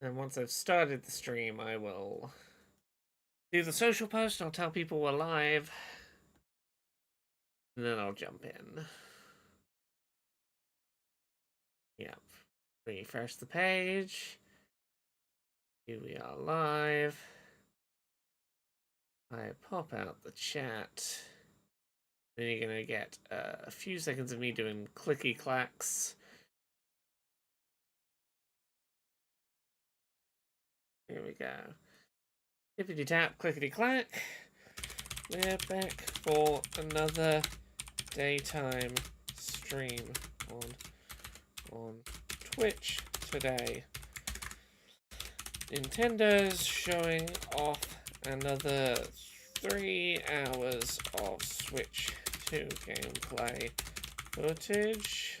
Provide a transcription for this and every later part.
And once I've started the stream, I will do the social post and I'll tell people we're live. And then I'll jump in. Yep. Refresh the page. Here we are live. I pop out the chat. Then you're going to get a few seconds of me doing clicky clacks. Here we go. Tippity tap, clickety clack. We're back for another daytime stream on Twitch today. Nintendo's showing off another 3 hours of Switch 2 gameplay footage.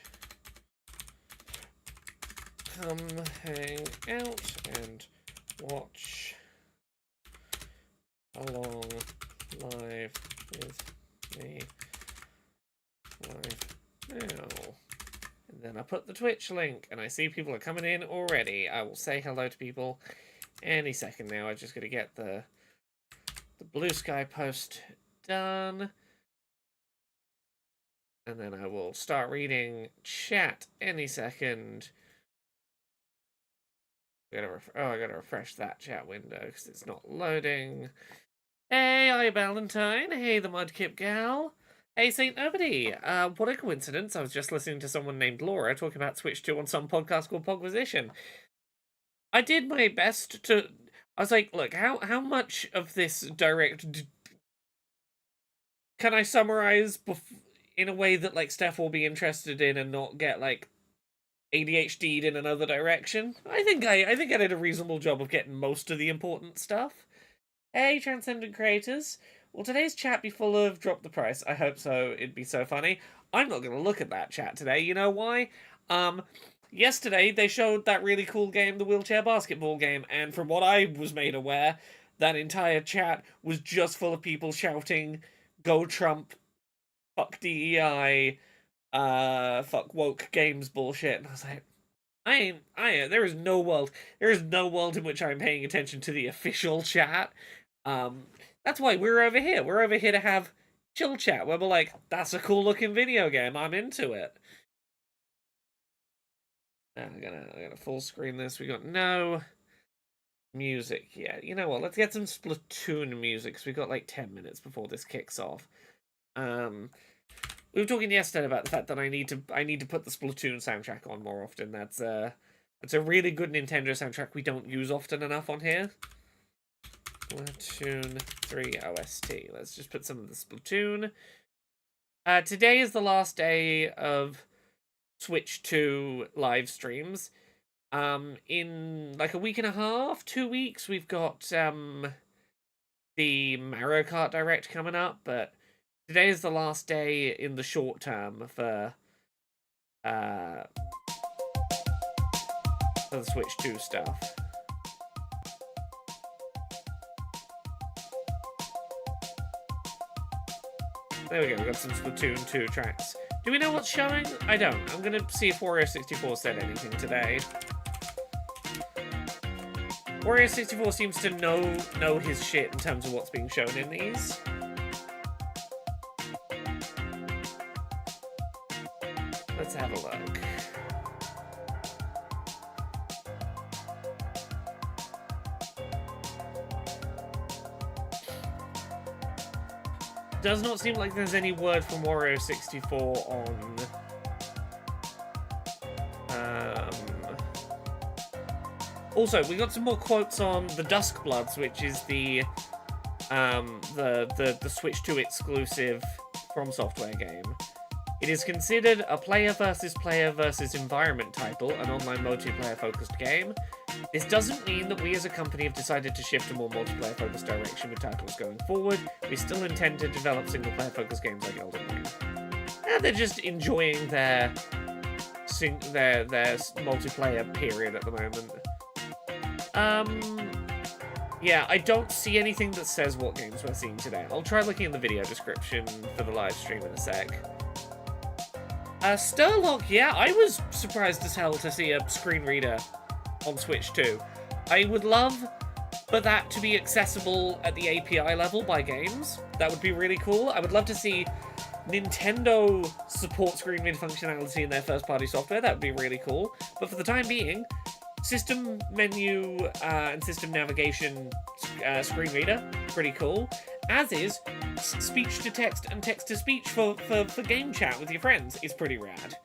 Come hang out and watch along live with me live now. And then I put the Twitch link and I see people are coming in already. I will say hello to people any second now. I'm just going to get the Blue Sky post done. And then I will start reading chat any second. I gotta refresh that chat window because it's not loading. Hey, I Valentine. Hey, the Mudkip Gal. Hey, Saint Nobody. What a coincidence. I was just listening to someone named Laura talking about Switch 2 on some podcast called Pogposition. I did my best to... I was like, look, how much of this direct... can I summarize in a way that, like, Steph will be interested in and not get, like, ADHD'd in another direction? I think I did a reasonable job of getting most of the important stuff. Hey, Transcendent Creators. Will today's chat be full of drop the price? I hope so. It'd be so funny. I'm not going to look at that chat today. You know why? Yesterday they showed that really cool game, the wheelchair basketball game, and from what I was made aware, that entire chat was just full of people shouting, "Go Trump, fuck DEI, fuck woke games bullshit." And I was like, there is no world in which I'm paying attention to the official chat. That's why we're over here. We're over here to have chill chat, where we're like, that's a cool looking video game, I'm into it. I'm gonna full screen this. We got no music yet. You know what, let's get some Splatoon music, because we got like 10 minutes before this kicks off. We were talking yesterday about the fact that I need to put the Splatoon soundtrack on more often. That's a really good Nintendo soundtrack we don't use often enough on here. Splatoon 3 OST. Let's just put some of the Splatoon. Today is the last day of Switch 2 live streams. In like a week and a half, 2 weeks, we've got the Mario Kart Direct coming up, but today is the last day in the short term for the Switch 2 stuff. There we go, we got some Splatoon 2 tracks. Do we know what's showing? I don't. I'm gonna see if Wario64 said anything today. Wario64 seems to know his shit in terms of what's being shown in these. Let's have a look. Does not seem like there's any word from Wario64 on also, we got some more quotes on the Duskbloods, which is the Switch 2 exclusive From Software game. It is considered a player versus environment title, an online multiplayer-focused game. This doesn't mean that we as a company have decided to shift a more multiplayer-focused direction with titles going forward. We still intend to develop single-player-focused games like Elden Ring. And they're just enjoying their multiplayer period at the moment. Yeah, I don't see anything that says what games we're seeing today. I'll try looking in the video description for the live stream in a sec. Sturlock, yeah, I was surprised as hell to see a screen reader on Switch 2. I would love for that to be accessible at the API level by games. That would be really cool. I would love to see Nintendo support screen reader functionality in their first-party software. That would be really cool. But for the time being, system menu and system navigation screen reader, pretty cool. As is speech-to-text and text-to-speech for game chat with your friends is pretty rad.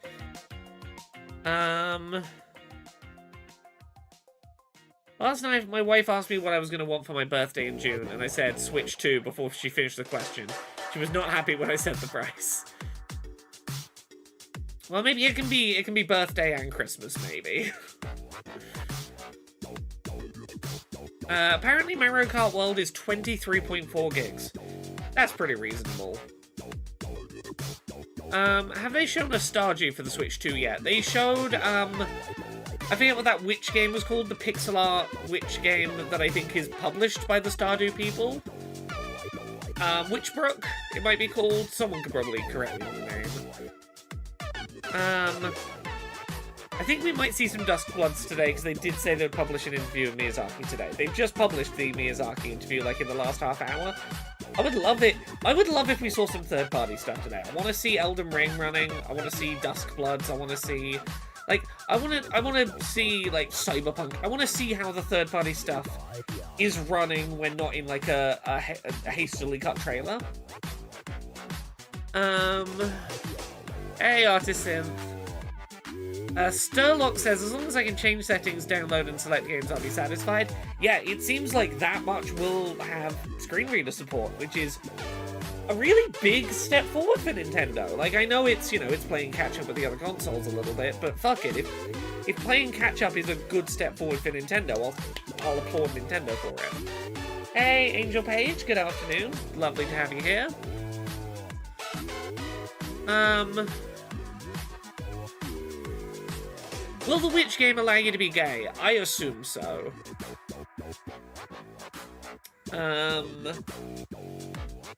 Last night, my wife asked me what I was going to want for my birthday in June, and I said Switch 2 before she finished the question. She was not happy when I said the price. Well, maybe it can be birthday and Christmas, maybe. Apparently Mario Kart World is 23.4 gigs. That's pretty reasonable. Have they shown a Stardew for the Switch 2 yet? They showed, I forget what that witch game was called, the pixel art witch game that I think is published by the Stardew people. Witchbrook, it might be called. Someone could probably correct me on the name. I think we might see some Duskbloods today, because they did say they'd publish an interview with Miyazaki today. They've just published the Miyazaki interview, like, in the last half hour. I would love it. I would love if we saw some third-party stuff today. I want to see Elden Ring running. I want to see Duskbloods. I want to see... Like, I want to see, like, Cyberpunk. I want to see how the third-party stuff is running when not in, like, a hastily cut trailer. Hey, Artisan. Sturlock says, as long as I can change settings, download and select games, I'll be satisfied. Yeah, it seems like that much will have screen reader support, which is a really big step forward for Nintendo. Like, I know it's, you know, it's playing catch-up with the other consoles a little bit, but fuck it. If playing catch-up is a good step forward for Nintendo, I'll applaud Nintendo for it. Hey, Angel Page, good afternoon. Lovely to have you here. Will the Witch game allow you to be gay? I assume so.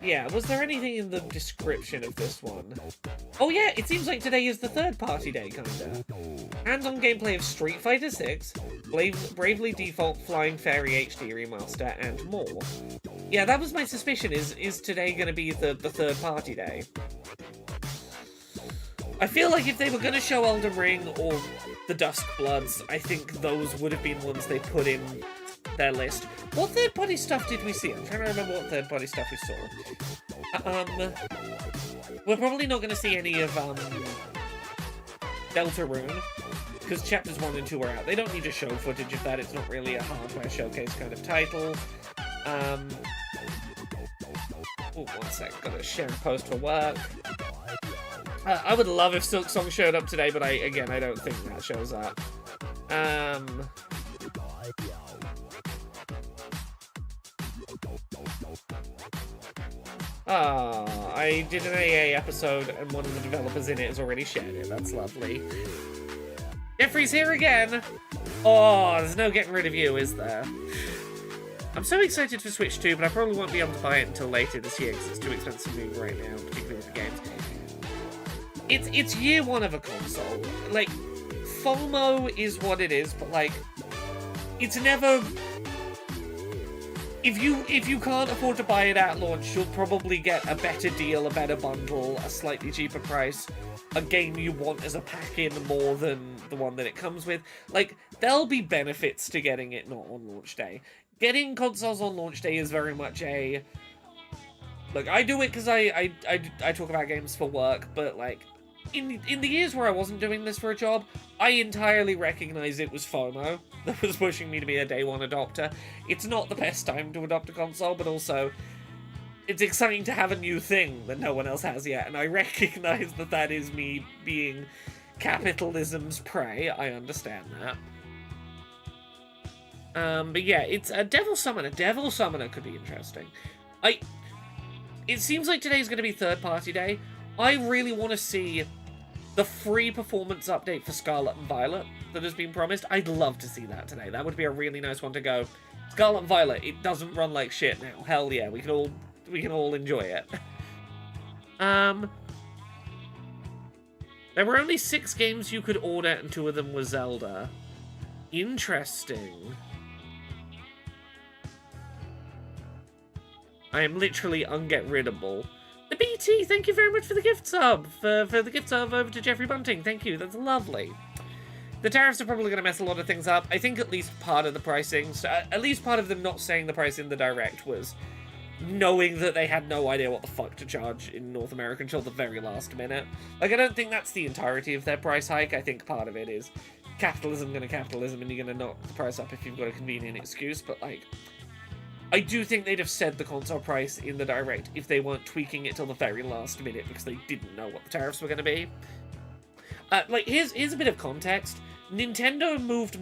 Yeah, was there anything in the description of this one? Oh yeah, it seems like today is the third-party day, kinda. Hands-on gameplay of Street Fighter 6, Bravely Default Flying Fairy HD Remaster, and more. Yeah, that was my suspicion, is today gonna be the third-party day? I feel like if they were gonna show Elden Ring or the Duskbloods, I think those would have been ones they put in their list. What third-party stuff did we see? I'm trying to remember what third-party stuff we saw. We're probably not going to see any of, Deltarune, because chapters 1 and 2 are out. They don't need to show footage of that. It's not really a hardware showcase kind of title. Oh, one sec. Gotta share a post for work. I would love if Silk Song showed up today, but I don't think that shows up. I did an AA episode, and one of the developers in it has already shared it. That's lovely. Jeffrey's here again! Oh, there's no getting rid of you, is there? I'm so excited for Switch 2, but I probably won't be able to buy it until later this year, because it's too expensive to do right now, particularly with the games. It's year one of a console. Like, FOMO is what it is, but, like, it's never... If you can't afford to buy it at launch, you'll probably get a better deal, a better bundle, a slightly cheaper price, a game you want as a pack-in more than the one that it comes with. Like, there'll be benefits to getting it not on launch day. Getting consoles on launch day is very much a... Look, I do it because I talk about games for work, but, like, in the years where I wasn't doing this for a job, I entirely recognized it was FOMO that was pushing me to be a day one adopter. It's not the best time to adopt a console, but also it's exciting to have a new thing that no one else has yet, and I recognize that that is me being capitalism's prey. I understand that. But yeah, it's a Devil Summoner. Devil Summoner could be interesting. It seems like today's going to be third-party day. I really want to see the free performance update for Scarlet and Violet that has been promised. I'd love to see that today. That would be a really nice one to go. Scarlet and Violet, it doesn't run like shit now. Hell yeah, we can all enjoy it. There were only 6 games you could order, and 2 of them were Zelda. Interesting. I am literally unget-riddable. The BT, thank you very much for the gift sub. For the gift sub over to Jeffrey Bunting. Thank you, that's lovely. The tariffs are probably going to mess a lot of things up. I think at least part of the pricing, so at least part of them not saying the price in the direct was knowing that they had no idea what the fuck to charge in North America until the very last minute. Like, I don't think that's the entirety of their price hike. I think part of it is capitalism gonna capitalism, and you're gonna knock the price up if you've got a convenient excuse, but, like, I do think they'd have said the console price in the direct if they weren't tweaking it till the very last minute because they didn't know what the tariffs were gonna be. Like, here's a bit of context. Nintendo moved...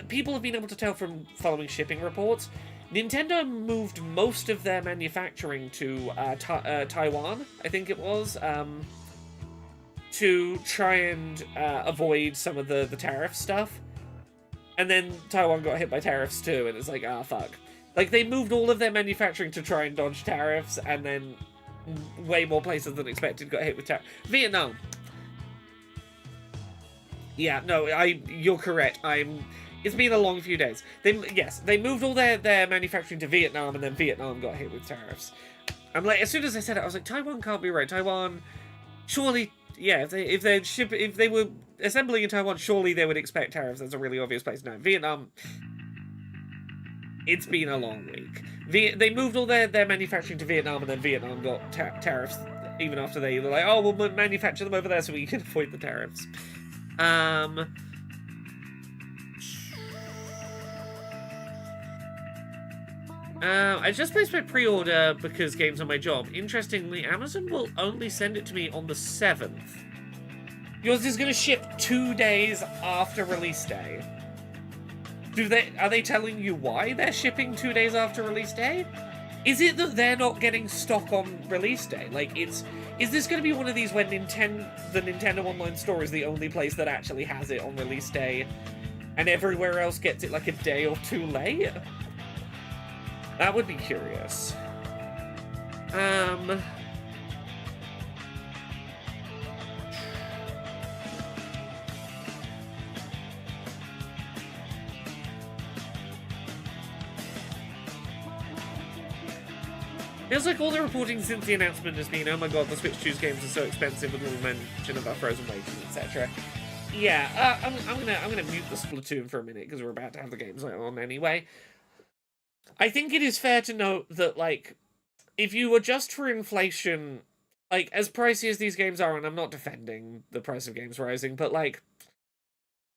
people have been able to tell from following shipping reports, Nintendo moved most of their manufacturing to Taiwan, I think it was, to try and avoid some of the tariff stuff. And then Taiwan got hit by tariffs too, and it's like, ah, fuck. Like, they moved all of their manufacturing to try and dodge tariffs, and then way more places than expected got hit with tariffs. Vietnam. Yeah, no, you're correct. It's been a long few days. They moved all their manufacturing to Vietnam, and then Vietnam got hit with tariffs. I'm like, as soon as I said it, I was like, Taiwan can't be right. Taiwan, surely, yeah, if they were assembling in Taiwan, surely they would expect tariffs. That's a really obvious place. No, Vietnam. It's been a long week. They moved all their manufacturing to Vietnam, and then Vietnam got tariffs even after they were like, oh, we'll manufacture them over there so we can avoid the tariffs. I just placed my pre-order because games are my job. Interestingly, Amazon will only send it to me on the 7th. Yours is going to ship 2 days after release day. Are they telling you why they're shipping 2 days after release day? Is it that they're not getting stock on release day? Like, is this going to be one of these when the Nintendo Online Store is the only place that actually has it on release day, and everywhere else gets it like a day or two late? That would be curious. Feels like all the reporting since the announcement has been, oh my god, the Switch 2's games are so expensive with little mention about frozen wages, etc. Yeah, I'm gonna mute the Splatoon for a minute because we're about to have the games on anyway. I think it is fair to note that, like, if you adjust for inflation, like, as pricey as these games are, and I'm not defending the price of games rising, but, like,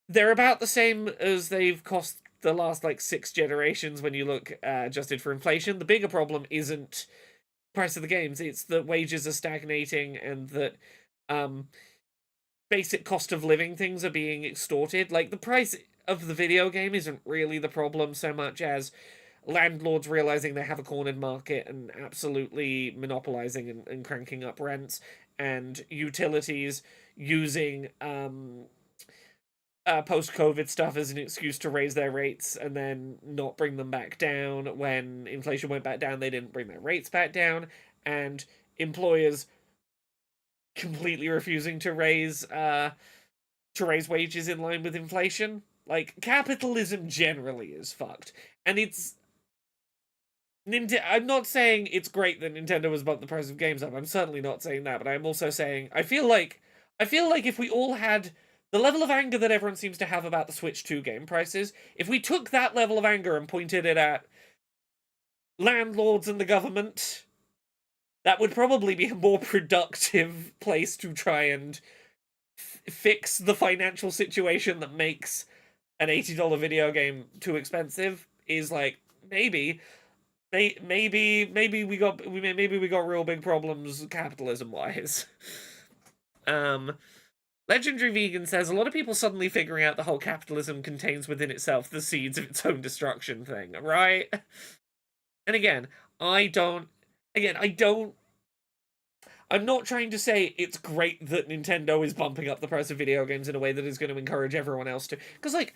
they're about the same as they've cost the last, like, 6 generations when you look adjusted for inflation. The bigger problem isn't price of the games, it's that wages are stagnating and that basic cost of living things are being extorted. Like, the price of the video game isn't really the problem so much as landlords realizing they have a cornered market and absolutely monopolizing and cranking up rents, and utilities using post-COVID stuff as an excuse to raise their rates and then not bring them back down. When inflation went back down, they didn't bring their rates back down, and employers completely refusing to raise wages in line with inflation. Like, capitalism generally is fucked, and it's I'm not saying it's great that Nintendo has bumped the price of games up. I'm certainly not saying that, but I'm also saying I feel like if we all had the level of anger that everyone seems to have about the Switch 2 game prices, if we took that level of anger and pointed it at landlords and the government, that would probably be a more productive place to try and fix the financial situation that makes an $80 video game too expensive. Is like, maybe we got real big problems capitalism wise. Legendary Vegan says, a lot of people suddenly figuring out the whole capitalism contains within itself the seeds of its own destruction thing, right? And again, I'm not trying to say it's great that Nintendo is bumping up the price of video games in a way that is going to encourage everyone else to, because, like,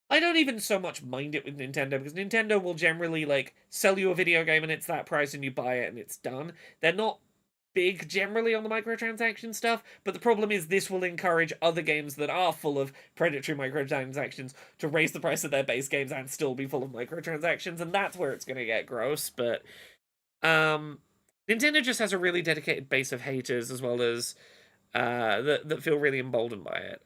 I don't even so much mind it with Nintendo, because Nintendo will generally, like, sell you a video game and it's that price and you buy it and it's done. They're not big generally on the microtransaction stuff, but the problem is this will encourage other games that are full of predatory microtransactions to raise the price of their base games and still be full of microtransactions, and that's where it's going to get gross. But Nintendo just has a really dedicated base of haters, as well as that feel really emboldened by it.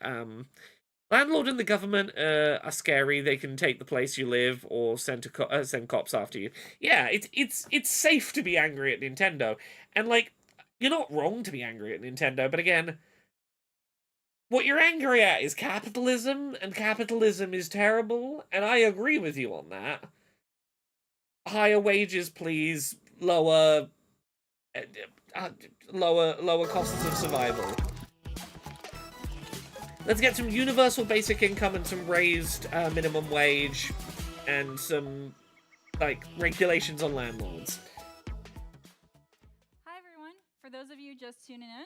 Landlord and the government are scary. They can take the place you live or send send cops after you. Yeah, it's safe to be angry at Nintendo, and like you're not wrong to be angry at Nintendo. But again, what you're angry at is capitalism, and capitalism is terrible. And I agree with you on that. Higher wages, please. Uh, lower costs of survival. Let's get some universal basic income and some raised minimum wage and some, like, regulations on landlords. Hi, everyone. For those of you just tuning in,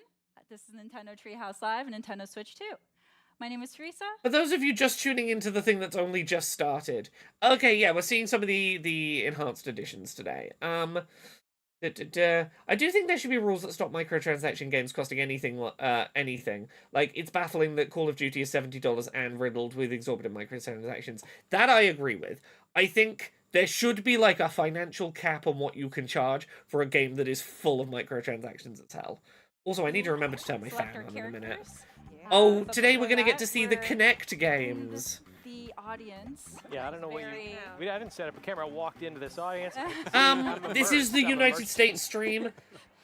this is Nintendo Treehouse Live and Nintendo Switch 2. My name is Teresa. For those of you just tuning into the thing that's only just started, okay, yeah, we're seeing some of the enhanced editions today. I do think there should be rules that stop microtransaction games costing anything. Like, it's baffling that Call of Duty is $70 and riddled with exorbitant microtransactions. That I agree with. I think there should be, like, a financial cap on what you can charge for a game that is full of microtransactions as hell. Also, I need to remember to turn my fan on in a minute. Oh, today we're going to get to see the Kinect games. The audience. Yeah, I don't know what you... I didn't set up a camera. I walked into this audience. This is the United States stream.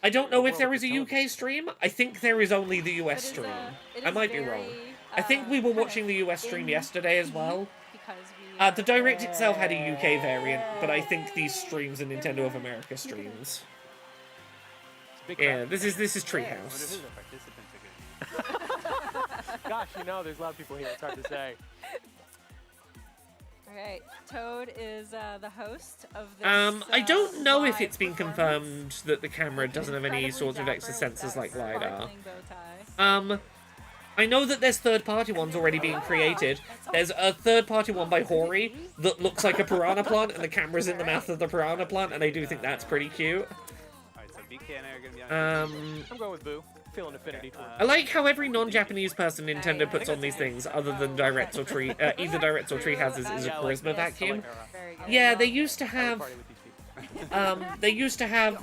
I don't know if there is a UK stream. I think there is only the US stream. I might be wrong. I think we were watching the US stream yesterday as well. The Direct itself had a UK variant, but I think these streams are Nintendo of America streams. Yeah, this is Treehouse. Gosh, you know, there's a lot of people here. It's hard to say. All right, Toad is the host of this. I don't know if it's been confirmed that the camera doesn't have any sort of extra sensors like LiDAR. I know that there's third-party ones already being created. There's a third-party one by Hori that looks like a piranha plant, and the camera's in the mouth of the piranha plant, and I do think that's pretty cute. I'm going with Boo. Feeling affinity towards I like how every non-Japanese person Nintendo puts on these things, other than Directs or either Directs or Treehouses, is a charisma vacuum. Yeah, they used to have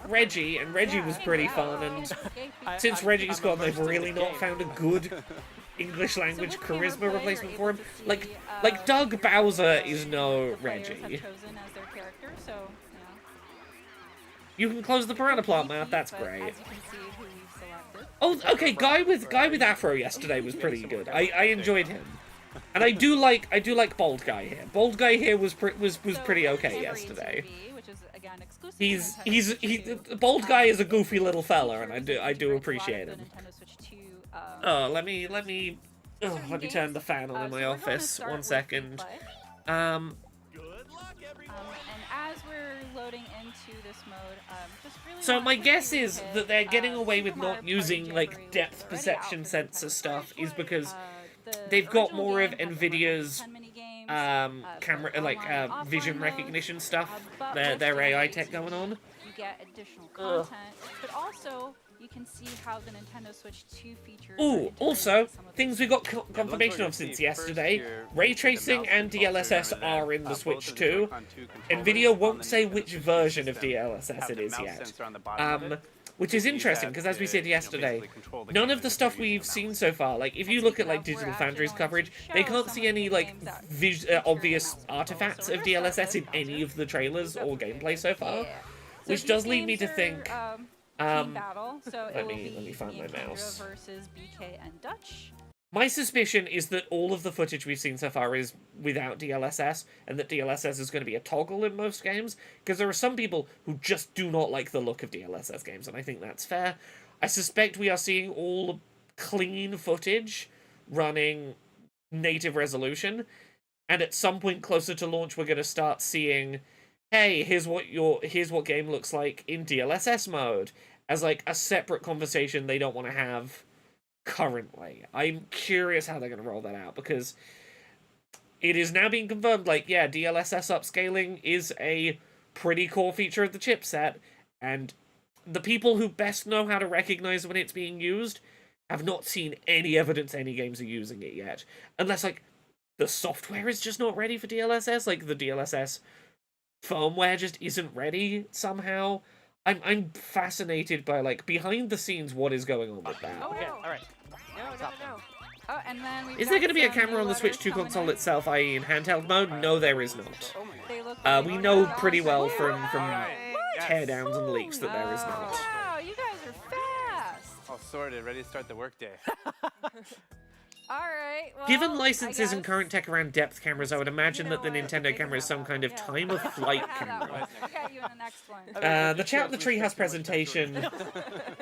Reggie, and Reggie was pretty fun, and since Reggie's gone, they've really not found a good English language charisma replacement for him. Like Doug Bowser is no Reggie. You can close the piranha plant mouth, that's great. Oh, okay, guy with Afro yesterday was pretty good. I enjoyed him. And I do like Bald Guy here. Bald Guy here was pretty okay yesterday. Bald Guy is a goofy little fella, and I do appreciate him. Oh, let me turn the fan on in my office. 1 second. And as we're loading into this mode, just really so my guess is that they're getting away with not using, like, depth perception sensor stuff is because they've got more of NVIDIA's camera, like, vision recognition stuff, their AI tech going on. You get additional content, but also you can see how the Nintendo Switch 2 features. Ooh, also, things we got confirmation of since yesterday, ray tracing and DLSS are in the Switch 2. NVIDIA won't say which version of DLSS it is yet. Which is interesting, because as we said yesterday, none of the stuff we've seen so far, like, if you look at, like, Digital Foundry's coverage, they can't see any, like, obvious artifacts of DLSS in any of the trailers or gameplay so far. Which does lead me to think... battle, so let me find my mouse. Versus BK and Dutch. My suspicion is that all of the footage we've seen so far is without DLSS, and that DLSS is going to be a toggle in most games, because there are some people who just do not like the look of DLSS games, and I think that's fair. I suspect we are seeing all clean footage running native resolution, and at some point closer to launch we're going to start seeing, hey, here's what game looks like in DLSS mode, as like a separate conversation they don't want to have currently. I'm curious how they're going to roll that out, because it is now being confirmed, like, yeah, DLSS upscaling is a pretty core feature of the chipset, and the people who best know how to recognize when it's being used have not seen any evidence any games are using it yet. Unless, like, the software is just not ready for DLSS, like, the DLSS firmware just isn't ready somehow. I'm fascinated by, like, behind the scenes what is going on with that. Oh, Okay, no. all right. No. Oh, and then we've Is there got going to be a some camera new on the Switch letters 2 coming console in. itself, i.e. in handheld mode? No, there is not. Oh my They look We really know good. pretty well Gosh, from Alright. Yes. teardowns and leaks that there is not. Wow, you guys are fast. All sorted, ready to start the workday. All right. Well, Given I licenses and guess, current tech around depth cameras, I would imagine you know that the what, Nintendo they camera is can some have kind of that. time of Yeah. flight Have that camera. one. We'll get you in the next one. The chat in the Treehouse presentation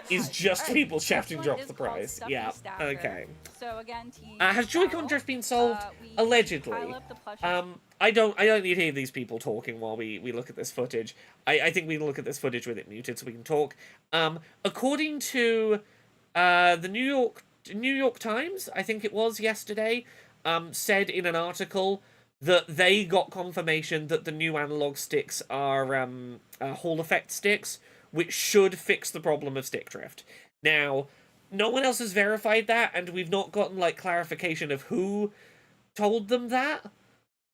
is just people shouting This drop one the is called price. Stuffy Yeah, Stacker. okay. So again, team Has Joy-Con style. drift been solved? We Allegedly. pile up the plushies. I don't need to hear these people talking while we look at this footage. I think we can look at this footage with it muted so we can talk. According to the New York Times, I think it was yesterday, said in an article that they got confirmation that the new analog sticks are Hall effect sticks, which should fix the problem of stick drift. Now, no one else has verified that, and we've not gotten like clarification of who told them that.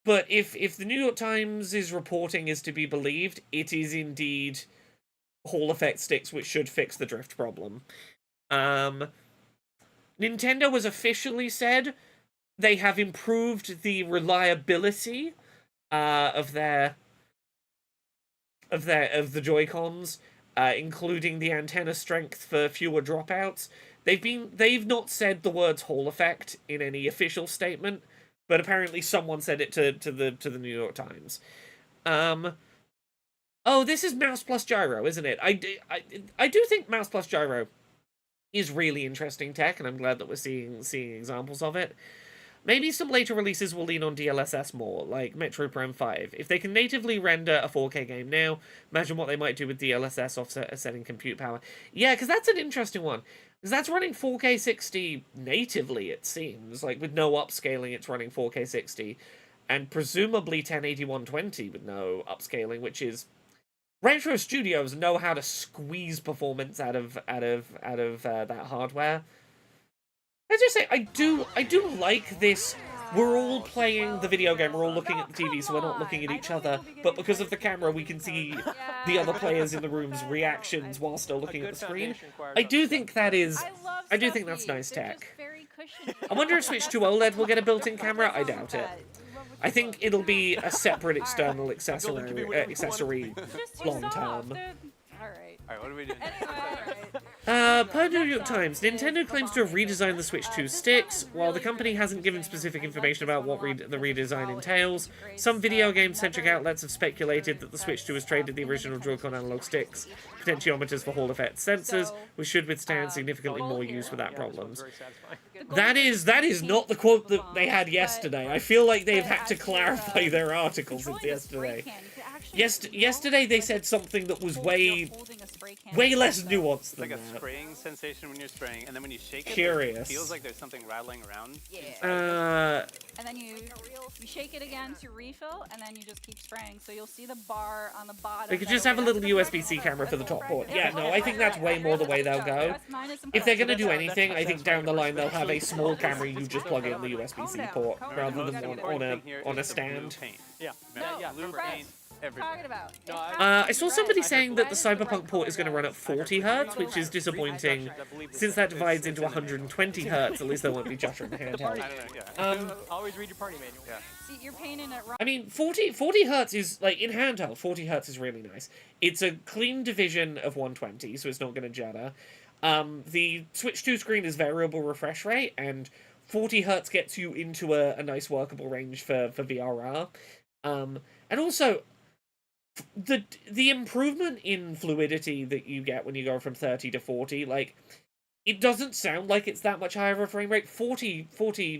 But if the New York Times' reporting is to be believed, it is indeed Hall effect sticks which should fix the drift problem. Nintendo has officially said they have improved the reliability of the Joy-Cons, including the antenna strength for fewer dropouts. They've not said the words Hall effect in any official statement, but apparently someone said it to the New York Times. Oh, this is mouse plus gyro, isn't it? I do think mouse plus gyro is really interesting tech, and I'm glad that we're seeing examples of it. Maybe some later releases will lean on DLSS more, like Metro Prime 5. If they can natively render a 4K game now, imagine what they might do with DLSS offsetting compute power. Yeah, because that's an interesting one. Because that's running 4K 60 natively, it seems. Like, with no upscaling, it's running 4K 60. And presumably 1080 120 with no upscaling, which is... Retro studios know how to squeeze performance out of that hardware. Let's just say, I do like this. We're all playing the video game, we're all looking at the TV, so we're not looking at each other, but because of the camera, we can see the other players in the room's reactions while still looking at the screen. I do think that is... I do think that's nice tech. I wonder if Switch 2 OLED will get a built-in camera. I doubt it. I think it'll be a separate external accessory long-term. Alright, what are we doing? Per New York Times, Nintendo claims to have redesigned the Switch 2 sticks. While the company hasn't given specific information about what the redesign entails, some video game-centric outlets have speculated that the Switch 2 has traded the original Joy-Con analog sticks, potentiometers for Hall effect sensors, which should withstand significantly more use without problems. That is not the quote that they had yesterday. I feel like they've had to clarify their article since yesterday. Yesterday they said something that was way less nuanced It's than like a that. spraying sensation when you're spraying, and then when you shake it, Curious. it feels like there's something rattling around. And then you shake it again to refill, and then you just keep spraying. So you'll see the bar on the bottom. They could just have a little USB-C camera for the top port. Yeah, no, I think that's way more the way they'll go. If they're gonna do anything, I think down the line they'll have a small camera you just plug in the USB-C port rather than on a stand. Yeah. Blue paint everywhere. I saw somebody saying that the Cyberpunk port is going to run at 40 Hz, which is disappointing, since that divides into 120 Hz. At least there won't be judgment in the handheld. I don't know, Always read your party manual. yeah. See, you're painting it wrong. I mean, 40 Hz is, like, in handheld, 40 Hz is really nice. It's a clean division of 120, so it's not going to judder. The Switch 2 screen is variable refresh rate, and 40 Hz gets you into a nice workable range for VRR. And also, the improvement in fluidity that you get when you go from 30 to 40, like, it doesn't sound like it's that much higher of a frame rate. 40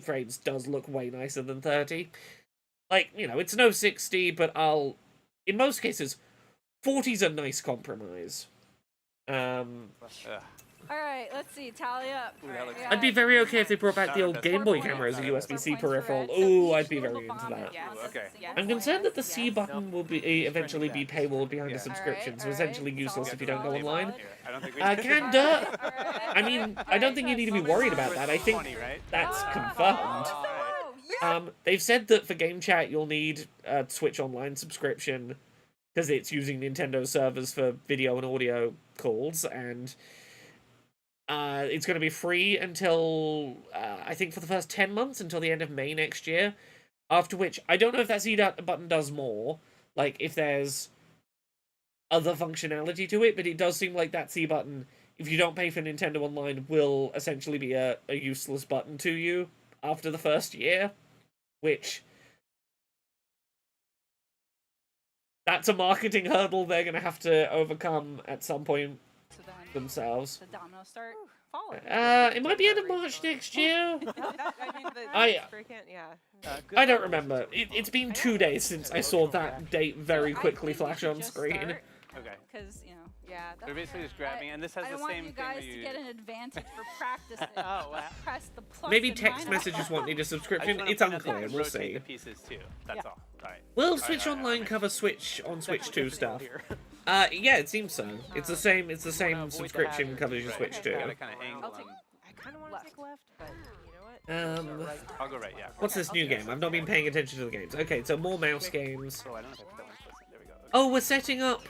frames does look way nicer than 30. Like, you know, it's no 60, but in most cases, 40's a nice compromise. All right, let's see. Tally up. Ooh, that looks I'd be very okay if they brought back the old Game Boy camera as a USB-C peripheral. Ooh, I'd be very into that. okay. I'm concerned that the C button will be eventually be paywalled behind a subscription, so essentially useless if you don't go online. I don't think we Kinda. I mean, I don't think you need to be worried about that. I think 20, right? that's confirmed. They've said that for Game Chat you'll need a Switch Online subscription, because it's using Nintendo servers for video and audio calls, and it's going to be free until, I think for the first 10 months, until the end of May next year, after which, I don't know if that C button does more, like, if there's other functionality to it, but it does seem like that C button, if you don't pay for Nintendo Online, will essentially be a useless button to you after the first year, which... that's a marketing hurdle they're going to have to overcome at some point So then themselves. the dominoes start falling. It might be end of March next year. I I don't remember. It's been 2 days since I saw that date very quickly flash on screen. Okay. Because, you know, They're basically just grabbing, and this has I the don't want same you thing guys where to you... get an advantage for practicing. Oh, wow. Press the plus Maybe and text minus. messages won't need a I just subscription. wanna It's point out that unclear. you We'll rotate see. the pieces too. That's all. Alright. Will Switch Online cover Switch on Switch 2 stuff? Yeah, it seems so. It's the same. It's the same subscription covers your Switch 2. Gotta kind of angle I'll take them. I kind of want to Left. take left, but you know what? I'll go right, yeah. What's this new game? I've not been paying attention to the games. Okay, so more mouse games. Oh, I don't know if I put that one close. There we go. Okay. Oh, we're setting up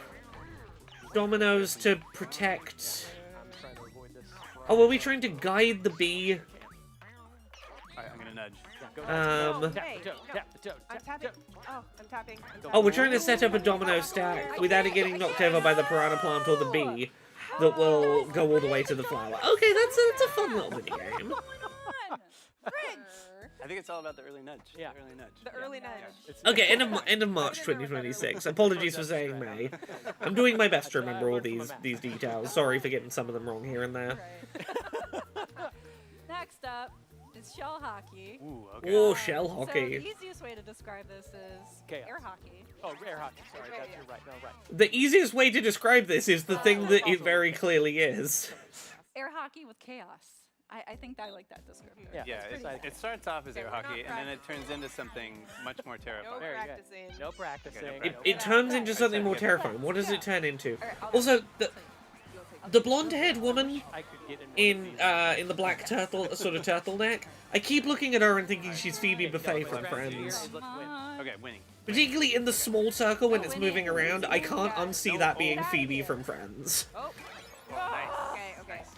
dominoes to protect... I'm trying to avoid this. Oh, are we trying to guide the bee? Alright, I'm gonna nudge. Hey, no, I'm tapping. Oh, I'm tapping. Oh, we're trying to set up a domino stack without it getting knocked over by the piranha plant or the bee that will go all the way to the flower. Okay, that's a fun little mini game. I think it's all about the early nudge. Yeah. The early nudge. The early nudge. Okay, end of March 2026. Apologies for saying May. I'm doing my best to remember all these details. Sorry for getting some of them wrong here and there. Next up is shell hockey. Ooh, okay. Oh, shell So hockey. the easiest way to describe this is Chaos. air hockey. Oh, air hockey. Sorry, that's you're right. No, right. The easiest way to describe this is the thing that it very clearly is. Air hockey with chaos. I think I like that descriptor. Yeah. Yeah, It's like- it starts off as air we're not hockey, and then it turns into something much more No terrifying. Very good. practicing. No practicing. Okay, no It turns into something more terrifying. What does it turn into? Also, the blonde-haired woman I could get in in the black turtle sort of turtleneck, I keep looking at her and thinking she's Phoebe Buffay from Friends. Let's win. Okay, winning. Particularly in the small circle when it's moving around, I can't unsee that being Phoebe from Friends. Okay.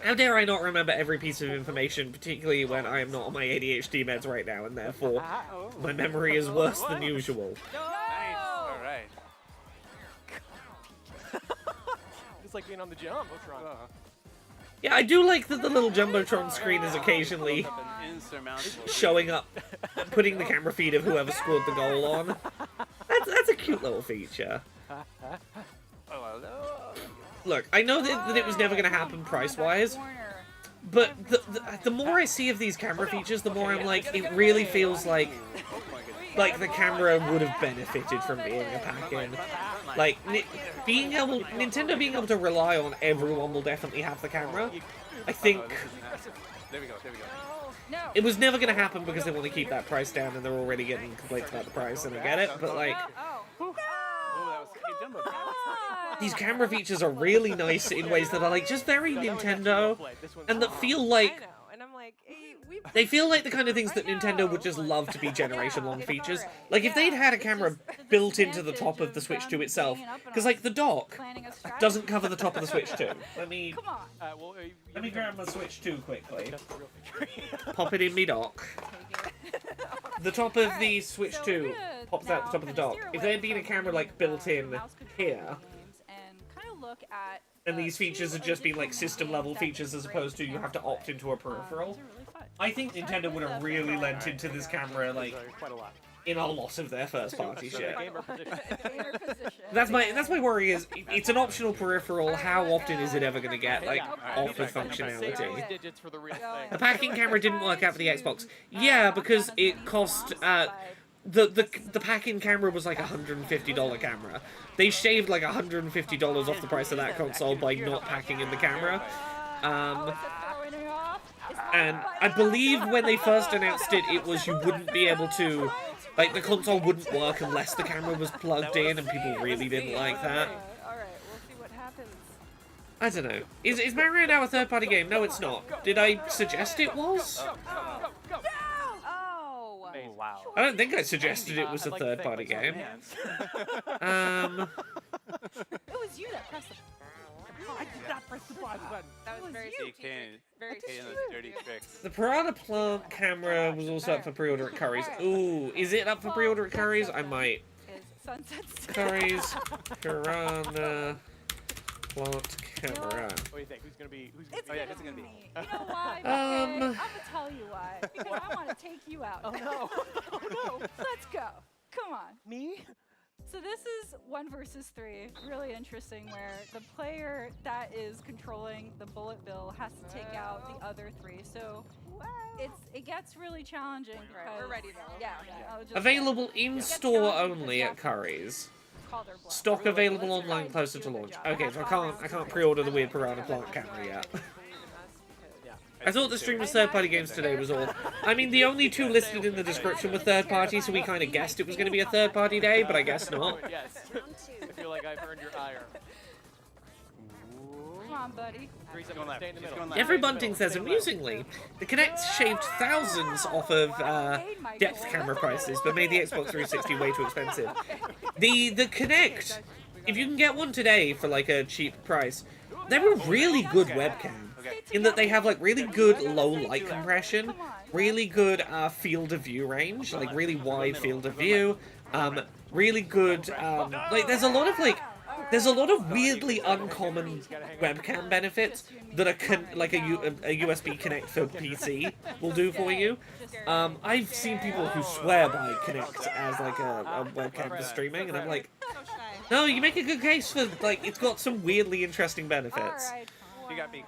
How dare I not remember every piece of information, particularly when I am not on my ADHD meds right now, and therefore my memory is worse than usual. Nice. All right. It's like being on the jump. What's wrong? Yeah, I do like that the little Jumbotron screen is occasionally An insurmountable. showing up, putting the camera feed of whoever scored the goal on. That's a cute little feature. Oh, hello. Look, I know that it was never going to happen price-wise, but the more I see of these camera features, the more I'm like, it really feels like the camera would have benefited from being a pack-in. Like, Nintendo being able to rely on everyone will definitely have the camera. I think There we go. No. it was never going to happen because they want to keep that price down and they're already getting complaints about the price, and I get it, but like, Oh, that was hey, Jumbo. these camera features are really nice in ways that are like just very Nintendo, and that feel I like know, and I'm like, hey, we. they feel like the kind of things that Nintendo would just love to be generation-long features. Like if they'd had a camera built into the top of the Switch 2 itself, because like the dock doesn't cover the top of the Switch 2. Let me Come on. Well, grab my Switch 2 quickly. That's the real picture. Pop it in me dock. The top of the Switch 2 pops out the top of the dock. If there had been a camera like built in here, and these features had just been like system level features as opposed to you have to opt into a peripheral, I think Nintendo would have really lent into this camera like Quite a lot. in a lot of their first party shit. Gamer position. That's my worry is it's an optional peripheral. How often is it ever going to get like offered Save functionality? these digits for the real thing. The packing camera didn't work out for the Xbox. Yeah, because it cost the pack-in camera was like a $150 camera. They shaved like $150 off the price of that console by not packing in the camera. And I believe when they first announced it, it was you wouldn't be able to, like the console wouldn't work unless the camera was plugged in, and people really didn't like that. Alright, we'll see what happens. I don't know. Is Mario now a third-party game? No, it's not. Did I suggest it was? Oh! Oh, wow. I don't think I suggested it was a third-party game. That was very you. strategic. Very DK and those dirty tricks. The Piranha Plant camera was also up for pre-order at Curry's. Ooh, is it up for pre-order at Curry's? I might. Is Sunset Curry's Piranha Plant camera. What do you think? Who's gonna be? It's Oh, yeah, gonna it's gonna be be- me. You know why? I'm gonna tell you why. Because I want to take you out. Oh no! Oh no! Let's go. Come on. Me? So this is 1 versus 3. Really interesting, where the player that is controlling the bullet bill has to take out the other 3. So it gets really challenging. Right, we're ready though. Yeah. I'll just- Available in It gets store challenging only because at Curry's. call their bluff. Stock available Let's try online and closer do to a good launch. job. Okay, so I can't pre-order the weird Piranha Plant camera yet. I thought the stream was third-party games today was all. I mean, the only 2 listed in the description were third-party, so we kind of guessed it was going to be a third-party day, but I guess not. Yes. I feel like I've earned your ire. Come on, buddy. Grease, I'm Going gonna left. stay in the He's middle. going left. Every Bunting says, amusingly, the Kinect shaved thousands off of depth camera prices, but made the Xbox 360 way too expensive. The Kinect, if you can get one today for like a cheap price, they're a really good webcam. In that they have like really good low light compression, really good field of view range, like really wide field of view, really good, like there's a lot of weirdly uncommon webcam benefits that like a USB Kinect for PC will do for you. I've seen people who swear by Kinect as like a webcam for streaming, and I'm like, no, you make a good case for like it's got some weirdly interesting benefits. You got me.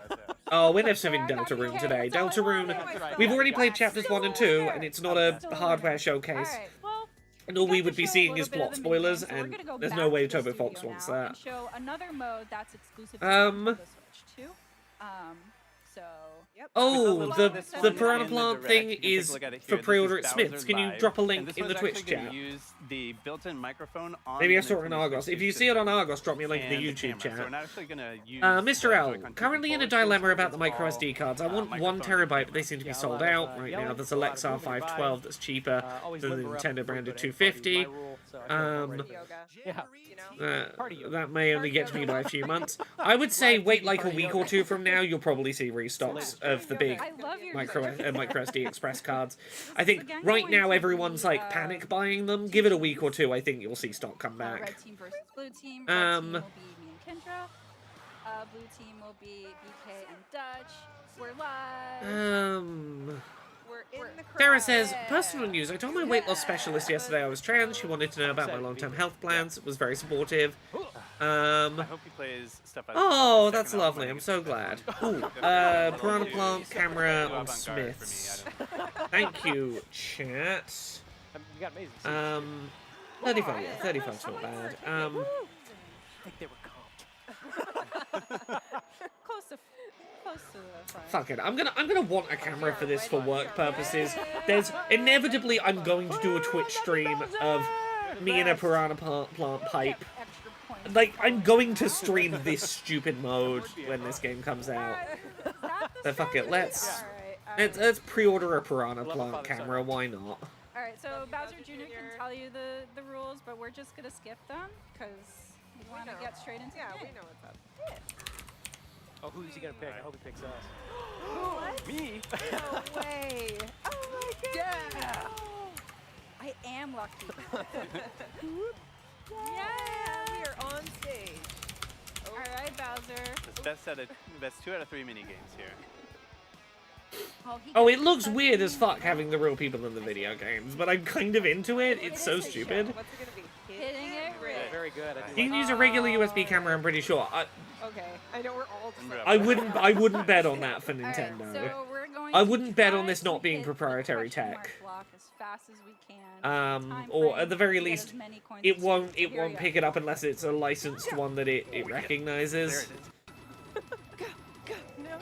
Oh, we're never in Deltarune today. Deltarune, we've already played chapters 1 and 2, and it's not a hardware showcase. And all we would be seeing is plot spoilers, and there's no way Turbo Fox wants that. Show another mode that's exclusive to the Switch too. So. Oh, the Piranha Plant thing is for pre-order at Smith's. Can you drop a link in the Twitch chat? Use the built-in microphone on Maybe I the saw it on Argos. If you see it on Argos, drop me a link in the YouTube camera. So we're chat. not actually gonna use Mr. L, Joy-Con currently in a controllers. dilemma about the It's micro all, SD cards. I want 1 microphone. terabyte, but they seem to be sold out right now. There's a Lexar 512 that's cheaper than the Nintendo branded 250. Yeah. That may only get me by a few months. I would say wait like a week or 2 from now, you'll probably see restocks of the big I love your micro SD Express cards. I think right now everyone's like panic buying them. Give it a week or 2, I think you'll see stock come back. Red team versus blue team. Red team will be me and Kendra. Blue team will be BK and Dutch. We're live. We're in the crowd. Farah says, personal news, I told my weight loss specialist yesterday I was trans. She wanted to know about my long-term health plans. It was very supportive. I hope he plays stuff. Oh, that's lovely. I'm so glad. Ooh, Piranha Plant camera on Smith's. Thank you, chat. You got amazing. 35, yeah, 35's not bad. I think they were comped. Close to the front. Fuck it. I'm gonna want a camera for this for work purposes. There's inevitably I'm going to do a Twitch stream of me in a Piranha Plant pipe. Extra points. Like I'm going to stream this stupid mode when this game comes out. So fuck it. Let's pre-order a Piranha Plant camera. Why not? Alright, so Bowser Jr. can tell you the rules, but we're just gonna skip them because we want to get straight into Yeah, the we game. know what's up. Oh, who's he gonna pick? I hope he picks us. What? Me? No way. Oh my goodness. Yeah. I am lucky. Yeah, we are on stage. Alright, Bowser. That's 2 out of 3 mini games here. Oh, it looks weird as fuck having the real people in the video games, but I'm kind of into it. It's so stupid. What's it gonna be? Hitting it Yeah, right. very good. You can use a regular USB camera. I'm pretty sure. Okay, I know we're all just like, I wouldn't bet on that for Alright, Nintendo. so we're going I to wouldn't bet try on this not to being hit the proprietary question mark tech. block as fast as we can. Or Time at the very frame to get least, as many coins it as won't you can. pick it up unless it's a licensed one that it recognizes. no.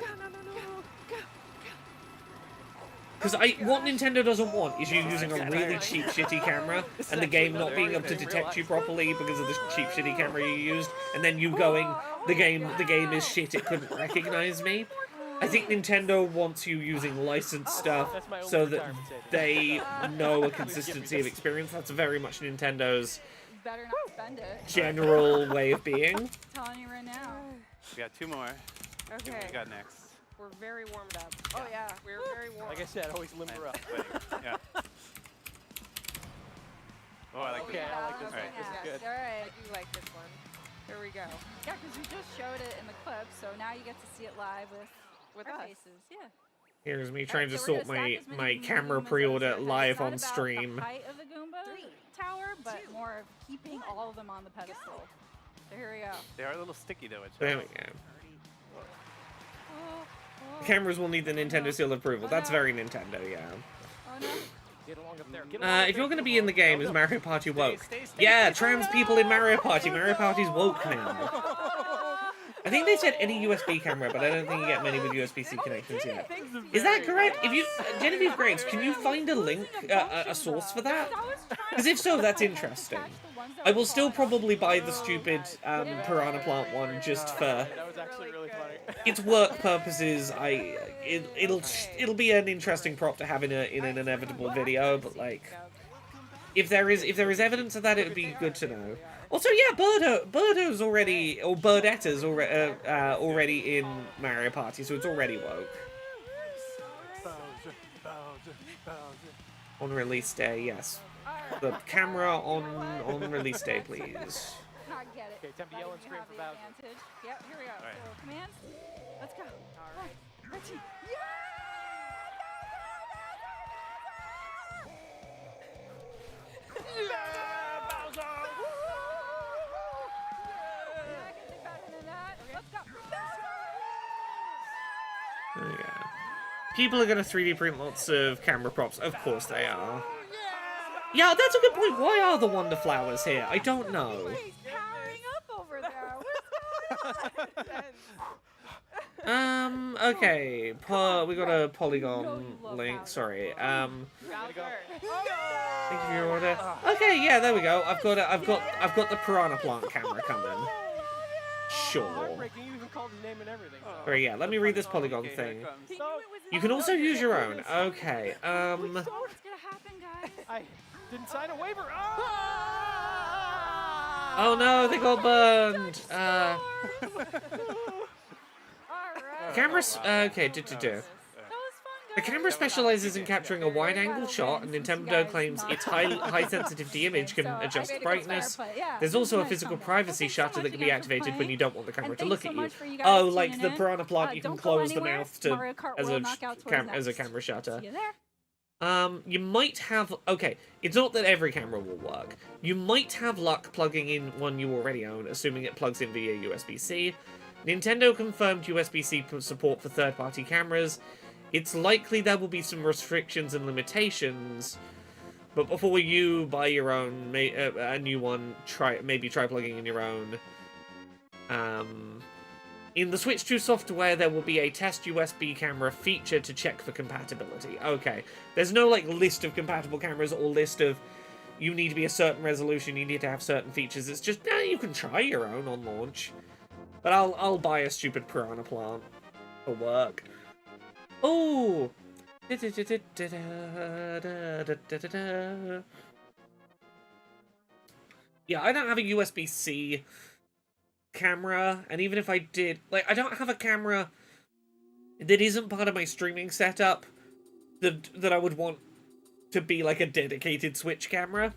Because what Nintendo doesn't want is you using a really cheap, shitty camera and the game not being able to detect you properly because of the cheap, shitty camera you used, and then you going, the game is shit, it couldn't recognize me. I think Nintendo wants you using licensed stuff so that they know a consistency of experience. That's very much Nintendo's Better not spend it. general way of being. Telling you right now. We got 2 more. What Okay. we got next? We're very warmed up. Oh yeah, we're very warm. Like I said, always limber up. Yeah. Oh, I like Okay, this. I like this All right. one. This is good. All right. I do like this one. Here we go. Yeah, because you just showed it in the clip, so now you get to see it live with our us. faces. Yeah. Here's me All trying right, to so we're sort gonna my stack as many camera Goombas as pre-order we can. live It's not on about stream. The height of the Goomba tower, but more of keeping all of them on the pedestal. So here we go. They are a little sticky though. There we go. The cameras will need the Nintendo seal of approval. That's very Nintendo, yeah. Oh no. Get along up there. Get along up If there. you're going to be in the game, is Mario Party woke? Stay, Yeah, stay. trans people in Mario Party. Mario Party's woke now. I think they said any USB camera, but I don't think you get many with USB-C connections yet. Is that correct? If you, Genevieve Graves, can you find a link, a source for that? Because if so, that's interesting. I will still probably buy the stupid Piranha Plant one just for That was actually really funny. its work purposes. It'll be an interesting prop to have in an inevitable video, but like, if there is evidence of that, it would be good to know. Also, yeah, Birdo's already, or Birdetta's already in Mario Party, so it's already woke. On release day, yes. The camera on release day, please. Not get it. Okay, time to yell and scream for Bowser. Advantage. Yep, here we go. right. So commands. Let's go. All right. Ready. There we go. People are gonna 3D print lots of camera props. Of course they are. Yeah, that's a good point. Why are the Wonder Flowers here? I don't know. He's powering up over there. What's going on? Okay. We got a polygon link. Sorry. Thank you for your order. Okay, yeah, there we go. I've got the Piranha Plant camera coming. Sure. Heartbreaking, you even called his name and everything. Alright, yeah, let me read this polygon Okay, here thing. it comes. You can also use your own. Okay. What's gonna happen, guys? I didn't sign a waiver. Oh no, they got burned. All right. Cameras. Okay, do. That was fun, The guys. camera specializes in capturing a wide-angle shot, and Nintendo claims its high-sensitivity image can adjust brightness. There's also a physical privacy shutter that can be activated when you don't want the camera to look at you. Oh, like the Piranha Plant, you can close the mouth to as a camera shutter. See you there. You might have... Okay, it's not that every camera will work. You might have luck plugging in one you already own, assuming it plugs in via USB-C. Nintendo confirmed USB-C support for third-party cameras. It's likely there will be some restrictions and limitations, but before you buy your own, a new one, maybe try plugging in your own. In the Switch 2 software, there will be a test USB camera feature to check for compatibility. Okay, there's no like list of compatible cameras or list of you need to be a certain resolution, you need to have certain features. It's just you can try your own on launch. But I'll buy a stupid Piranha Plant for work. Oh! Yeah, I don't have a USB-C camera, and even if I did, like, I don't have a camera that isn't part of my streaming setup that I would want to be like a dedicated Switch camera.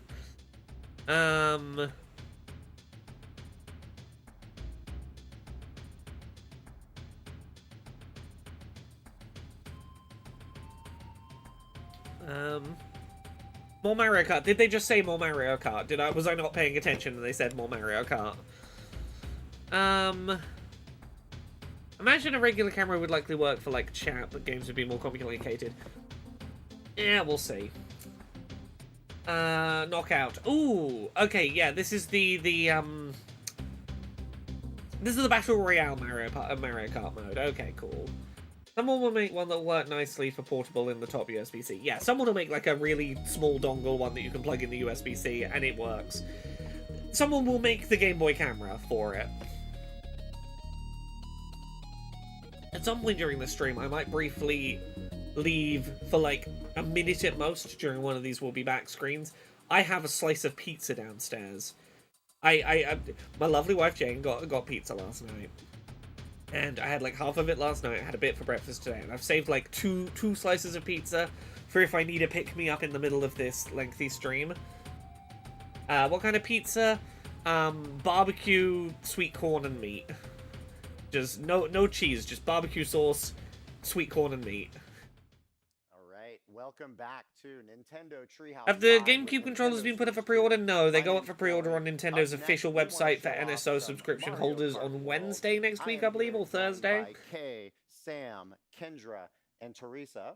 More Mario Kart. Did they just say more Mario Kart? Was I not paying attention and they said more Mario Kart? Imagine a regular camera would likely work for like chat, but games would be more complicated. Yeah, we'll see. Knockout. Ooh, okay, yeah, this is the Battle Royale Mario Kart mode. Okay, cool. Someone will make one that'll work nicely for portable in the top USB-C. Yeah, someone will make like a really small dongle one that you can plug in the USB-C and it works. Someone will make the Game Boy camera for it. At some point during the stream, I might briefly leave for like a minute at most during one of these We'll Be Back screens. I have a slice of pizza downstairs. My lovely wife Jane got pizza last night. And I had like half of it last night. I had a bit for breakfast today, and I've saved like two slices of pizza for if I need a pick-me-up in the middle of this lengthy stream. What kind of pizza? Barbecue, sweet corn, and meat. Just no cheese, just barbecue sauce, sweet corn, and meat. All right, welcome back to Nintendo Treehouse. Have the Live GameCube with controllers Nintendo been put up for Switch pre-order? 2. No, they My go up name's for pre-order on Corey. Nintendo's Up next, official we wanna website for show off NSO some subscription Mario holders Kart on World. Wednesday next week, I am believe, here or joined Thursday. by Kay, Sam, Kendra, and Teresa.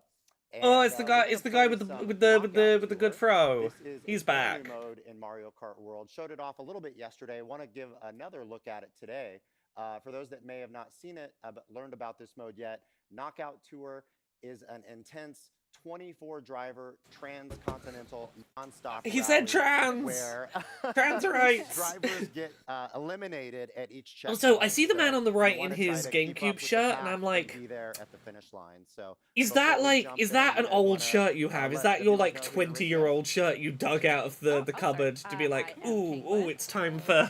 Oh, And, it's the we're guy. gonna It's the guy play with the some with the Knockout good Tour. throw. This is He's a brand back. new mode in Mario Kart World. Showed it off a little bit yesterday. Want to give another look at it today. For those that may have not seen it, but learned about this mode yet, Knockout Tour is an intense 24-driver transcontinental nonstop. He said rally trans. Where Trans rights. drivers get eliminated at each checkpoint. Also, I see the man So on the right you in wanna his try to keep up GameCube with the shirt, pack and I'm like, be there at the finish line. So is before that we like, jump is in, that you an guys old wanna, shirt you have? Is let that the your viewers like know who you're 20-year-old shirt you dug out of the cupboard to be like, I am ooh, Penguin. it's time for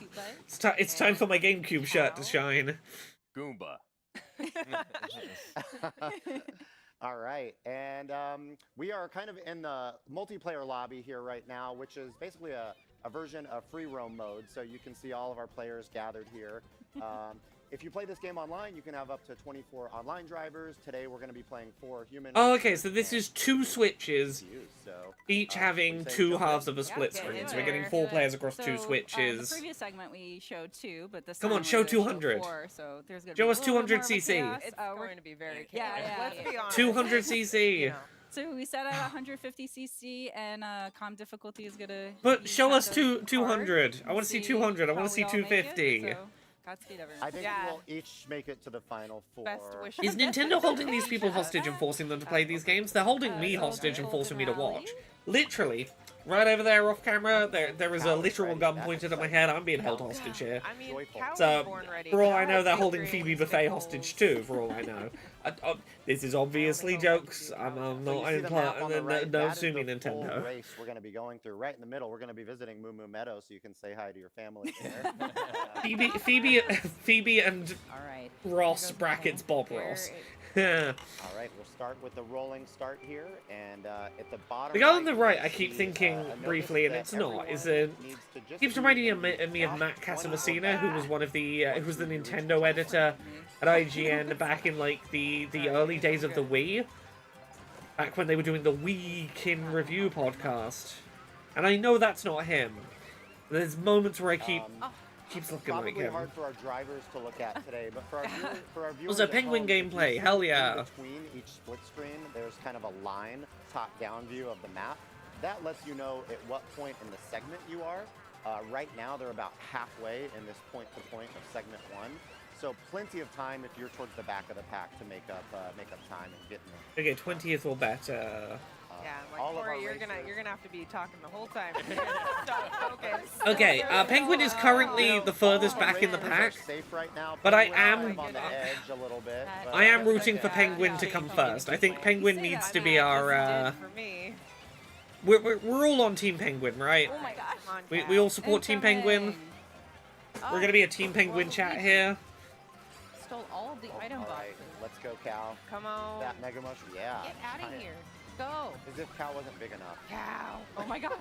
it's time for my GameCube shirt to Cow. shine. Goomba. All right, and we are kind of in the multiplayer lobby here right now, which is basically a version of free roam mode. So you can see all of our players gathered here. If you play this game online, you can have up to 24 online drivers. Today we're going to be playing 4 human. Oh, okay, racers so this and is 2 switches, so, each what having do you say, 2 jump in? halves of a Yeah, split get screen. in So we're getting there. 4 players across 2 So, the switches. previous segment we showed 2, but this Come time on, we're show gonna 200. 4, so there's gonna Show be us a little bit more of a 200cc. chaos. It's We're- going to be very Yeah, chaotic. yeah, Let's yeah. be honest. 200cc. You know. So we set at 150cc, and calm difficulty is gonna. But be show kind us of 200. hard. I want to see See 200. I how want to see we all make it, 250. so Godspeed, everyone. I think Yeah. we'll each make it to the final 4. Best wishes. Is Nintendo holding these people hostage and forcing them to play these games? They're holding me so hostage and Golden forcing me to Rally. watch. Literally. Right over there off camera, there is a literal gun pointed at my head. I'm being held hostage here. I mean, Joyful. Cow So, was born ready. for all Cow I know, has they're big holding dreams, Phoebe big Buffet goals. hostage too, for all I know. This is obviously jokes. I'm So not you see the map on the right, no that is sue me, the full Nintendo. race we're going to be going through. Right in the middle, we're going to be visiting Moo Moo Meadow, so you can say hi to your family there. Phoebe and All right. Ross Here goes brackets nothing. Bob Here Ross. it- All right, we'll start with the rolling start here, and at the bottom. The guy on the you right, can I keep see, thinking a notice briefly, and that it's not, is everyone needs to just keeps be reminding in me of top Matt 24 Casamassina, who was back. one of the who was the Nintendo editor at IGN back in like the early days of the Wii, back when they were doing the Wii Kin review podcast. And I know that's not him. There's moments where I keeps looking Probably like him. hard for our drivers to look at today, but for our viewers Also, at Penguin home, if you gameplay, see hell in yeah. Between each split screen, there's kind of a line, top-down view of the map. That lets you know at what point in the segment you are. Right now, they're about halfway in this point-to-point of segment 1. So plenty of time if you're towards the back of the pack to make up time and get in Okay, 20th or better. Yeah, I'm all like, of our Corey, you're racers- gonna have to be talking the whole time. Stop, focus. Okay, Penguin is currently the furthest All of our back in the racers are pack. safe right now. But I Penguin's kind am- of on the edge a little bit. but I am rooting for Yeah, Penguin yeah. to come first. I think Penguin You say needs that, to I be mean, our. For me. We're all on Team Penguin, right? Oh my gosh. Come on, We Cow. all support Team Penguin. Incoming. We're gonna be a Team Penguin chat here. Stole all of the item All right, boxes. let's go, Cal. Come on. That Mega Motion, yeah. Get out of Kinda here. Go. As if Cal wasn't big enough. Cow. Oh my gosh.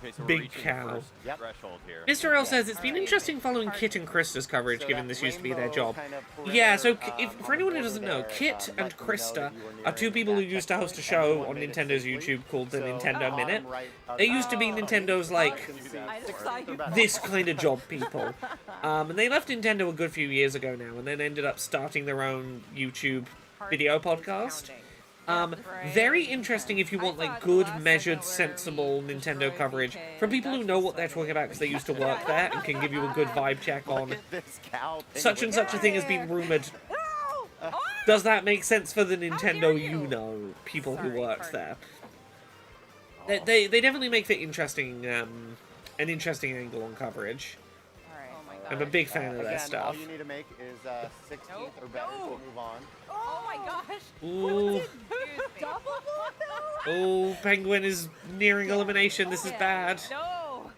Okay, so we're Big reaching cow. the first Yep. threshold here. Mr. L says it's been Alright. interesting following Kit and Krista's coverage, So given that this used to be their rainbow job. kind of Yeah, so perimeter, if, on for the anyone who border doesn't know, there, Kit lets and you know that Krista you were are two nearing people who that used to host a checkpoint. show Everyone on made it Nintendo's safely. YouTube called the So, Nintendo bottom Minute. right of They the used to be screen, Nintendo's, you like, can see I six saw feet you. or better. This kind of job people. And they left Nintendo a good few years ago now, and then ended up starting their own YouTube video podcast. Very interesting if you want like good, measured, sensible Nintendo coverage from people who know what they're talking about because they used to work there and can give you a good vibe check on Look at this cow such and such a thing has been rumored. Does that make sense for the Nintendo people who worked there? They definitely make for interesting an interesting angle on coverage. Oh my I'm gosh. a big fan of their Again, all stuff. you need to make is 16th or better to move on. Oh my gosh. Ooh, Double though? oh, Penguin is nearing elimination. This is Yeah. bad. No.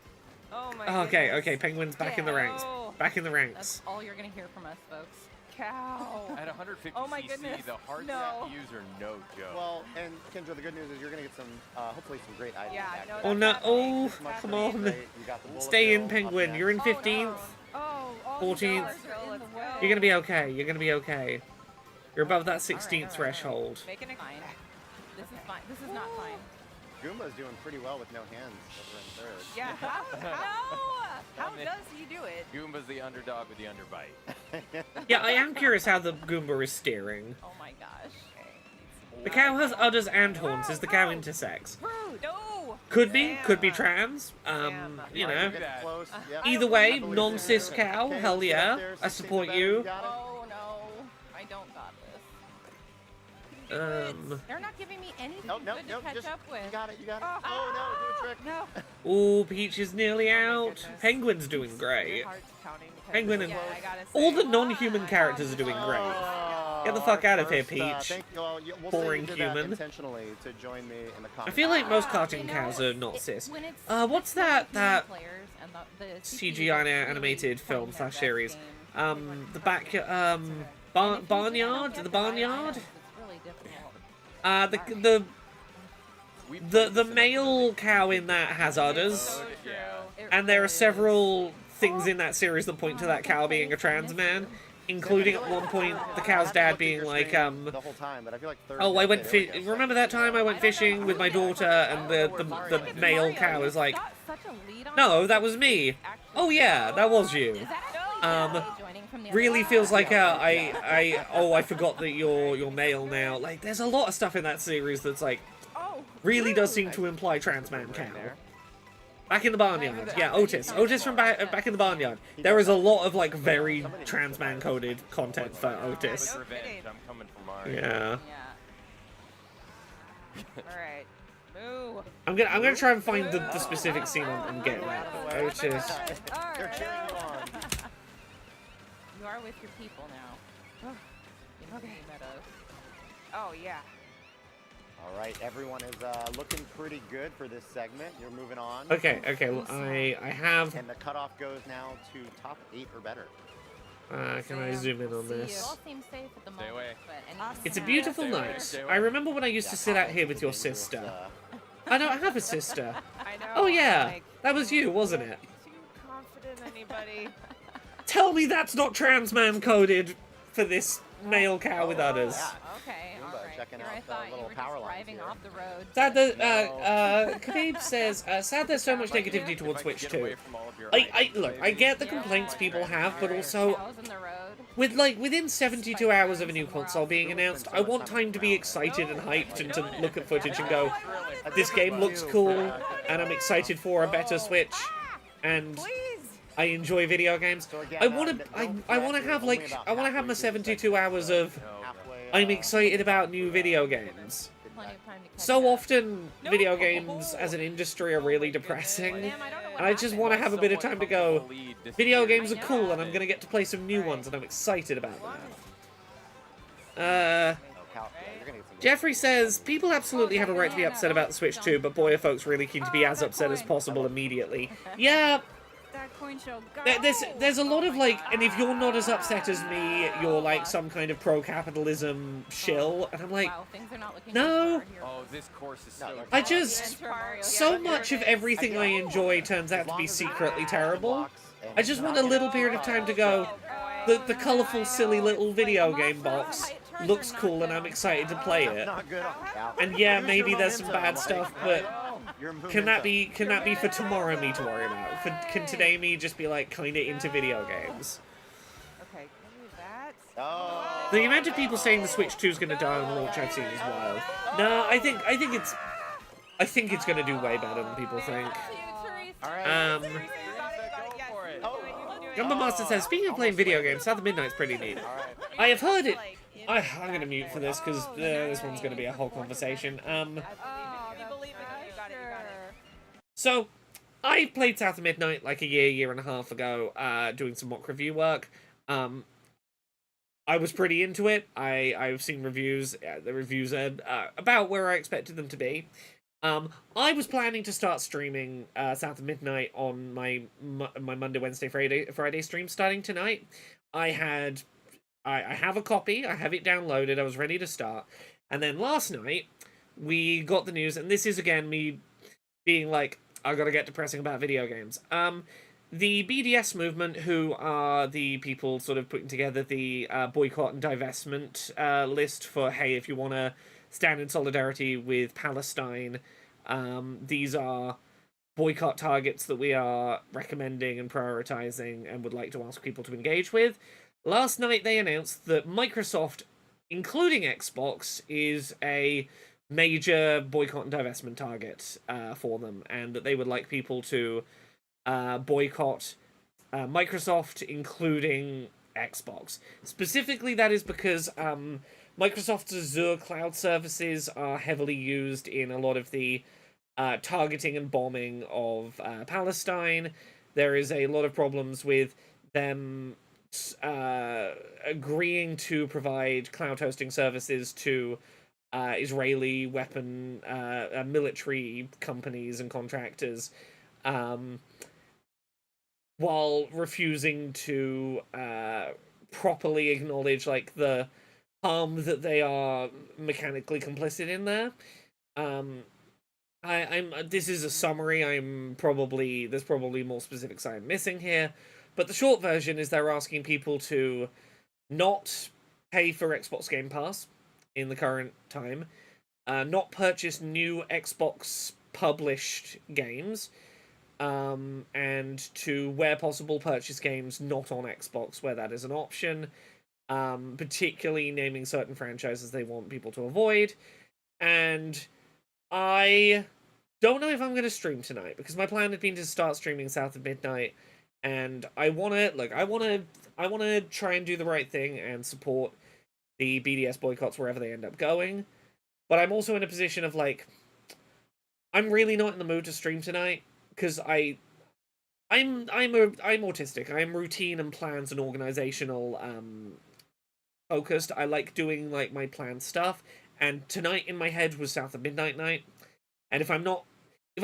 Oh my. Okay, goodness. okay, Penguin's back in the ranks. No. Back in the ranks. That's all you're gonna hear from us, folks. cow. At 150 Oh my cc, goodness. the hard No. use are no joke. Well, and Kendra, the good news is you're gonna get some, hopefully some great items. Yeah, back no, there. Oh no! That's Oh, This mushroom come is on! great. You got the bullet Stay in, bill up Penguin. next. You're in Oh, 15th. no. Oh, all 14th. the dollars are in the way. You're gonna be okay. You're gonna be okay. You're above that 16th All right. threshold. Making it fine. This is fine. This is not fine. Goomba's doing pretty well with no hands over in third. Yeah. How does he do it? Goomba's the underdog with the underbite. Yeah, I am curious how the Goomba is steering. Oh my gosh. The cow has udders and horns. Is the cow intersex? Rude. No. Could be Damn. trans. Damn. You Alright, know. we're getting close. Yep. Either way, I believe non-cis you. cow, Okay, hell let's get yeah. up there, I 16 support better, you. got it. Oh no. I don't got this. They're not giving me anything Nope, nope, good nope. to catch Just, up with. you got it, you got it. Oh no, do a trick. No. Ooh, Peach is nearly out. goodness. Penguin's doing Your great. heart's counting. Penguin and Yeah, I gotta all say. the non-human characters are doing great. Get the fuck out of here, Peach. Thank you. Well, we'll say Boring you did that human. intentionally to join me in the I comments. feel like most You cartoon know, cows are not cis. when it's What's that players and the CGI CGI animated film playing their slash series? best game, The back barnyard, the barnyard. It's really difficult. The male cow in that has udders, So true. It and there really are is. several things in that series that point to that cow being a trans man, including at one point the cow's dad being like, the whole time, but I feel like third oh, I gets went it. There we go. remember that time I went fishing with my daughter, and the male cow is like, Got such a lead on no, this. that was me. Actually- Oh yeah, that was you. Is that joining from the other Really side? feels like I forgot that you're male now. Like, there's a lot of stuff in that series that's like really does seem to imply trans man cow. Back in the barnyard, yeah, Otis from back in the barnyard. There is a lot of like very trans man coded content for Otis. Revenge, I'm coming for Mario. Yeah, Yeah. All right. Moo. I'm gonna try and find the specific scene I'm getting at. Otis. They're Alright. cheering you on. You are with your people now. Okay. Oh yeah. All right, everyone is looking pretty good for this segment. You're moving on. Okay, well, I have. And the cutoff goes now to top 8 or better. Can I zoom in on You this? all seem safe at the moment. away. But anything It's a else- beautiful Stay away, night. stay away. I remember when I used to sit out here with your Dangerous, sister. I don't have a sister. I know. Oh yeah, like, that was you, wasn't it? too confident anybody. Tell me that's not trans man coded for this male cow with udders. Okay, Goomba all right. checking Here out I the thought you little were power just lines driving here. off the road. Sad that No. Khabib says, sad there's so much negativity towards Switch Get too. away from all of your I items, look, I maybe. get the complaints people have, but also Cows in the road. with like within 72 hours of a new console being announced, I want time to be excited and hyped and to look at footage and go, this game looks cool, and I'm excited for a better Switch, and I enjoy video games. So again, I want to, I want to have like, I want to have my 72 hours of, I'm excited about new video games. Plenty of time to catch So up. often, video games as an industry are really depressing, Damn, I don't know what and I just happened. want to have a bit of time to go, video games are I cool, know. and I'm going to get to play some new ones, and I'm excited about that. You're gonna get some Jeffrey says, people absolutely have a right to be upset about the Switch too, but boy are folks really keen to be as upset as possible immediately. Yeah, That coin shell. Go. there's a lot of like, and if you're not as upset as me, you're like some kind of pro-capitalism shill, and I'm like, Wow, things are not looking no. good for Oh, this course is so. I here. just, Enter Mario. so much of everything I enjoy turns out to be secretly terrible. I just want a little period of time to go, the colourful, silly little video game box looks cool and I'm excited to play it. Not good on cow. And yeah, Use maybe your there's some momentum, bad stuff, like, but your can that momentum. be for tomorrow me to worry about? Can today me just be like kinda into video games? Okay, give me that. Oh. The amount of people saying the Switch 2 is gonna die on launch I've seen is wild. No, I think it's gonna do way better than people think. All right. Go for it. Oh. Gumba Master says, speaking of playing video games, South of Midnight's pretty neat. All right. I have heard it. I'm gonna mute for this because this one's gonna be a whole conversation. So, I played South of Midnight like a year and a half ago, doing some mock review work. I was pretty into it. I've seen reviews. The reviews are about where I expected them to be. I was planning to start streaming South of Midnight on my Monday, Wednesday, Friday stream starting tonight. I had I have a copy. I have it downloaded. I was ready to start. And then last night, we got the news, and this is, again, me being like, I gotta get depressing about video games. The BDS movement, who are the people sort of putting together the boycott and divestment list for, hey, if you want to stand in solidarity with Palestine, these are boycott targets that we are recommending and prioritizing and would like to ask people to engage with. Last night they announced that Microsoft, including Xbox, is a major boycott and divestment target for them, and that they would like people to boycott Microsoft, including Xbox. Specifically, that is because Microsoft's Azure cloud services are heavily used in a lot of the targeting and bombing of Palestine. There is a lot of problems with them agreeing to provide cloud hosting services to Israeli weapon military companies and contractors, while refusing to properly acknowledge like the harm that they are mechanically complicit in there. This is a summary. There's probably more specifics I'm missing here, but the short version is they're asking people to not pay for Xbox Game Pass in the current time, not purchase new Xbox published games, and to, where possible, purchase games not on Xbox where that is an option, particularly naming certain franchises they want people to avoid. And I don't know if I'm going to stream tonight, because my plan had been to start streaming South of Midnight, and I want to try and do the right thing and support the BDS boycotts wherever they end up going. But I'm also in a position of like, I'm really not in the mood to stream tonight, because I'm autistic. I'm routine and plans and organizational focused. I like doing like my planned stuff, and tonight in my head was South of Midnight night. And if I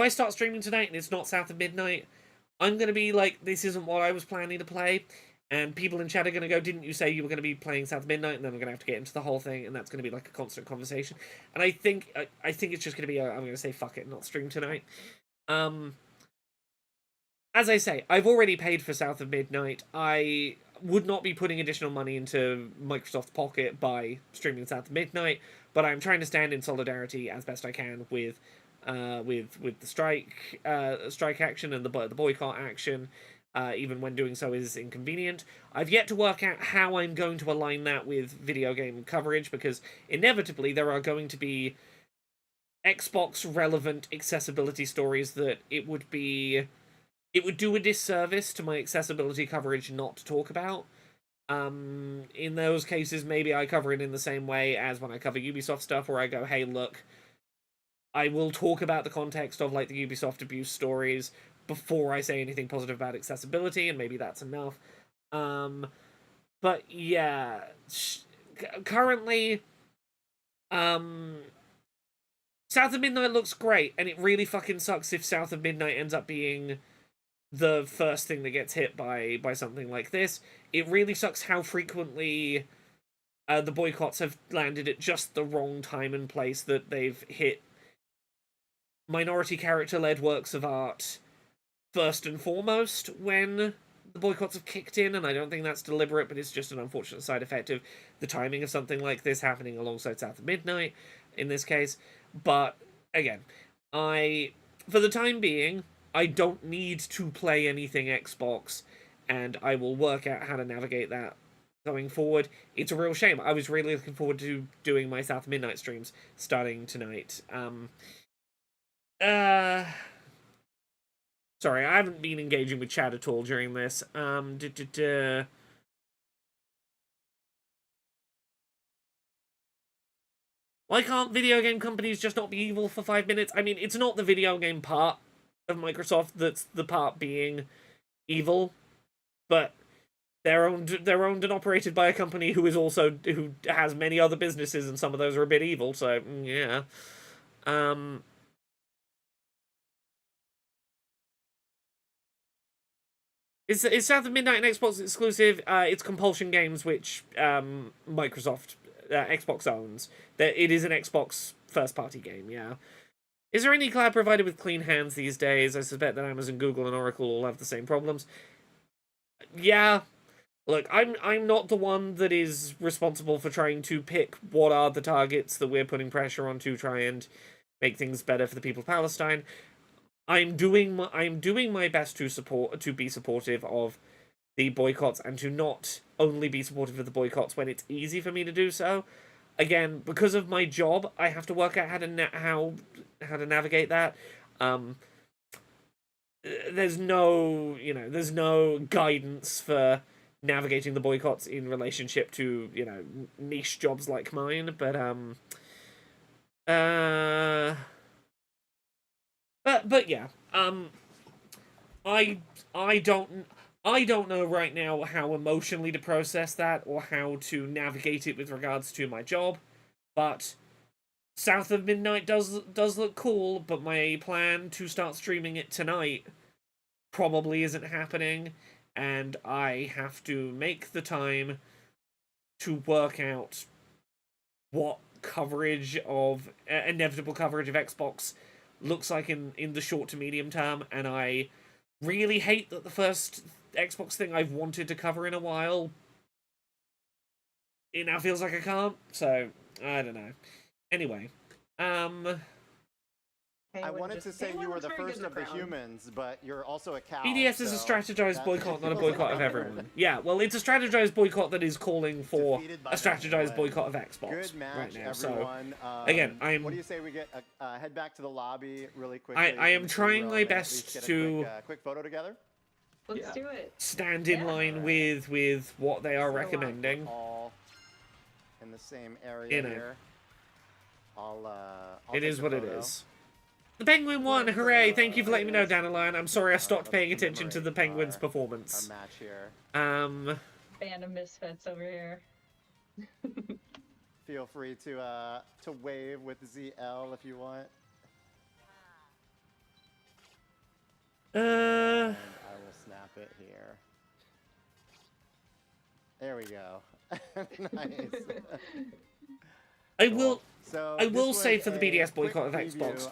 start streaming tonight and it's not South of Midnight, I'm gonna be like, this isn't what I was planning to play. And people in chat are going to go, didn't you say you were going to be playing South Midnight? And then we're going to have to get into the whole thing, and that's going to be like a constant conversation. And I think it's just going to be, I'm going to say fuck it, not stream tonight. As I say, I've already paid for South of Midnight. I would not be putting additional money into Microsoft's pocket by streaming South of Midnight, but I'm trying to stand in solidarity as best I can with the strike action and the boycott action. Even when doing so is inconvenient. I've yet to work out how I'm going to align that with video game coverage, because inevitably there are going to be Xbox-relevant accessibility stories that it would do a disservice to my accessibility coverage not to talk about. In those cases, maybe I cover it in the same way as when I cover Ubisoft stuff, where I go, hey, look, I will talk about the context of like the Ubisoft abuse stories before I say anything positive about accessibility, and maybe that's enough. But yeah, currently, South of Midnight looks great, and it really fucking sucks if South of Midnight ends up being the first thing that gets hit by something like this. It really sucks how frequently the boycotts have landed at just the wrong time and place, that they've hit minority character-led works of art first and foremost when the boycotts have kicked in, and I don't think that's deliberate, but it's just an unfortunate side effect of the timing of something like this happening alongside South of Midnight, in this case. But, again, for the time being, I don't need to play anything Xbox, and I will work out how to navigate that going forward. It's a real shame. I was really looking forward to doing my South of Midnight streams starting tonight. Sorry, I haven't been engaging with chat at all during this. Why can't video game companies just not be evil for 5 minutes? I mean, it's not the video game part of Microsoft that's the part being evil, but they're owned and operated by a company who has many other businesses, and some of those are a bit evil, so yeah. It's South of Midnight an Xbox exclusive? It's Compulsion Games, which Microsoft, Xbox owns. It is an Xbox first-party game, yeah. Is there any cloud provider with clean hands these days? I suspect that Amazon, Google, and Oracle all have the same problems. Yeah. Look, I'm not the one that is responsible for trying to pick what are the targets that we're putting pressure on to try and make things better for the people of Palestine. I'm doing my best to be supportive of the boycotts and to not only be supportive of the boycotts when it's easy for me to do so. Again, because of my job, I have to work out how to navigate that. There's no guidance for navigating the boycotts in relationship to niche jobs like mine, but yeah, I don't know right now how emotionally to process that or how to navigate it with regards to my job, but South of Midnight does look cool, but my plan to start streaming it tonight probably isn't happening, and I have to make the time to work out what coverage of inevitable coverage of Xbox looks like in the short to medium term, and I really hate that the first Xbox thing I've wanted to cover in a while, it now feels like I can't, so I don't know. Anyway, I wanted to say you were the first of the humans, but you're also a cow. BDS is a strategized boycott, not a boycott of everyone. Yeah, well, it's a strategized boycott that is calling for a strategized boycott of Xbox Good match, right now. everyone. So, again, what do you say we get head back to the lobby really quickly? I am trying my best to quick photo together. Let's do it. Stand in line with what they are recommending. All in the same area here. I'll it is what it is. The Penguin won! Hooray! Thank you for letting me know, Dandelion. I'm sorry I stopped paying attention to the Penguin's performance. Our match here. Band of misfits over here. Feel free to wave with ZL if you want. And I will snap it here. There we go. Nice. I will say for the BDS boycott of Xbox,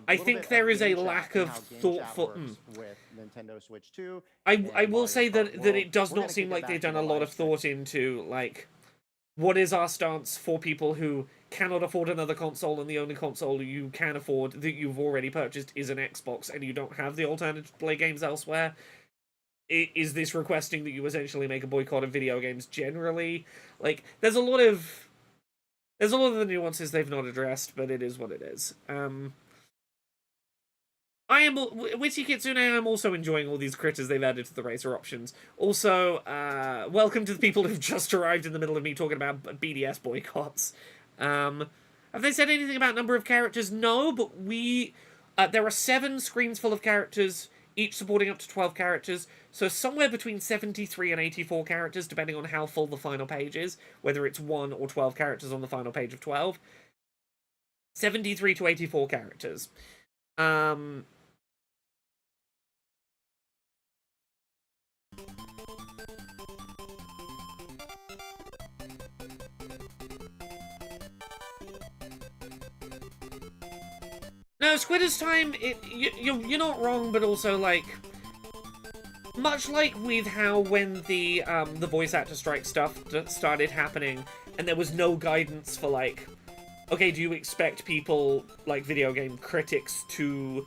I think there is a lack of thoughtful. With Nintendo Switch 2. I will say that it does not seem like they've done a lot of thought into like what is our stance for people who cannot afford another console and the only console you can afford that you've already purchased is an Xbox and you don't have the alternative to play games elsewhere. Is this requesting that you essentially make a boycott of video games generally? Like, there's a lot of the nuances they've not addressed, but it is what it is. Witchy Kitsune, I'm also enjoying all these critters they've added to the racer options. Also, welcome to the people who've just arrived in the middle of me talking about BDS boycotts. Have they said anything about number of characters? No, but there are 7 screens full of characters, each supporting up to 12 characters, so somewhere between 73 and 84 characters, depending on how full the final page is, whether it's 1 or 12 characters on the final page of 12. 73 to 84 characters. No, Squidder's time, you're not wrong, but also, like, much like with how when the voice actor strike stuff started happening, and there was no guidance for, like, okay, do you expect people, like video game critics, to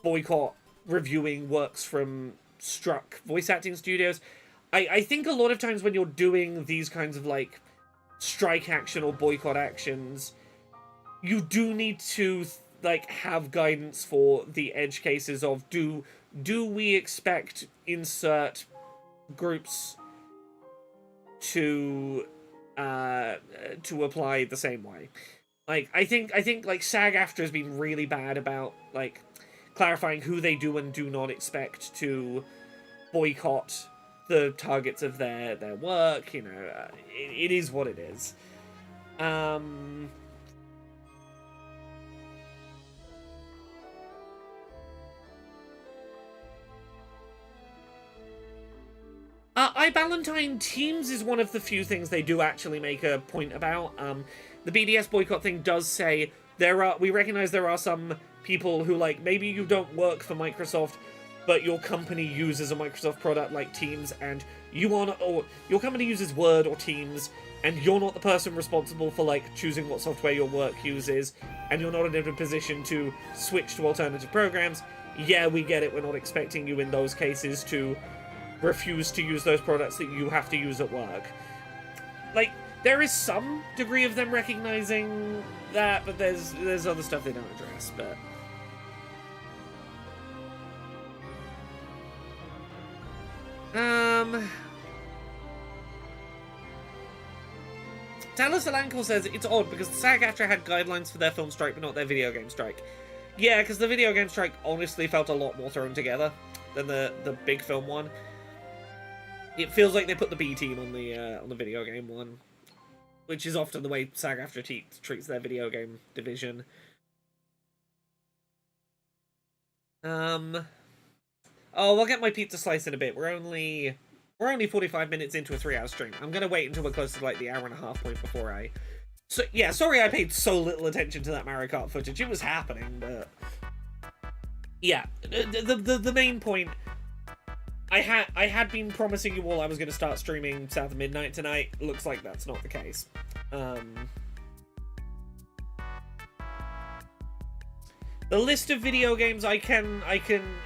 boycott reviewing works from struck voice acting studios? I think a lot of times when you're doing these kinds of, like, strike action or boycott actions, you do need to like have guidance for the edge cases of do we expect insert groups to apply the same way. Like I think like SAG-AFTRA has been really bad about like clarifying who they do and do not expect to boycott the targets of their work. You know, it is what it is. iBallantine Teams is one of the few things they do actually make a point about. The BDS boycott thing does say we recognize there are some people who, like, maybe you don't work for Microsoft, but your company uses a Microsoft product like Teams, and or your company uses Word or Teams, and you're not the person responsible for, like, choosing what software your work uses, and you're not in a position to switch to alternative programs. Yeah, we get it. We're not expecting you in those cases to refuse to use those products that you have to use at work. Like, there is some degree of them recognizing that, but there's other stuff they don't address, but... Dallas Alankor says, it's odd because the SAG-AFTRA had guidelines for their film strike, but not their video game strike. Yeah, because the video game strike honestly felt a lot more thrown together than the big film one. It feels like they put the B team on the video game one, which is often the way SAG-AFTRA treats their video game division. Oh, I'll get my pizza slice in a bit. We're only 45 minutes into a 3-hour stream. I'm gonna wait until we're close to, like, the hour and a half point before I... So, yeah, sorry I paid so little attention to that Mario Kart footage. It was happening, but... Yeah, the main point... I had been promising you all I was gonna start streaming South of Midnight tonight. Looks like that's not the case. The list of video games I can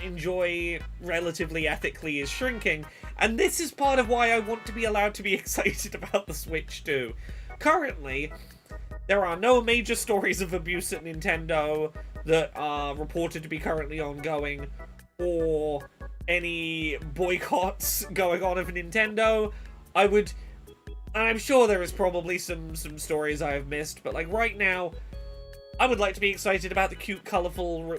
enjoy relatively ethically is shrinking, and this is part of why I want to be allowed to be excited about the Switch 2. Currently, there are no major stories of abuse at Nintendo that are reported to be currently ongoing, or any boycotts going on of Nintendo. I'm sure there is probably some stories I have missed, but, like, right now, I would like to be excited about the cute, colourful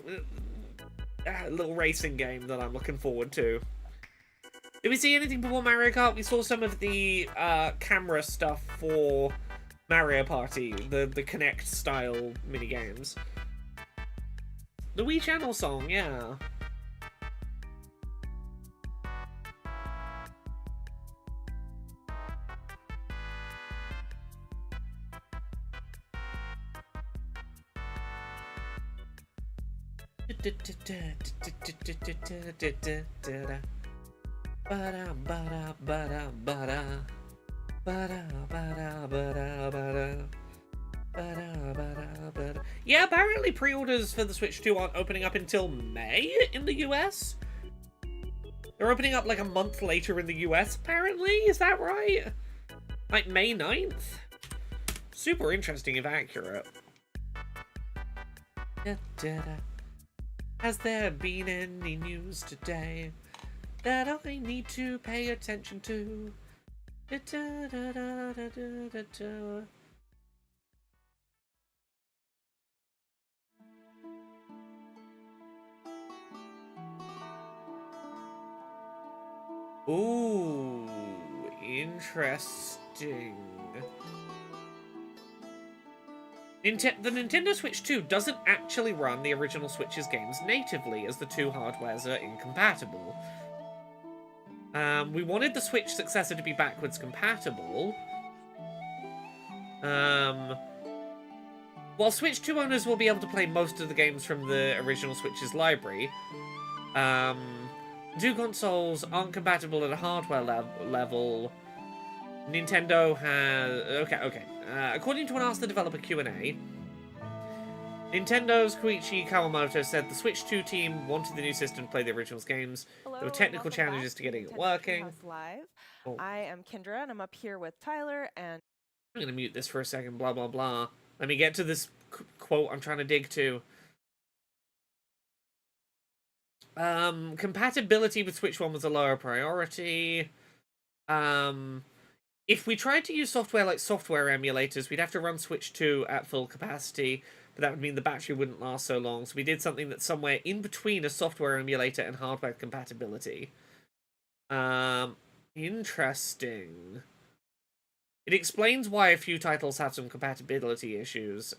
little racing game that I'm looking forward to. Did we see anything before Mario Kart? We saw some of the camera stuff for Mario Party, the Kinect-style minigames. The Wii Channel song, yeah. Yeah, apparently pre-orders for the Switch 2 aren't opening up until May in the US. They're opening up like a month later in the US, apparently. Is that right? Like May 9th? Super interesting if accurate. Has there been any news today that I need to pay attention to? Ooh, interesting. The Nintendo Switch 2 doesn't actually run the original Switch's games natively, as the two hardwares are incompatible. We wanted the Switch successor to be backwards compatible. While Switch 2 owners will be able to play most of the games from the original Switch's library, two consoles aren't compatible at a hardware level. Nintendo has... Okay. According to an Ask the Developer Q&A, Nintendo's Koichi Kawamoto said the Switch 2 team wanted the new system to play the original games. Hello, There were technical welcome challenges back to getting it Treehouse working. Live. Oh. I am Kendra, and I'm up here with Tyler, and I'm gonna mute this for a second, blah, blah, blah. Let me get to this quote I'm trying to dig to. Compatibility with Switch 1 was a lower priority. If we tried to use software like software emulators, we'd have to run Switch 2 at full capacity, but that would mean the battery wouldn't last so long, so we did something that's somewhere in between a software emulator and hardware compatibility. Interesting. It explains why a few titles have some compatibility issues.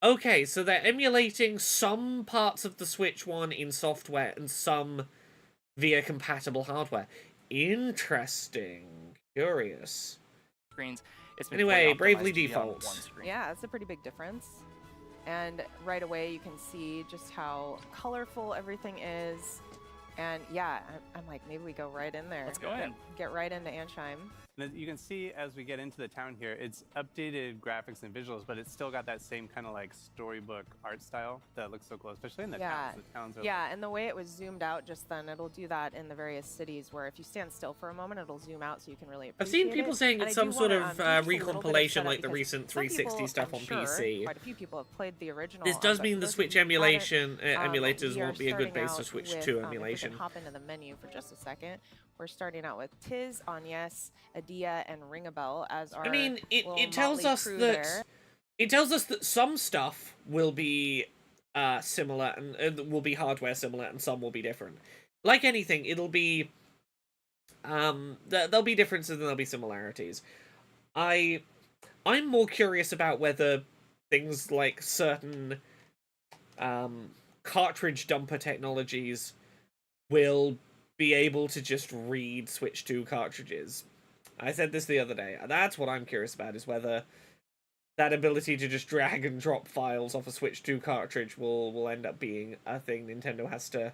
Okay, so they're emulating some parts of the Switch 1 in software and some via compatible hardware. Interesting. Curious. Screens. It's been Anyway, fully Bravely optimized to be on Default. one screen. Yeah, it's a pretty big difference. And right away you can see just how colorful everything is. And yeah, I'm like, maybe we go right in there. Let's go in. Get right into Ansheim. And you can see as we get into the town here, it's updated graphics and visuals, but it's still got that same kind of like storybook art style that looks so cool, especially in the towns. The towns are Yeah, and the way it was zoomed out just then, it'll do that in the various cities where if you stand still for a moment, it'll zoom out so you can really I've appreciate seen people it. saying And it's I some do sort wanna, of do just a little bit of recompilation setup like the because recent some 360 people, stuff I'm on sure, PC. Quite a few people have played the original. This does but mean for the those Switch who haven't, emulation we emulators are won't be a good starting base for out Switch with, 2 if we emulation. can hop into the menu for just a second. We're starting out with Tiz, Agnes, Adia, and Ringabel as our I mean, little it tells motley us crew that there. it tells us that some stuff will be similar and will be hardware similar, and some will be different. Like anything, it'll be there'll be differences and there'll be similarities. I'm more curious about whether things like certain cartridge dumper technologies will be able to just read Switch 2 cartridges. I said this the other day. That's what I'm curious about, is whether that ability to just drag and drop files off a Switch 2 cartridge will end up being a thing Nintendo has to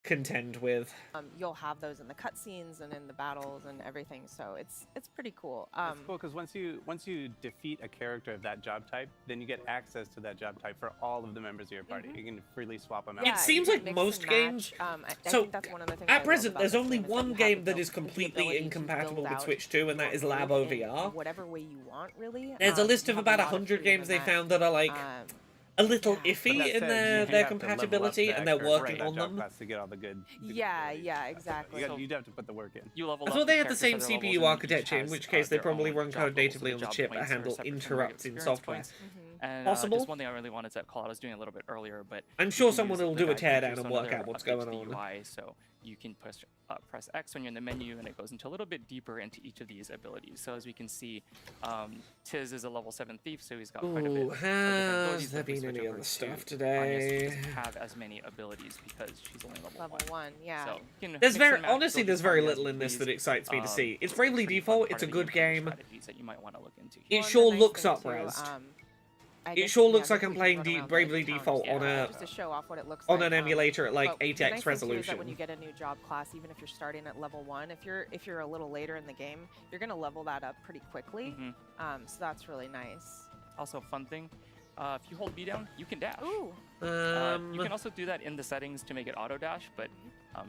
contend with. You'll have those in the cutscenes and in the battles and everything, so it's pretty cool. It's cool because once you defeat a character of that job type, then you get access to that job type for all of the members of your party. You can freely swap them out. It seems you like can mix most and games. match. I So think that's one of the things I at love present, about there's this only game is that one you have game the that is the completely ability to incompatible build with out Switch 2, and that is your Labo group in VR. whatever way you want, really. There's a list You of have about a lot of 100 freedom games in they that. found that are like a little yeah. iffy But that in said, their you have to level up compatibility, that and they're character working that on job them. class to get all the good Yeah, abilities. yeah, exactly. You'd have to put the work in. You level I up thought they the had the characters same at their levels, CPU and each architecture, in has, which case they their probably own run job code levels, so natively on the job chip that points are handle separate from interrupts in experience software. points. Mm-hmm. And Possible? just one thing I really wanted to call out, I was doing it a little bit earlier, but I'm you sure can someone use will the do a guide teardown features, and so work another out what's update going to the on. UI, so you can press X when you're in the menu, and it goes into a little bit deeper into each of these abilities. So as we can see, Tiz is a level 7 thief, so he's got quite a bit Ooh, of different has abilities. there If we been switch any over other to stuff Agnes, she today? doesn't have as many abilities because she's only level 1. Yeah. So you can There's mix very and match, honestly, build there's your very party as little you in this please. that excites me to see. It's a Bravely pretty fun Default. part It's a of the good game for game. strategies that you might want to look into It here. Well, and sure the nice looks thing, up-res. I It guess, sure yeah, looks like maybe I'm we playing can run around Bravely the towns Default on a just to show off what it looks on like. an emulator at like But the 8x nice thing, too, is that resolution. when you get a new job class, even if you're starting at level 1, if you're a little later in the game, you're gonna level that up pretty quickly. So that's really nice. Also, fun thing, if you hold B down, you can dash. Ooh. You can also do that in the settings to make it auto dash, but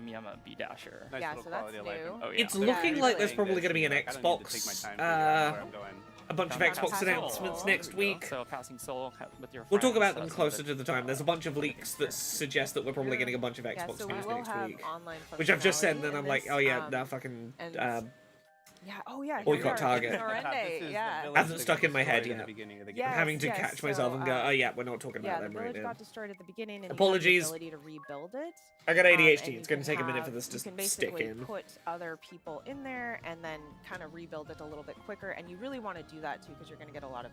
me, I'm a B dasher. Nice Yeah, little so that's quality of life. new. Oh, yeah. It's Yeah, looking it's like there's like probably this, going to be an like, I don't need to take my Xbox, time figuring out where I'm going. a bunch of Found Xbox Passing announcements Soul. next week. So passing soul with your We'll talk friends, about so them that's closer another, to the time. There's a bunch of leaks that suggest that we're probably getting a bunch of Yeah, Xbox so we news will next have week. online Which I've just said, and functionality then in I'm like, this, oh yeah, nah, fucking and yeah. Oh yeah. Boycott here we are. Target. Norende, This is the yeah. village Hasn't that stuck got in my head destroyed in yet. the beginning of the game. Yes, I'm having to yes, catch myself and go, so, oh yeah, we're not talking Yeah, about the them right village now. got destroyed at the beginning, and Apologies. you have the ability to rebuild it. I got and ADHD. you It's going to can take a minute for have- this to you can stick basically in. put other people in there and then kind of rebuild it a little bit quicker. And you really want to do that too because you're going to get a lot of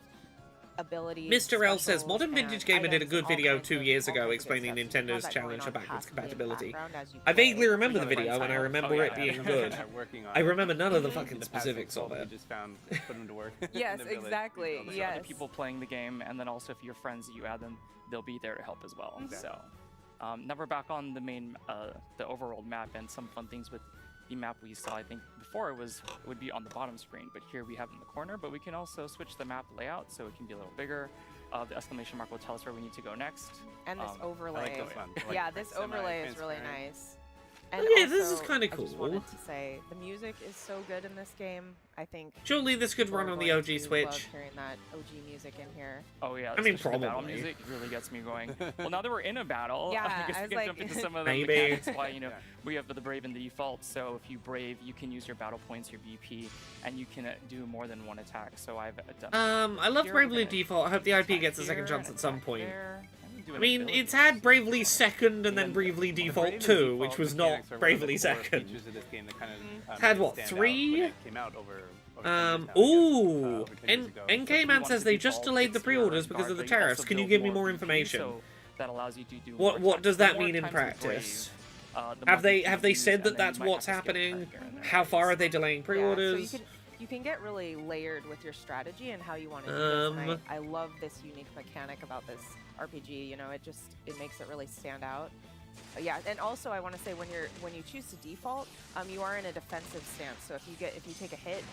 abilities. Mr. L says, specials, Modern Vintage and Gamer did a items good and all video kinds 2 of- years all ago kinds of good explaining stuff. So you have Nintendo's that challenge going for on backwards passively in the compatibility. background as you I play. vaguely remember the Friends video, and I time. remember Oh, it yeah. being good. They're working on I remember none of the the fucking passive specifics soul of that you it. just found, put them to work. Yes, in the village. exactly, All the There's yes. other people playing the game, and then also if your friends you add them, they'll be there to help as well. Exactly. So, now we're back on the main, the overworld map, and some fun things with the map we saw. I think before it would be on the bottom screen, but here we have it in the corner. But we can also switch the map layout so it can be a little bigger. The exclamation mark will tell us where we need to go next. And this I overlay. like this one. I like Yeah, the this overlay is really semi-transparent. nice. And Oh, yeah, this is also, kinda I just cool. wanted to say the music is so good in this game. I think Surely this could people run are on the going OG to Switch. love hearing that OG music in here. Oh yeah, I mean, especially the battle probably. music really gets me going. Well, now that we're in a battle, Yeah, I guess I we was can like- jump into some of the Maybe. mechanics. Why Yeah. we have the brave and the default. So if you brave, you can use your battle points, your BP, and you can do more than one attack. So I've done. I love Here, Bravely we're gonna Default. I hope the IP attack gets a second here, chance and at some attack point. there, and do I an mean, ability. it's had Bravely Second and then And Bravely the Default Brave and 2, Default which was mechanics not are one of the Bravely core Second. features of this game that kind of, Had, made it what, stand out 3? when it came out over 10 years now, I guess, Ooh! over 10 years ago. NK So if you Man want says to they default, just delayed the it's your pre-orders because guard, of the but you can tariffs. also Can you build give me more more BP, information? so that allows you to do What more does attacks. that More mean in times with practice? Have they monthly said fees, that and then that's you might what's have to skip a turn happening? here and there. How far are they delaying Yeah, pre-orders? so you can get really layered with your strategy and how you want to do this. And I love this unique mechanic about this RPG. You know, it makes it really stand out. Yeah, and also I want to say when you choose to default, you are in a defensive stance. So if you take a hit,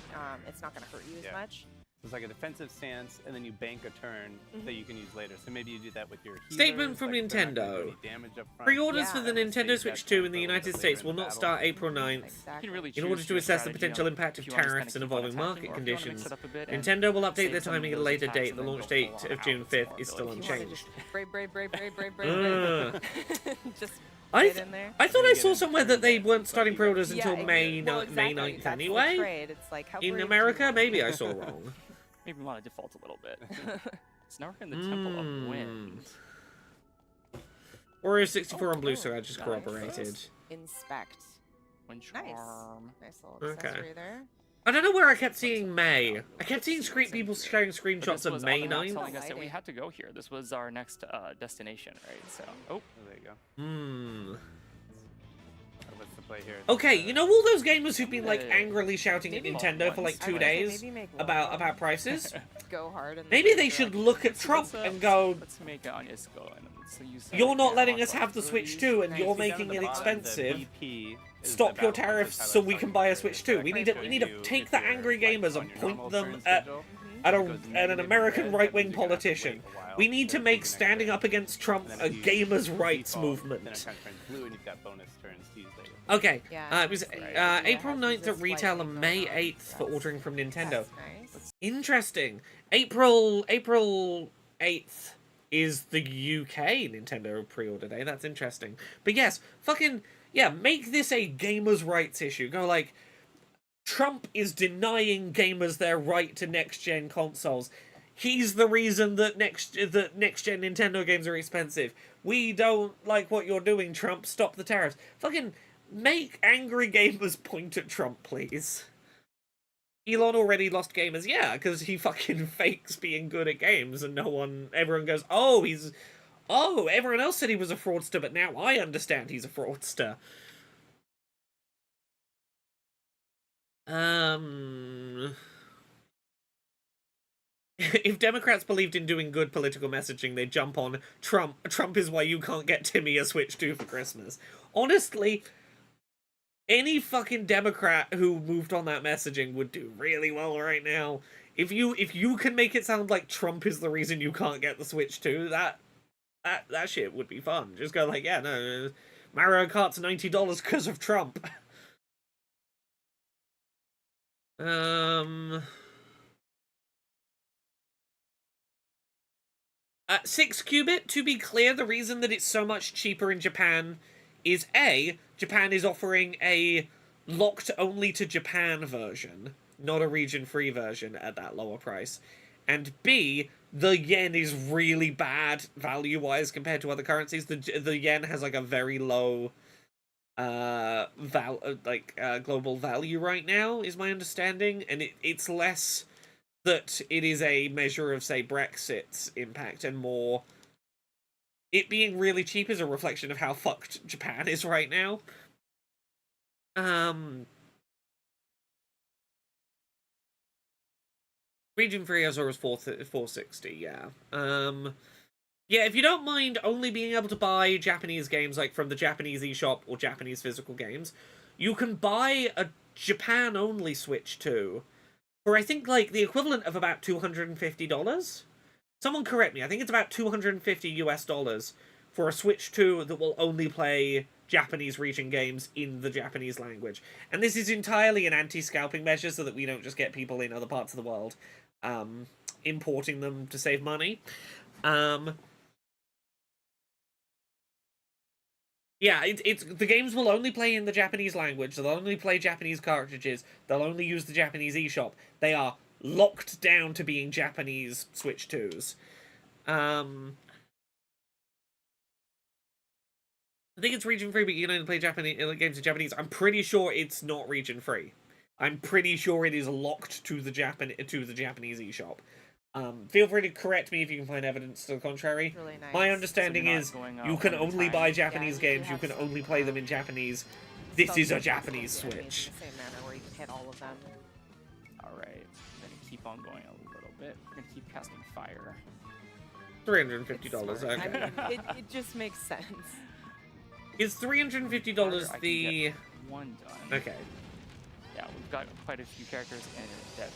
it's not going to hurt you as much. It's like a defensive stance, and then you bank a turn that you can use later. So maybe you do that with your healers, Statement from like, they're not gonna do Nintendo. any damage up front. Pre-orders for the Yeah. Nintendo Save Switch that 2 time in the for a little United bit States later will in the not battle. start April 9th. You Exactly. can really In order choose to your assess the strategy potential on impact of if you wanna just tariffs and kinda keep on evolving attacking, market or if you wanna mix conditions, it up a bit and Nintendo will update save the some of timing at a those later attacks date. and The then launch go date full on of June out with 5th more is still ability. You want to unchanged. just brave. Just I get in there. thought Then I you get saw into somewhere that they turn weren't based, starting but you pre-orders until Yeah, May well, 9th exactly. That's the anyway. trade. It's like, how In brave do you America, want to maybe be? I saw wrong. Maybe we want to default a little bit. It's now we're in the Temple of Wind. Warrior 64 on Blue cool. Star, I just Nice. corroborated. Inspect. Wind Nice. charm. Nice little Okay. accessory there. I don't know where I kept seeing May. I kept seeing people sharing But screenshots this of was May on the map 9th. telling us that we Lighting. had to go here. This was our next destination, right? So, oh, Oh, there you go. What's the play here? Okay, you know all those gamers who've been like Yeah. angrily shouting at Maybe Nintendo for like once. 2 I would say days maybe make one about of them prices? go hard. In the Maybe right they should direction. look at Trump and go, let's make Anya's go. And so you said "You're not yeah, letting on us have the Switch possibilities. 2 and you're Nice. making it expensive. VP is Stop the your battle tariffs points, so how we that's can buy a targeted. Switch So 2. I We can need to show you take if the you're, angry like, gamers on and your point normal them turn at schedule, at, it goes an negative American red, right-wing that means you're gonna have to wait politician. a while We need to do make the next standing turn. up against Trump And a then if you gamers' rights default, then it movement." kind of turns blue and you've got bonus turns to use later. Okay, Yeah, it was see, April has 9th this at retail lighting and going May on. 8th for Yes. ordering from Nintendo. That's nice. Interesting. April 8th is the UK Nintendo pre-order day. That's interesting. But yes, fucking yeah, make this a gamers' rights issue. Go like, Trump is denying gamers their right to next-gen consoles. He's the reason that next-gen Nintendo games are expensive. We don't like what you're doing, Trump. Stop the tariffs. Fucking make angry gamers point at Trump, please. Elon already lost gamers, yeah, because he fucking fakes being good at games, and everyone goes, oh, everyone else said he was a fraudster, but now I understand he's a fraudster. If Democrats believed in doing good political messaging, they'd jump on Trump. Trump is why you can't get Timmy a Switch 2 for Christmas. Honestly, any fucking Democrat who moved on that messaging would do really well right now. If you can make it sound like Trump is the reason you can't get the Switch 2, that shit would be fun. Just go like, yeah, no, Mario Kart's $90 because of Trump. 6-qubit, to be clear, the reason that it's so much cheaper in Japan is A, Japan is offering a locked only to Japan version, not a region-free version at that lower price. And B, the yen is really bad value-wise compared to other currencies. The yen has like a very low global value right now, is my understanding, and it's less that it is a measure of, say, Brexit's impact, and more it being really cheap is a reflection of how fucked Japan is right now. Region 3 as was 460, yeah. Yeah, if you don't mind only being able to buy Japanese games, like, from the Japanese eShop or Japanese physical games, you can buy a Japan-only Switch 2 for, I think, like, the equivalent of about $250. Someone correct me, I think it's about $250 US for a Switch 2 that will only play Japanese region games in the Japanese language. And this is entirely an anti-scalping measure so that we don't just get people in other parts of the world importing them to save money. Yeah, it's the games will only play in the Japanese language, they'll only play Japanese cartridges, they'll only use the Japanese eShop. They are locked down to being Japanese Switch 2s. I think it's region free, but you can only play Japanese games in Japanese. I'm pretty sure it's not region free. I'm pretty sure it is locked to the Japanese eShop. Feel free to correct me if you can find evidence to the contrary. Really nice. My understanding So you're is not going, you can one at a only time. buy Japanese you do games, you have can some, only play them in Japanese. This is a Japanese Switch. Switch. In the same manner where you can hit all of them. All right, I'm gonna keep on going a little bit. We're gonna keep casting fire. $350, I okay. mean, it just makes sense. Is $350 Harder, I can the... get one done. Okay. Yeah, we've got quite a few characters and dead.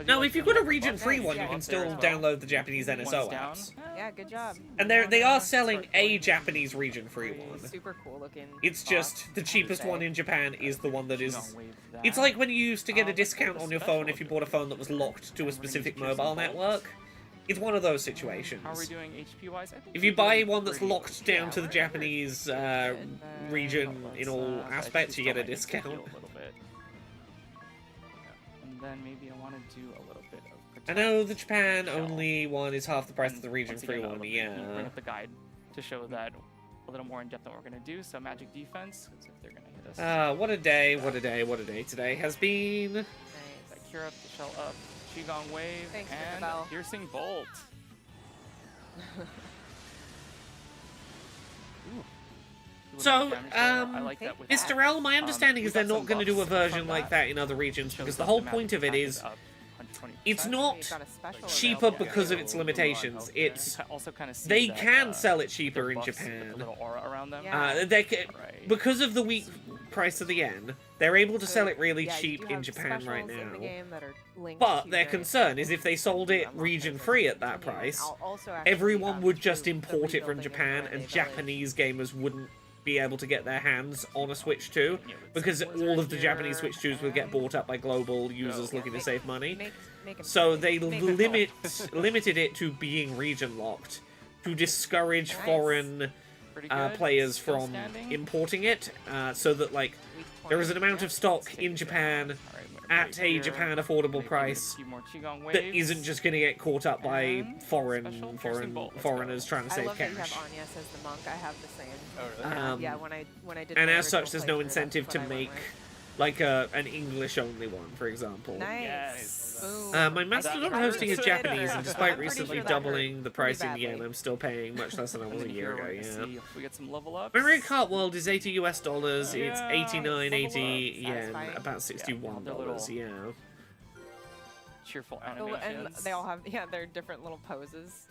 No, if you've got a region-free one, you can still download the Japanese NSO down. apps. Yeah, good job. And they are selling a Japanese region-free one. Super cool looking. It's just the cheapest one in Japan is the one that is... Wave that. It's like when you used to get a Let's get discount the on your special phone if you bought a phone that was locked to a specific mobile network. It's one of those situations. How are we doing HP-wise? If you buy one that's locked down to the Japanese region in all aspects, you get a discount. A little bit. And then maybe I want to do a little bit of protect. I know the Japan only one is half the price of the region-free one, Bring yeah. up the guide to show that a little more in depth than what we're gonna do. So magic defense, because if they're gonna hit us. What a day, what a day, what a day today has been. Nice. That cure up, the shell up, Qigong wave, Thanks, and Isabel. piercing bolt. So, I like that with Mr. L, my understanding is we they're got not some going to do a buffs from version like that in other regions, Shows because the up whole map point of it attack is up 120%. it's We've not got a special cheaper available. because of its limitations. It's Also kind of see they that, can sell it their cheaper in buffs with the Japan. little aura around them. Yeah. Right. Because of the weak price of the yen, they're able to sell it really Yeah, you cheap do in have Japan right specials in the now. game that are linked But to their various concern is if they things sold it unlock region those free at that in here. price, I'll also actually, everyone would do just the import it from rebuilding in Japan, Holiday and Village. Japanese gamers wouldn't be able to get their hands on a Switch 2, Yeah, with because some all of the here, Japanese Switch 2s would get bought up by global users Yeah, looking to save money. Make 'em So pay. they Make 'em limited it to being region locked to discourage Nice. foreign Pretty good. players Still from standing. importing it, so that like Weak there is an point. amount of stock in Japan All right, at a here. Japan affordable Maybe price a few more Qigong that waves. isn't just going to get caught up by And special piercing bolt. Let's foreigners go. trying to I save love that you cash. have Anya as the monk. I have the same. Oh, really? Yeah, when I did. And my as such, original there's no playthrough, that's incentive what to I went make with. like an English only one, for example. Nice. Yes. Boom. My Mastodon hosting is Japanese, and despite I'm pretty recently sure that doubling hurt the price in pretty yen, badly. I'm still paying much less than I And was a then year here ago. we're Yeah. gonna see if we get some level ups. Mario Kart World is $80 US. It's Yeah, 89, 80 level up. yen, Satisfying. about Yeah, $61. they're little- Yeah. Cheerful Oh, animations. and they all have their different little poses.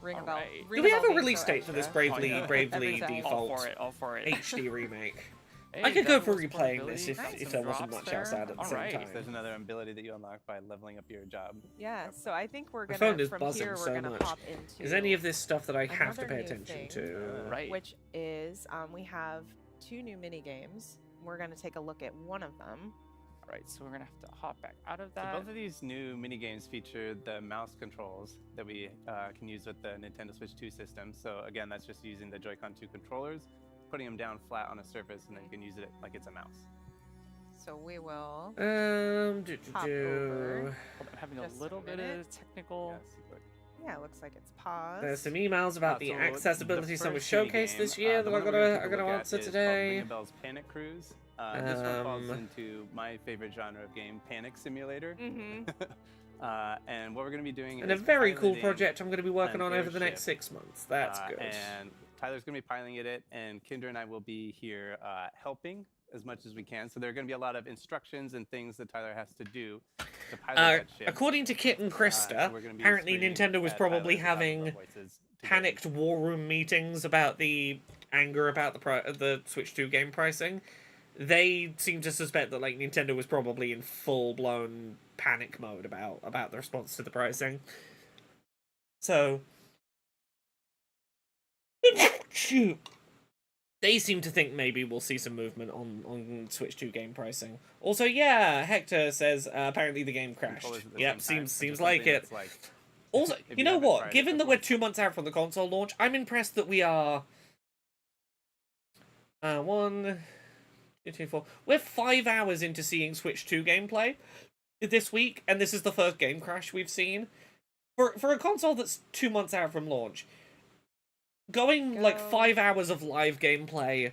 Ring a bell. Alright. ring Do we bell have a being release so date for this extra. Bravely Oh, yeah. Bravely Every time. Default All for it. HD remake? Hey, I could go for that was replaying this if, portability. if Some there wasn't drops much else there. out at the All same right. time. There's another ability that you unlock by leveling up your job. Yeah, so I think we're My gonna phone is from buzzing here so we're gonna much. hop into Is any of this stuff that I have to another pay new attention thing. to? Right. which is we have 2 new mini games. We're gonna take a look at one of them. All right, so we're gonna have to hop back out of So that. both of these new mini games feature the mouse controls that we can use with the Nintendo Switch 2 system. So again, that's just using the Joy-Con 2 controllers, putting them down flat on a surface, and then you can use it like it's a mouse. So we will do. hop over. I'm having Just a little a bit minute. of technical. Yeah, it looks like it's paused. There's some emails about the So accessibility the Summit first mini Showcase game, this year the that I one we're gonna gotta take a look at answer is called today. Ring a Bell's Panic Cruise. This one falls Um, into my favorite genre of game, Panic Simulator. Mm-hmm. And what we're going to be doing And a is very cool piloting project I'm going to be working an on over the next airship. 6 months. That's good. And Tyler's going to be piloting it, and Kendra and I will be here helping as much as we can. So there are going to be a lot of instructions and things that Tyler has to do to pilot that ship. According to Kit and Krista, So we're gonna be apparently screaming Nintendo was at probably Tyler at the top of having our voices to get panicked war room meetings about the anger about the Switch 2 game pricing. They seem to suspect that like Nintendo was probably in full blown panic mode about the response to the pricing. So shoot. They seem to think maybe we'll see some movement on Switch 2 game pricing. Also, yeah, Hector says apparently the game crashed. controllers at the Yep, same time, seems which is like something it. that's, like, Also, if you know haven't what? tried it Given that we're before. 2 months out from the console launch, I'm impressed that we are 1, 2, 3, 4. We're 5 hours into seeing Switch 2 gameplay this week, and this is the first game crash we've seen for a console that's 2 months out from launch. Going like 5 hours of live gameplay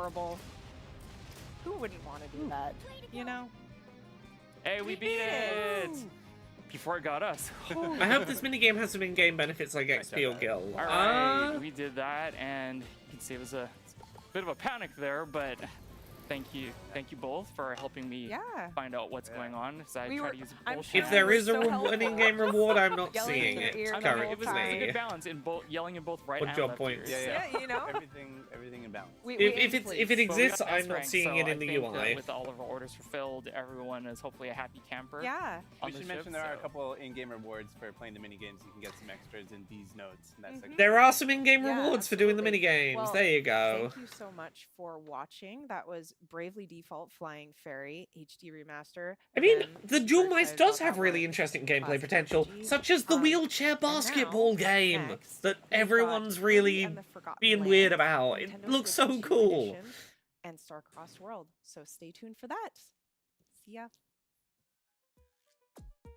adorable. Who wouldn't want to do that, you know? Hey, we beat it! Before it got us. I hope this minigame has some in-game benefits like XP or gil. All right, we did that, and you can see it was a bit of a panic there, but thank you both for helping me find out what's going on. As I try to use bullshit. If there is an in-game reward, I'm not seeing it currently. It was a good balance in both yelling in both right and job left points. ears. Yeah, you know. Everything in balance. If it exists, I'm not seeing it in the UI. With all of our orders fulfilled, everyone is hopefully a happy camper. Yeah. We should mention there are a couple in-game rewards for playing the minigames. You can get some extras in these notes. And that's There are some in-game rewards for doing the minigames. Well, there you go. Thank you so much for watching. That was Bravely Default Flying Fairy HD Remaster. I mean, the Dual Mice does have really interesting gameplay potential, such as the wheelchair basketball game that everyone's really being weird about. It looks so cool. And Star-Crossed World. So stay tuned for that. See ya.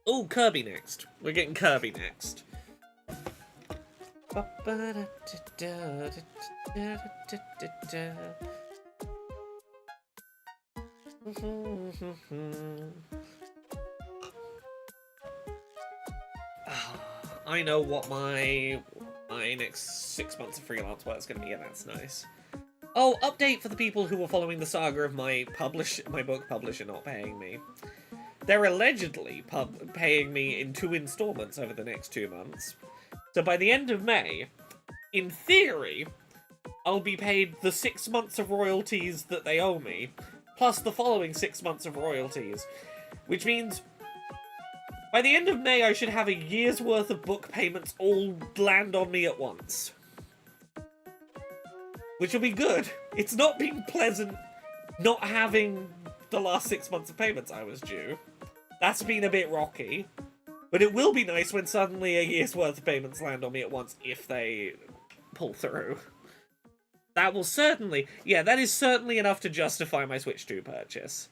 Oh, Kirby next. We're getting Kirby next. I know what my next 6 months of freelance work is going to be, and that's nice. Oh, update for the people who were following the saga of my book publisher not paying me. They're allegedly paying me in 2 installments over the next 2 months. So by the end of May, in theory, I'll be paid the 6 months of royalties that they owe me, plus the following 6 months of royalties. Which means by the end of May, I should have a year's worth of book payments all land on me at once. Which will be good. It's not been pleasant not having the last 6 months of payments I was due. That's been a bit rocky. But it will be nice when suddenly a year's worth of payments land on me at once if they pull through. That will certainly... Yeah, that is certainly enough to justify my Switch 2 purchase.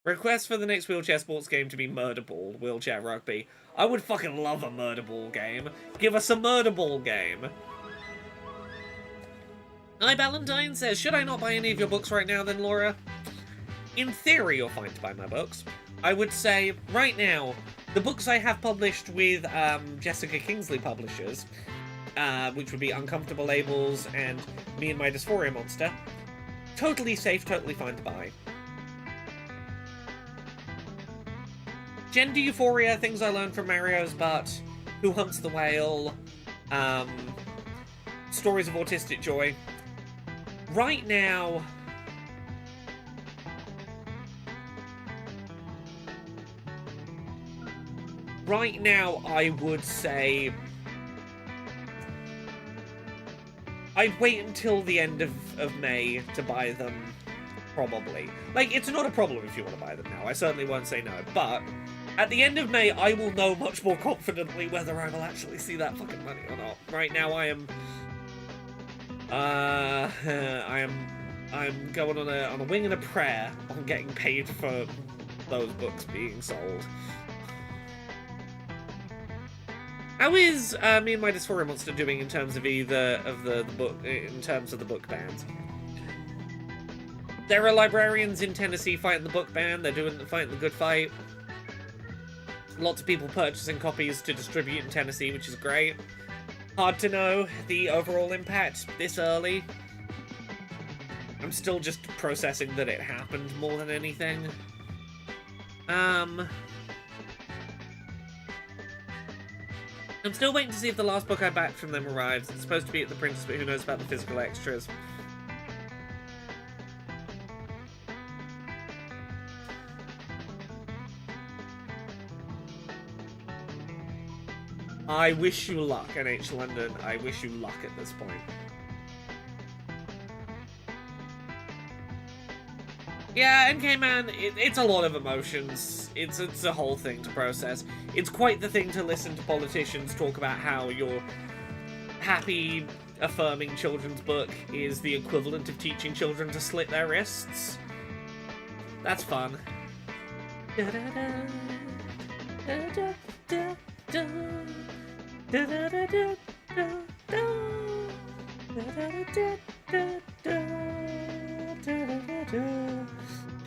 Request for the next wheelchair sports game to be Murder Ball, Wheelchair Rugby. I would fucking love a Murder Ball game. Give us a Murder Ball game. Hi, Valentine says, should I not buy any of your books right now then, Laura? In theory, you're fine to buy my books. I would say, right now, the books I have published with Jessica Kingsley Publishers, which would be Uncomfortable Labels and Me and My Dysphoria Monster, totally safe, totally fine to buy. Gender Euphoria, Things I Learned from Mario's Butt, Who Hunts the Whale, Stories of Autistic Joy. Right now... I would say... I'd wait until the end of May to buy them, probably. Like, it's not a problem if you want to buy them now. I certainly won't say no, but... At the end of May, I will know much more confidently whether I will actually see that fucking money or not. Right now, I'm going on a wing and a prayer on getting paid for those books being sold. How is Me and My Dysphoria Monster doing in terms of the book, in terms of the book bans? There are librarians in Tennessee fighting the book ban. They're fighting the good fight. Lots of people purchasing copies to distribute in Tennessee, which is great. Hard to know the overall impact this early. I'm still just processing that it happened more than anything. I'm still waiting to see if the last book I backed from them arrives. It's supposed to be at the printers, but who knows about the physical extras. I wish you luck, NH London. I wish you luck at this point. Yeah, NK Man, it's a lot of emotions. It's a whole thing to process. It's quite the thing to listen to politicians talk about how your happy, affirming children's book is the equivalent of teaching children to slit their wrists. That's fun.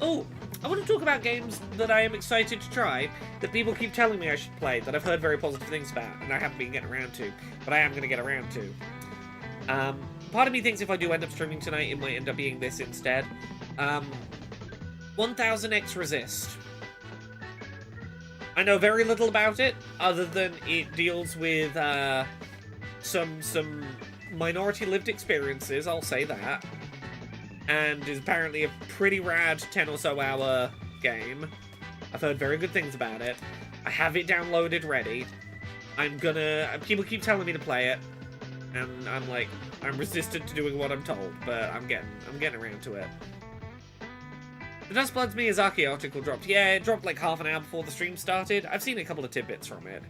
Oh, I want to talk about games that I am excited to try, that people keep telling me I should play, that I've heard very positive things about, and I haven't been getting around to, but I am going to get around to. Part of me thinks if I do end up streaming tonight, it might end up being this instead. 1000X Resist. I know very little about it, other than it deals with some minority lived experiences, I'll say that. And is apparently a pretty rad 10 or so hour game. I've heard very good things about it. I have it downloaded ready. People keep telling me to play it, and I'm like, I'm resistant to doing what I'm told, but I'm getting around to it. The Dust Bloods Miyazaki article dropped. Yeah, it dropped like half an hour before the stream started. I've seen a couple of tidbits from it.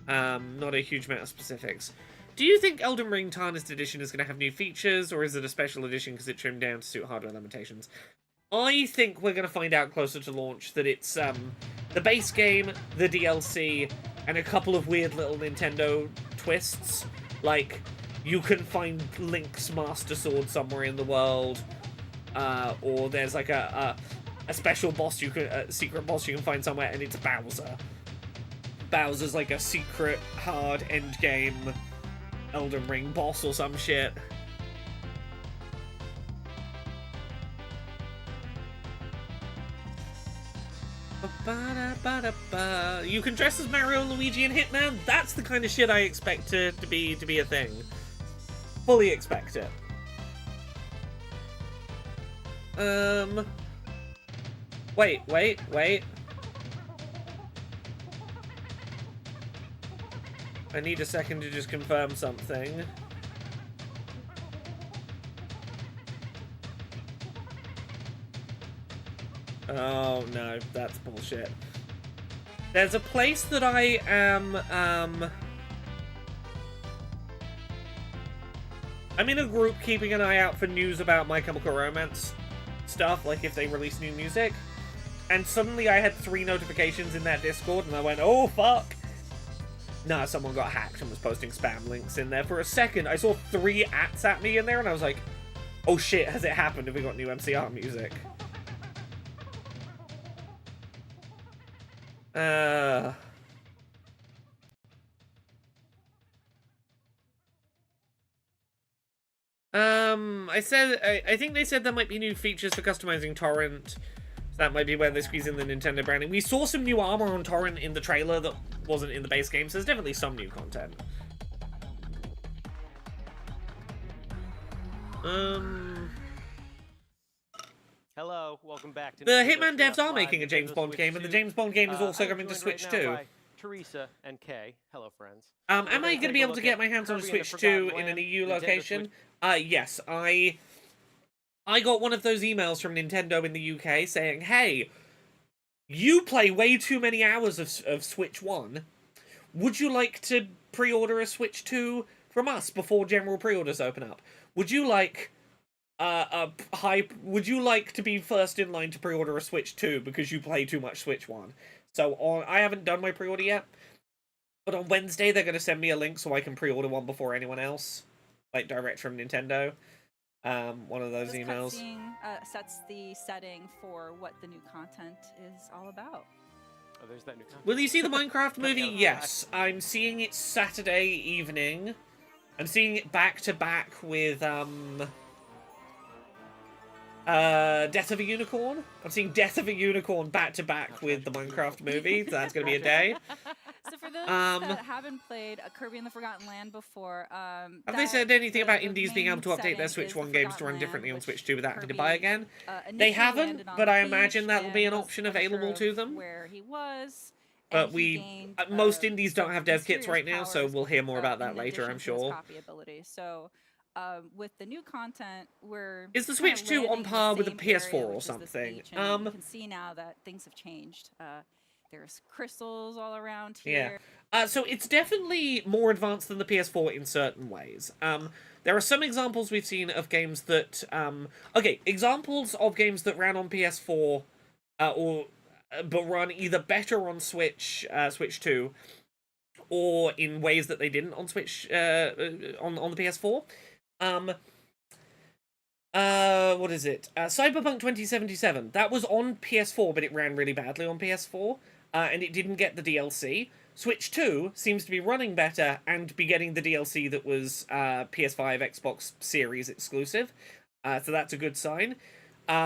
Not a huge amount of specifics. Do you think Elden Ring Tarnished Edition is going to have new features, or is it a special edition because it trimmed down to suit hardware limitations? I think we're going to find out closer to launch that it's the base game, the DLC, and a couple of weird little Nintendo twists. Like, you can find Link's Master Sword somewhere in the world, or there's like a special boss a secret boss you can find somewhere, and it's Bowser. Bowser's like a secret hard endgame Elden Ring boss or some shit. You can dress as Mario, Luigi, and Hitman. That's the kind of shit I expect to be a thing. Fully expect it. Wait. I need a second to just confirm something. Oh no, that's bullshit. There's a place that I am, I'm in a group keeping an eye out for news about My Chemical Romance stuff, like if they release new music. And suddenly I had 3 notifications in that Discord, and I went, oh fuck! Nah, someone got hacked and was posting spam links in there. For a second, I saw 3 ats at me in there, and I was like, oh shit, has it happened? Have we got new MCR music? I think they said there might be new features for customizing Torrent. So that might be where they squeeze in the Nintendo branding. We saw some new armor on Torrent in the trailer that wasn't in the base game, so there's definitely some new content. Hello, welcome back to The Nintendo Hitman devs Treehouse are making a Live, James Nintendo Bond Switch game, and the 2. James Bond game is also I'm coming to joined Switch right now 2. by Teresa and Kay. Hello, friends. Am We're I gonna going to take be a able to look get at my hands on a Kirby and the Switch 2 Forgotten in an Land, EU Nintendo location? Switch. Yes, I got one of those emails from Nintendo in the UK saying, hey, you play way too many hours of Switch 1. Would you like to pre-order a Switch 2 from us before general pre-orders open up? Would you like would you like to be first in line to pre-order a Switch 2 because you play too much Switch 1? So I haven't done my pre-order yet, but on Wednesday they're going to send me a link so I can pre-order one before anyone else, like direct from Nintendo. One of those This emails. cutscene sets the setting for what the new content is all about. Oh, there's that new content. Will you see the Minecraft movie? out of the Yes, I'm seeing it Saturday evening. I'm seeing it back to back with Death of a Unicorn. I'm seeing Death of a Unicorn back to back with the Minecraft movie. So that's gonna be a day. So for those that haven't played Kirby and the Forgotten Land before, Have they said anything about indies being able to main update their setting Switch is the 1 games to Forgotten run Land, differently on which Switch 2 without having to Kirby, buy again? They initially haven't, landed on but the I beach imagine that will be an and was option unsure available of to them. where he was. But and he gained, most indies don't some have dev kits mysterious right now, so powers, we'll hear more about that in later, addition I'm to his sure. copy ability. So with the new content, we're Is the kinda Switch 2 on landing in the par with the same PS4 area, or which is this something? beach, and you can see now that things have changed. There's crystals all around here. Yeah. So it's definitely more advanced than the PS4 in certain ways. There are some examples we've seen of games that... examples of games that ran on PS4 but run either better on Switch 2 or in ways that they didn't on Switch on the PS4. What is it? Cyberpunk 2077. That was on PS4, but it ran really badly on PS4, and it didn't get the DLC. Switch 2 seems to be running better and be getting the DLC that was PS5, Xbox Series exclusive. So that's a good sign.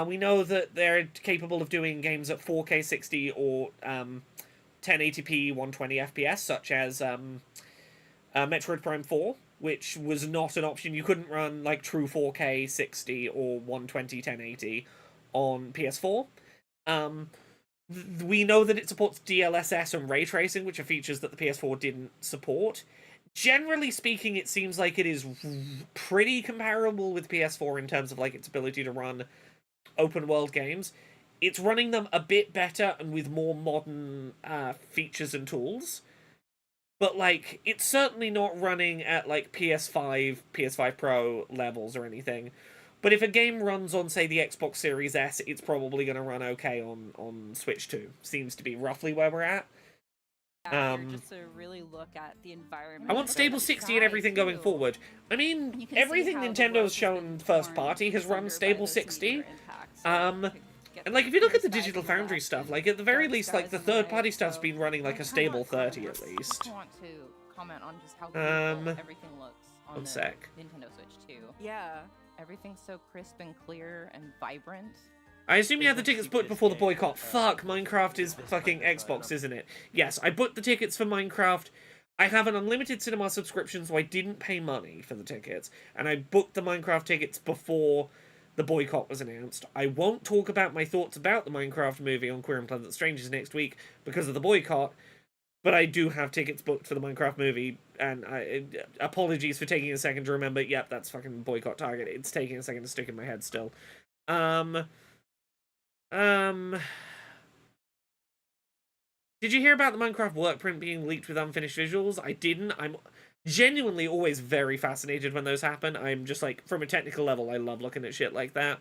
We know that they're capable of doing games at 4K 60 or 1080p 120 FPS, such as Metroid Prime 4, which was not an option. You couldn't run like true 4K 60 or 120 1080 on PS4. We know that it supports DLSS and ray tracing, which are features that the PS4 didn't support. Generally speaking, it seems like it is pretty comparable with PS4 in terms of like its ability to run open world games. It's running them a bit better and with more modern features and tools. But, like, it's certainly not running at, like, PS5 Pro levels or anything. But if a game runs on, say, the Xbox Series S, it's probably going to run okay on Switch 2. Seems to be roughly where we're at. Just to really look at the environment. I want stable 60 and everything going forward. I mean, everything Nintendo's shown first party has run stable 60. And, like, if you look at the Digital Foundry stuff, like, at the very least, like, the third-party stuff's been running, like, a stable 30 at least. I want to comment on just how beautiful everything looks on one the sec. Nintendo Switch 2. Yeah. Everything's so crisp and clear and vibrant. I assume you had the tickets booked before the boycott. Fuck, Minecraft is fucking Xbox, isn't it? Yes, I booked the tickets for Minecraft. I have an unlimited cinema subscription, so I didn't pay money for the tickets. And I booked the Minecraft tickets before the boycott was announced. I won't talk about my thoughts about the Minecraft movie on Queer and Pleasant Strangers next week because of the boycott, but I do have tickets booked for the Minecraft movie, and apologies for taking a second to remember, yep, that's fucking boycott target. It's taking a second to stick in my head still. Did you hear about the Minecraft work print being leaked with unfinished visuals? I didn't. I'm genuinely always very fascinated when those happen. I'm just like, from a technical level, I love looking at shit like that.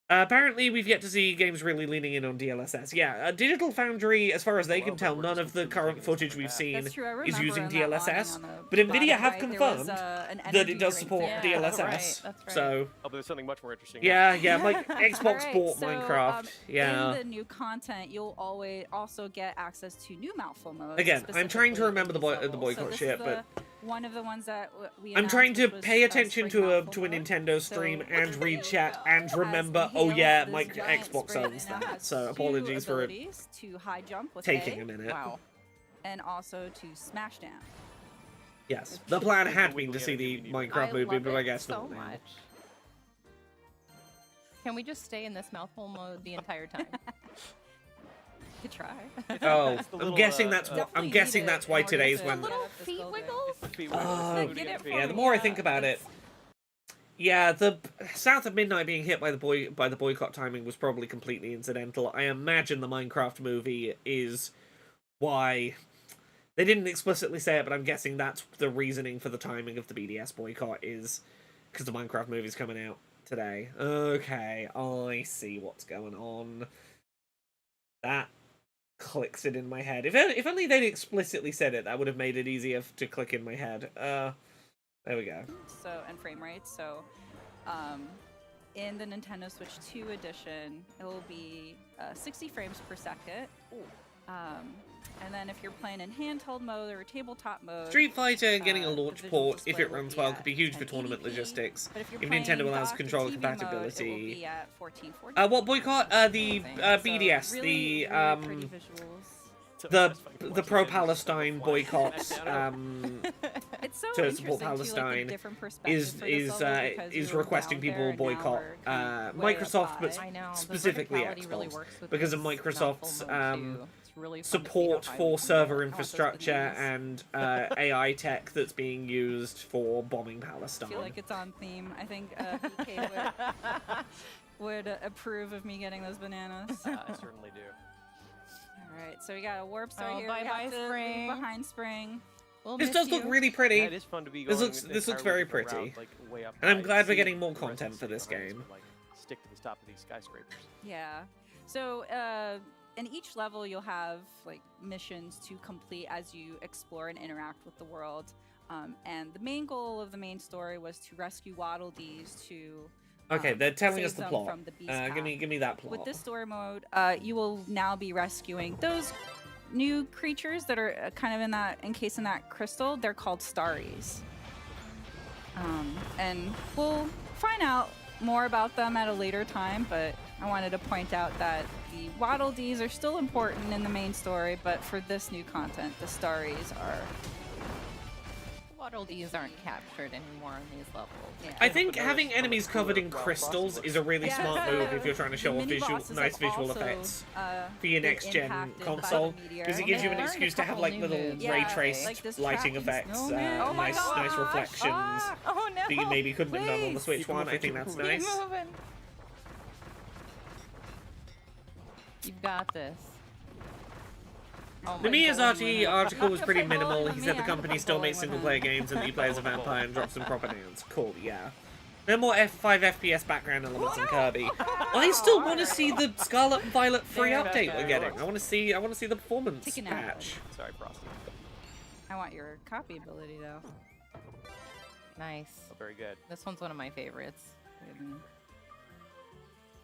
Apparently, we've yet to see games really leaning in on DLSS. Yeah, Digital Foundry, as far as they can tell, none of the current footage we've seen is using DLSS. But NVIDIA have confirmed that it does support DLSS. Right. So, Oh, but there's something much more interesting. yeah, like Xbox bought so, Minecraft. Yeah. In the new content, you'll always also get access to new mouthful modes. Again, I'm trying to remember the specifically boycott this shit, is but one of the ones that we I'm trying to announced, which pay was, attention spring to mouthful a mode. Nintendo stream So, and read chat and has remember, Inhale, oh yeah, this my giant Xbox spray owns that now that. has So two apologies for it abilities to high jump with taking A, a minute. Wow. and also to smash down. Yes, the plan had been to see the Minecraft movie, love but I it guess so not now. much. Can we just stay in this mouthful mode the entire time? Could try. Oh, It's the I'm little, guessing that's definitely I'm need guessing it that's in why order today's to when. get Little up this feet building. wiggles? Oh, Get it yeah. for The me, more I yeah, think about it, that's- yeah, the South of Midnight being hit by the boycott timing was probably completely incidental. I imagine the Minecraft movie is why they didn't explicitly say it, but I'm guessing that's the reasoning for the timing of the BDS boycott is because the Minecraft movie's coming out today. Okay, I see what's going on. That clicks it in my head. If only they'd explicitly said it, that would have made it easier to click in my head. There we go. So, and frame rates. So, in the Nintendo Switch 2 edition, it will be 60 frames per second. And then if you're playing in handheld mode or tabletop mode, Street Fighter getting a the launch visual port, if display it will runs be well, at could be huge for tournament 1080p, logistics. But if you're If playing Nintendo allows docked to controller TV compatibility. Mode, it will be at 1440. What boycott? The BDS, so the really pretty visuals. the pro-Palestine boycott It's so to interesting support to, Palestine like, a different perspective is for this level because is we were requesting down people there, now boycott we're kind of way up Microsoft, but high. I know, the specifically verticality really Xbox, works with because of this Microsoft's mouthful mode, too. It's really fun to see support how high for we can server go. infrastructure and AI tech that's being used for bombing I Palestine. feel like it's on theme. I think BK would approve of me getting those bananas. I certainly do. All right, so we got a warp star Oh, here. bye-bye, we have to leave Spring. behind Spring. We'll This miss does look you. really pretty. Yeah, it is fun to be This going looks- an this looks entirely very different pretty. route, like, way up And I'm high. glad we're See getting more the rest of content the for this city behind us, game. but, like, stick to the top of these skyscrapers. Yeah. So in each level, you'll have like missions to complete as you explore and interact with the world. And the main goal of the main story was to rescue Waddle Dees to Okay, they're telling save us the them plot. from the beast Give path. me that plot. With this story mode, you will now be rescuing those new creatures that are kind of encased in that crystal. They're called Starries. And we'll find out more about them at a later time, but I wanted to point out that the Waddle Dees are still important in the main story, but for this new content, the Starries are... Waddle Dees aren't captured anymore on these levels. Yeah. I think having enemies covered in crystals is a really Yeah, smart move if you're trying to the show off mini bosses nice have visual also, effects for been your next-gen impacted by the console, meteor. because it gives you an Yeah. excuse to have like little Yeah, ray-traced like this lighting tracking effects, snowman. Oh my nice gosh! reflections Oh no! that you maybe couldn't have done on the Please. Switch one. I think that's Keep nice. moving. You've got this. Oh The my Miyazaki God. article was pretty Keep minimal. bowling He with said me, the I'm company keep still bowling makes with single-player him. games and that you play as a vampire and drops some proper names. Cool, yeah. No more F5 FPS background elements in Kirby. I still want to see the Scarlet and Violet free There, update there we're it getting. works. I want to see the performance Take a nap. patch. Sorry, Frosty. I want your copy ability, though. Nice. Oh, very good. This one's one of my favorites.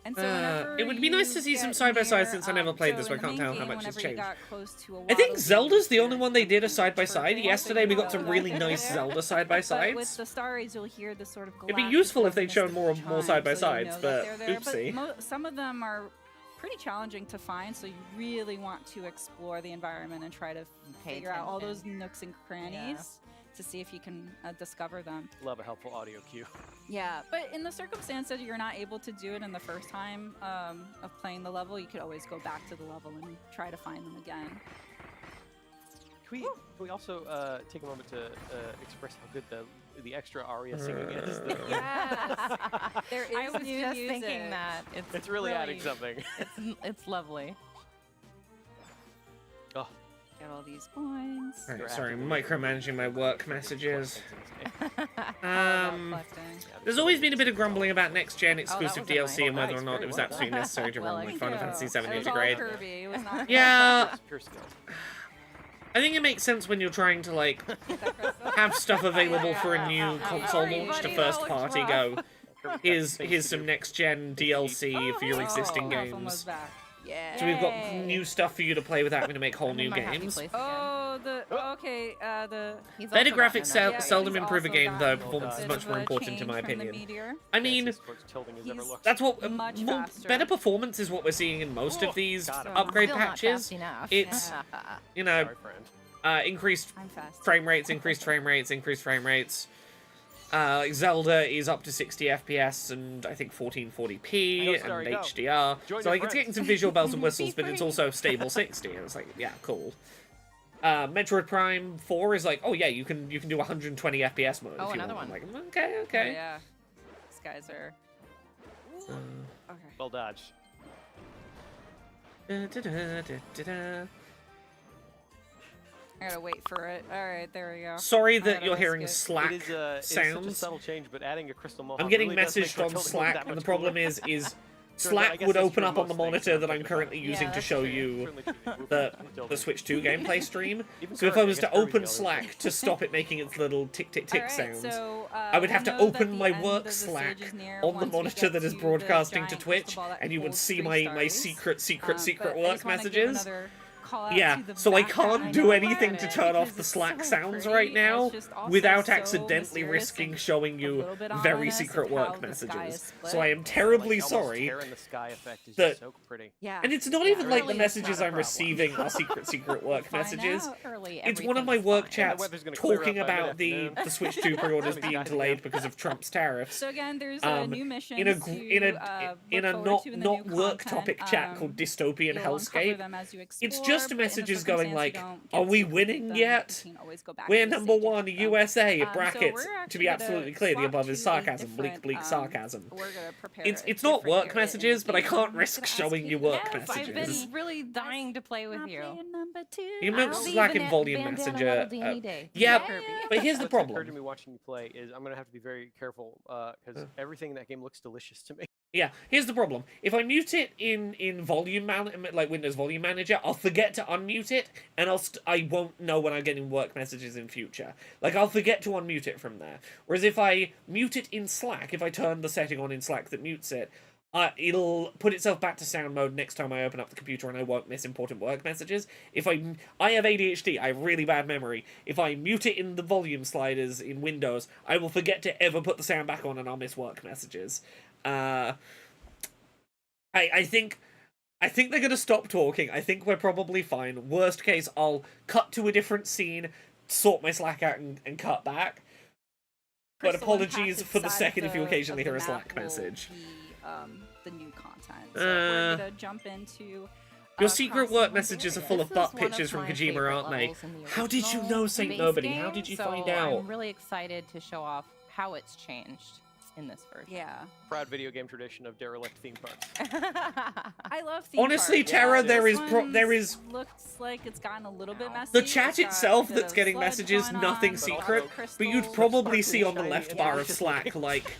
And so whenever It would be nice to see some get side-by-side near, since I never played so this, so I in the can't main tell how game, much has whenever you changed. got close to a I think Waddle Dee, Zelda's the you're only one they did a turtle. side-by-side. Yesterday we got some really nice Zelda But with side-by-sides. the Starries, you'll hear the sort of It'd be galactic useful if they'd mystic shown more chime, side-by-sides, so you know that but they're there. oopsie. But some of them are pretty challenging to find, so you really want to explore the environment and try to Pay figure out all those attention. nooks and crannies to see if you can discover them. Love a helpful audio cue. Yeah, but in the circumstance that you're not able to do it in the first time of playing the level, you could always go back to the level and try to find them again. Can we also take a moment to express how good the extra aria singing is? Yes, there is I was new just music. thinking that. It's really adding something. It's lovely. Oh, Get all these points. Alright, sorry, micromanaging my work messages. Collecting. There's always been a bit of grumbling about next-gen exclusive was a nice- DLC and whether nice, or not very it was well absolutely done. necessary to Well, run like thank Final you. Fantasy It VII was all Integrate. Kirby. It was not Yeah, it's pure skill. I think it makes sense when you're trying to like have stuff available for a new console Sorry, launch to buddy, first that looks party rough. go. Here's some next-gen DLC for your existing games. Back. Yeah. So we've got new stuff for you to play without having to make whole I'm in new my happy games. place again. Oh, okay. The He's Better also graphics gotten sel- another- seldom he's improve a also game, though. gotten Performance a is bit much of more a important in change my from the opinion. Meteor. I mean, As close to tilting as ever He's- looked. that's what Much more, faster. better performance is what we're seeing in most of these got him. upgrade Still not patches. fast enough. It's you know Sorry, friend. increased I'm fast. frame rates, increased frame rates, increased frame rates. Zelda is up to 60 FPS and I think 1440p I know, and sorry, go. HDR. Join So your like it's friends. getting some visual bells and whistles, Be but it's free. also stable 60. And it's like, yeah, cool. Metroid Prime 4 is like, oh yeah, you can do 120 FPS mode. Oh, if you another want. one. I'm like, okay, Oh, okay. yeah. These guys are. Okay. Well dodged. Da-da-da-da-da-da. I gotta wait for it. All right, there we go. Sorry I that gotta you're risk hearing it. Slack It is such a sounds. subtle change, but adding a crystal mohawk I'm getting really does make messaged the on tilting look Slack, that and the much problem cooler. is Turns out, I Slack guess would that's open true up on most the things, monitor not that I'm thinking about currently it. using Yeah, to that's show true. you Certainly true. Move the tilting. the Switch 2 gameplay stream. Even So if I Kirby, was to guess Kirby's open the other Slack to stop it making its little tick tick tick All right, sounds, so, I would we have to know that open the my end work of the Slack stage is near on the once we monitor get that is to the broadcasting to giant Twitch, crystal ball that and you would holds see three my stars. secret But I work just wanna give messages. another call out Yeah, to the so I back can't end. do I know anything about to it turn off because the it's Slack so sounds pretty, right and now it's just also without so accidentally mysterious risking and showing a you little bit very ominous secret of work how the sky is messages. split. So I am terribly Like, almost sorry. tear in the sky effect is that- just so pretty. Yeah. And it's not even like the Really, it's messages not a I'm problem. receiving are secret work Find messages. out. Early, It's one of my everything's work fine. chats weather's gonna clear talking up by about the mid-afternoon. Switch 2 pre-orders These being guys delayed again. because of Trump's tariffs. So again, there's new missions in a look forward to in the not new work content. topic chat called Dystopian You'll uncover Hellscape. them as you It's explore, just but in the messages going circumstance like, you don't "Are get we to complete winning them, yet? you can always go back We're to the number stage and one, do them. USA, So brackets, we're to actually be gonna absolutely clear, the swap above is to a sarcasm, bleak different, sarcasm. We're gonna prepare It's a not different work area in the messages, but I game. can't I'm risk gonna ask showing you you work Yes, I've messages. been really dying to play with I'm you. playing number 2. You I'll know, leave Slack an and Volume bandana Messenger. Waddle Dee any day. Yeah, Kirby. but here's the What's occurred to problem. me watching you play is I'm gonna have to be very careful because everything in that game looks delicious to me. Yeah, here's the problem. If I mute it in like Windows Volume Manager, I'll forget to unmute it, and I won't know when I'm getting work messages in future. Like, I'll forget to unmute it from there. Whereas if I mute it in Slack, if I turn the setting on in Slack that mutes it, it'll put itself back to sound mode next time I open up the computer, and I won't miss important work messages. If I have ADHD, I have really bad memory. If I mute it in the volume sliders in Windows, I will forget to ever put the sound back on, and I'll miss work messages. I think they're gonna stop talking. I think we're probably fine. Worst case, I'll cut to a different scene, sort my Slack out, and cut back. But Crystal apologies impacted for the side second of if you the- occasionally of the hear a Slack map will message. be, the new content. So we're gonna jump into. Your secret Crossing work messages are Area. full of This butt is one of pictures from my Kojima, favorite aren't they? levels in the How did you original know Saint base Nobody? game, How did you so find out? I'm really excited to show off how it's changed in this version. Yeah, Proud video game tradition of derelict theme parks. I love theme Honestly, parks. Tara, there This is one's looks like it's gotten a little bit messy. the chat It's got itself a bit that's of getting sludge messages, going nothing on, secret, crystals, but you'd probably see on the sparkly, left shiny, bar yeah. of Slack, like,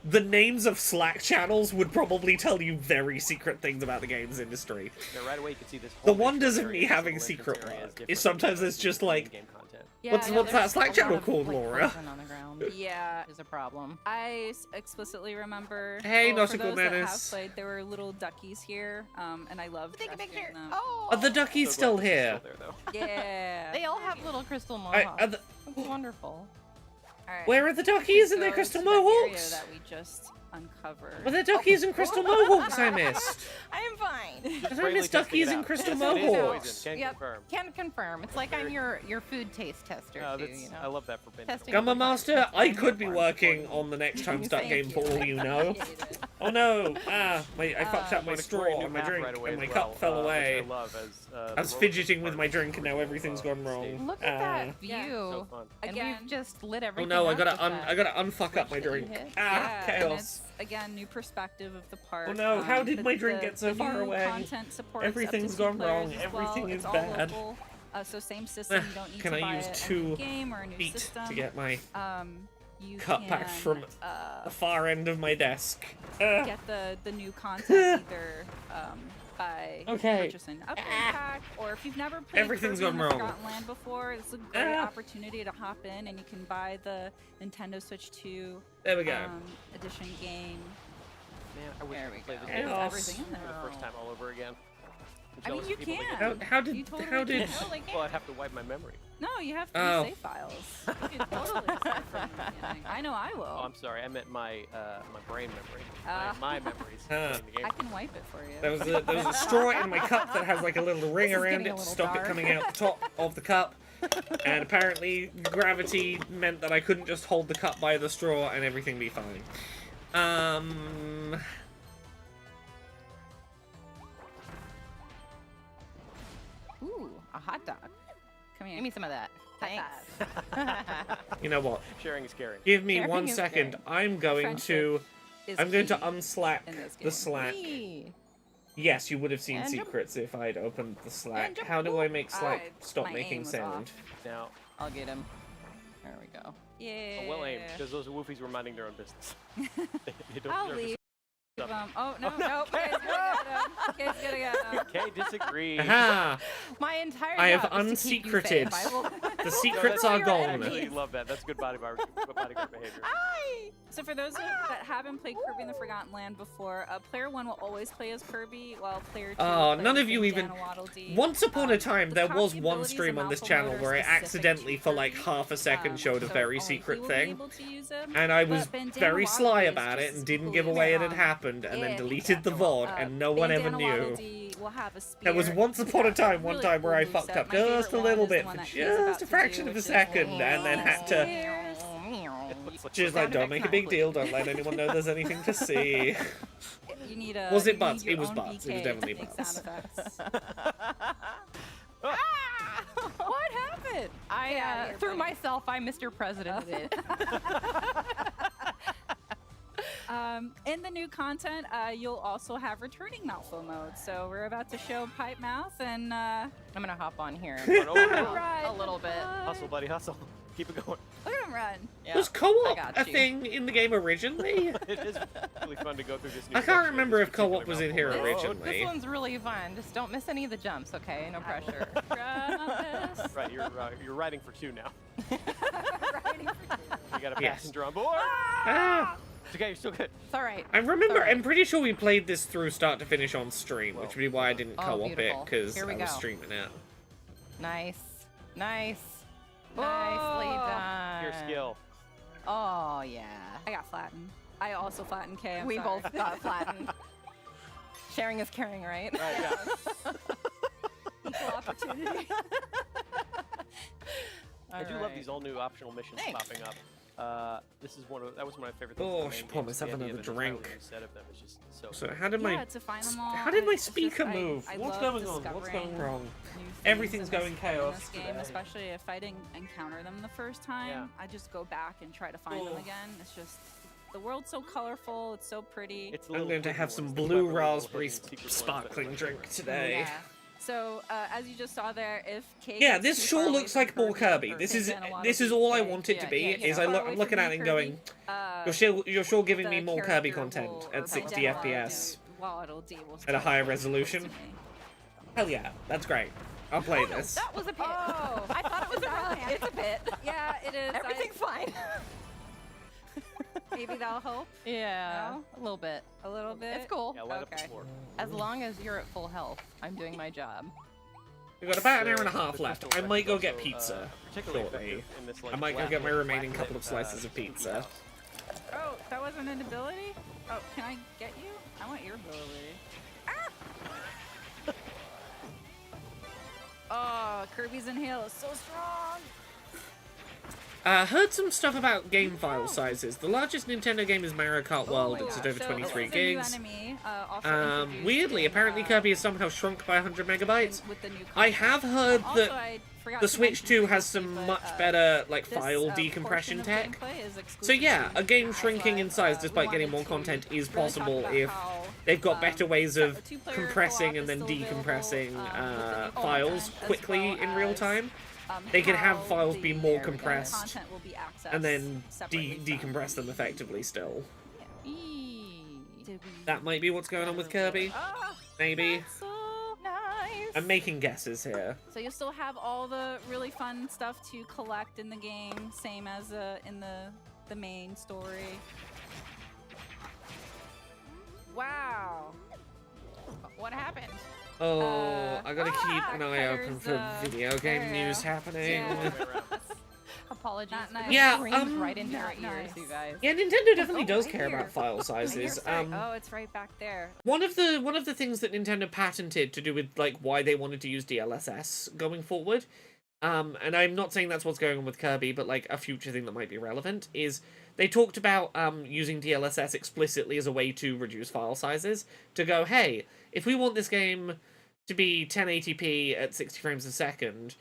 the names of Slack channels would probably tell you very secret things about the games industry. Yeah, right away you can see this. The whole wonders mixed of me area, having this little secret entrance area work different is sometimes from it's just the like, in-game content. Yeah, what's no, that there's Slack a channel lot of, called, Like, Laura? frozen on the ground Yeah, is a problem. I explicitly remember. Hey, well, for Nautical those that have Menace. played, there were little duckies here, and I loved Take a rescuing picture. them. Oh, Are the duckies So still glad this is here? there, though. Yeah. they all have little crystal I- mohawks. are the- It's wonderful. All right. Where are the duckies and their Go crystal to the area mohawks? that we just uncovered. Were there duckies and crystal mohawks I missed? I am fine. Did I Bravely miss testing duckies it and out. crystal Yes, it is mohawks? poison, can Yep. confirm. Can confirm. It's like I'm your food taste tester Oh, too. that's, You know. I love that for Ben. Testing Gumma for Master, farm. I could be Farm working support. on the next time stuck Thank game for you. all you know. Appreciate it. Oh no! I fucked up my I'm exploring straw new on my map drink, right away and my as cup well, fell which away. I love as, I was fidgeting with my drink, and now everything's gone wrong. Look at that view. Yeah. So fun. And Again. we've just lit Oh everything no! I up gotta with that I gotta unfuck up my switch that you drink. hit. Ah, Yeah, and chaos! it's, again, new perspective of the park. Oh no, how did but my drink get so the far new away? Content supports Everything's up to 2 gone wrong. players as well. Everything It's is all bad. local, so same system. You don't need Can to I buy use a new 2 game or a new feet system. to get my You cut can, back from the far end of my desk? get the new content either by Okay. purchasing an upgrade pack, or if you've never played Everything's Kirby in gone the wrong. Forgotten Land before, it's a great opportunity to hop in and you can buy the Nintendo Switch 2 There we go. edition game. Man, I wish There I we could play go. this game Chaos. Everything in for there. the first time all over again. I mean, Jealous you of people that can. get to. How did You totally how did can. Totally Well, I'd have to wipe my memory. No, you have to Oh. save files. You can totally start from the beginning. I know I will. Oh, I'm sorry. I meant my my brain memory. Ah. My memories. Huh. playing the game. I can wipe it for you. there was a straw in my cup that has like a little ring This is around getting a it to little stop it dark. coming out the top of the cup. And apparently gravity meant that I couldn't just hold the cup by the straw and everything be fine. Ooh, a hot dog. Come here. Give me some of that. High Thanks. You know what? Sharing is caring. Give me Sharing 1 is second. caring. I'm going to Is I'm going to key unslack in this the game. Slack. Whee! Yes, you would have seen And jump. secrets if I'd opened the Slack. jump. How do I make Slack I- stop my making aim was sound? Now, I'll get him. There we go. Yeah. well aimed, because those woofies were minding their own business. they don't I'll deserve leave. this stuff. Oh no, Oh, no, no, okay. Kay's gonna get him. Kay's gonna get him. Okay, disagree. Aha! My entire I have job is to keep you unsecreted. safe. I will- The secrets are I gone. actually love that. That's good bodyguard behavior. Hi! So for those that haven't played Kirby in the Forgotten Land before, player 1 will always play as Kirby, while player 2 Oh, will none play of you as even. Dana Waddle Dee. Once upon a time, the there was copy one abilities stream and on this alpha channel mode are where I specific accidentally, to for like Kirby. half a second, showed a So very only secret he will be thing. able to use them, And I was but Bandana very Waddle sly Dee is about it just and didn't equally give away it had strong. happened and then Yeah, deleted the yeah. VOD and no one ever Bandana Waddle knew. Dee will have a There was spear. once upon a time, one Really time where I cool fucked moveset. up My favorite just a one little is the bit one for that he's about just a to fraction do, of a which is second like, and then had to spears. just like, don't make a big deal, don't let anyone know there's anything to see. You need a. Was it you butts? need your It was own butts. It was BK definitely to make butts. sound effects. What happened? I Get outta here, through buddy. myself, I Mr. President it. In the new content, you'll also have returning mouthful mode. So we're about to show pipe mouth and I'm gonna hop on here. Run over. ride a little bit. Hustle, buddy, hustle. Keep it going. Look at him run. Yeah, Was I co-op got a you. thing in the game originally? It is really fun to go through this new I can't section of remember this if co-op particular was in here mouthful road. originally. This one's really fun. Just don't miss any of the jumps, okay? No pressure. Run on this. Right, you're riding for 2 now. Riding for two. You got a Yes. passenger on board. Ah, It's okay, you're still good. It's all right. I'm Sorry. pretty sure we played this through start to finish on stream, which would be why I didn't Oh, co-op it, beautiful. because Here I we was go. streaming it. Nice. Nice. Nicely Oh. done. Your skill. Oh, yeah. I got flattened. I also flattened Kay. I'm We sorry. both got flattened. Sharing is caring, right? Right, yeah. Equal opportunity. I do love these all new optional missions Thanks. popping up. That was one of my favorite things. Oh, about I should main pour games, myself the idea another of an entirely drink. new set of them is just so So good. how did Yeah, to find them all. how did my it's just- speaker move? I What's love going on? What's discovering going wrong? new things Everything's in this- going in chaos this game, today. especially if I didn't encounter them the first time. Yeah. I just go back and try to find them Oh. again. It's just the world's so colorful. It's so pretty. It's the I'm little going to hidden have some ones, the blue clever little raspberry hidden secret ones that sparkling are drink like- today. Yeah. So as you just saw there, if Kate Yeah, gets this too sure far away looks from like more Kirby. or This takes is in a lot this of is the all I Kay, want it to be. yeah, Is far away I'm from looking you, at it and Kirby, going, uh, you're sure giving me the more Kirby character content will- at or 60 dialogue, FPS. While it'll D will At a higher still resolution? to me. Hell yeah, that's great. I'll play this. That was a pit. Oh. I thought it was a run. It's a pit. Yeah, it is. Everything's fine. Maybe that'll help Yeah, No? a little bit. a little bit. It's cool. Yeah, light up the Okay. floor. As long as you're at full health, I'm doing my job. We've got about an hour and a The half left. crystal I might go effect get is pizza also, particularly shortly. effective in this, like, I might go black get my lit- remaining black couple lit, of slices of spooky pizza. house. Oh, that wasn't an ability? Oh, can I get you? I want your ability. Ah! Oh, Kirby's Inhale is so strong! Heard some stuff about game file sizes. The largest Nintendo game is Mario Kart World. It's at over 23 gigs. Weirdly, apparently Kirby has somehow shrunk by 100 megabytes. With the new I have heard Also, that I forgot the to Switch mention 2 has previously, some but, much better like this, file portion decompression of tech. gameplay is So exclusive yeah, to a game That's shrinking why, in size we despite getting wanted more to content is really talk possible about if how, they've got better ways so of a two-player compressing co-op and then is still available, decompressing with the new files content, as quickly well in real as, time. They can have how files be the more compressed content will be accessed and then separately from decompress them effectively still. Eee. Did we... That might be what's going on with Kirby. Ah, Maybe. that's so Nice. I'm making guesses here. So you'll still have all the really fun stuff to collect in the game, same as in the main story. Wow. What happened? Oh, I gotta ah, keep an eye open for there's, video game there. news happening. Yeah. Apologies. Not for nice. the Yeah, screams right into your not ears, nice. you guys. Yeah, Nintendo definitely Oh, does right care here. about file Right here, sizes. sorry. Oh, it's right back there. One of the things that Nintendo patented to do with like why they wanted to use DLSS going forward, and I'm not saying that's what's going on with Kirby, but like a future thing that might be relevant is they talked about using DLSS explicitly as a way to reduce file sizes. To go, hey, if we want this game to be 1080p at 60 frames a second,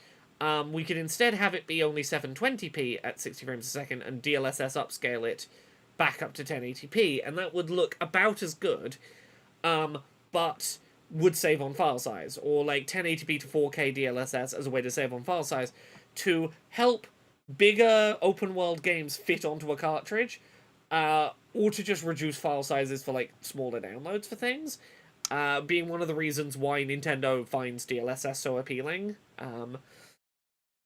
we could instead have it be only 720p at 60 frames a second and DLSS upscale it back up to 1080p, and that would look about as good, but would save on file size, or like 1080p to 4K DLSS as a way to save on file size to help bigger open world games fit onto a cartridge, or to just reduce file sizes for like smaller downloads for things, being one of the reasons why Nintendo finds DLSS so appealing.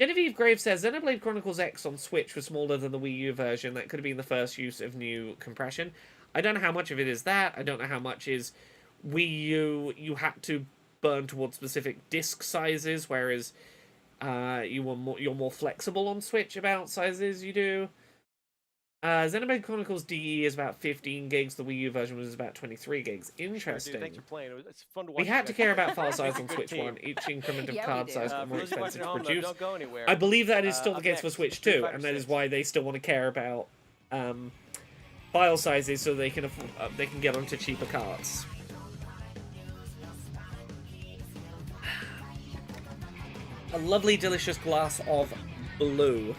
Genevieve Graves says, Xenoblade Chronicles X on Switch was smaller than the Wii U version. That could have been the first use of new compression. I don't know how much of it is that. I don't know how much is Wii U. You had to burn towards specific disc sizes, whereas you're more flexible on Switch about sizes you do. Xenoblade Chronicles DE is about 15 gigs. The Wii U version was about 23 gigs. Interesting. Dude, thanks for playing. It's fun to watch. We had to you care guys. about file size on Good Switch team. 1. Each increment of Yeah, we card do. size got For more those of you expensive watching to at home, produce. don't go anywhere. I believe that is still the Up case for next, Switch Street 2, Fighter and that is 6. why they still want to care about file sizes so they can get onto cheaper cards. A lovely, delicious glass of blue.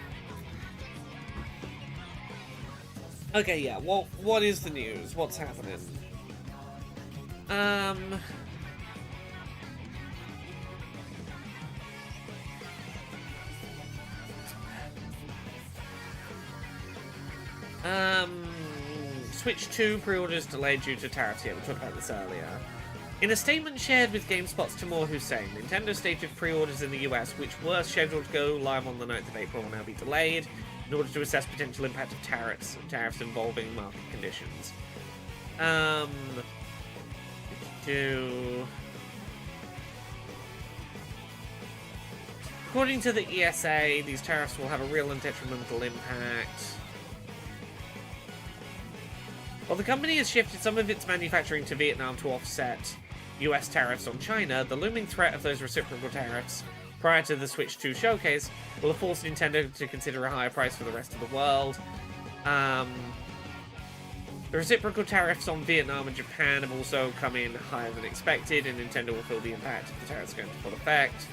Okay, yeah. Well, what is the news? What's happening? Switch 2 pre-orders delayed due to tariffs. Yeah, we talked about this earlier. In a statement shared with GameSpot's Timur Hussein, Nintendo stated pre-orders in the US, which were scheduled to go live on the 9th of April, will now be delayed in order to assess potential impact of tariffs involving market conditions. According to the ESA, these tariffs will have a real and detrimental impact. While the company has shifted some of its manufacturing to Vietnam to offset US tariffs on China, the looming threat of those reciprocal tariffs prior to the Switch 2 showcase will have forced Nintendo to consider a higher price for the rest of the world. The reciprocal tariffs on Vietnam and Japan have also come in higher than expected, and Nintendo will feel the impact if the tariffs go into full effect.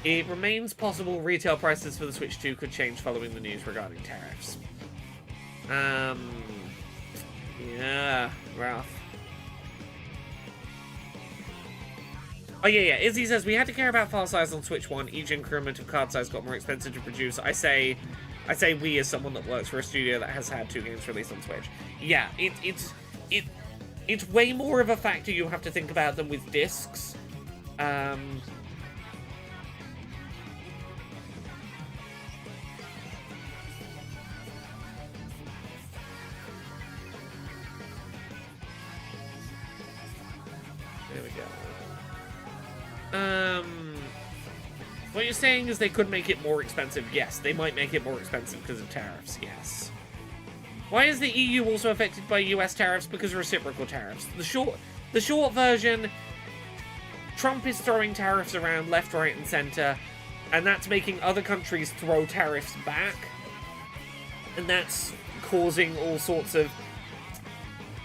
It remains possible retail prices for the Switch 2 could change following the news regarding tariffs. Yeah, rough. Oh yeah. Izzy says, we had to care about file size on Switch 1. Each increment of card size got more expensive to produce. I say we as someone that works for a studio that has had 2 games released on Switch. Yeah, it's way more of a factor you have to think about than with discs. There we go. What you're saying is they could make it more expensive. Yes, they might make it more expensive because of tariffs. Yes. Why is the EU also affected by US tariffs? Because of reciprocal tariffs. The short version, Trump is throwing tariffs around left, right, and center, and that's making other countries throw tariffs back. And that's causing all sorts of,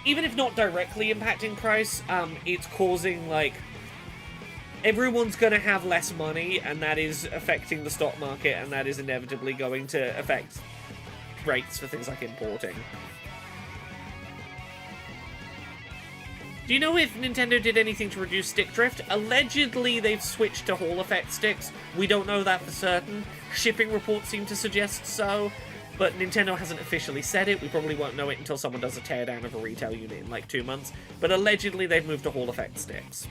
even if not directly impacting price, it's causing, like, everyone's going to have less money, and that is affecting the stock market, and that is inevitably going to affect rates for things like importing. Do you know if Nintendo did anything to reduce stick drift? Allegedly, they've switched to Hall effect sticks. We don't know that for certain. Shipping reports seem to suggest so, but Nintendo hasn't officially said it. We probably won't know it until someone does a teardown of a retail unit in like 2 months. But allegedly, they've moved to Hall effect sticks.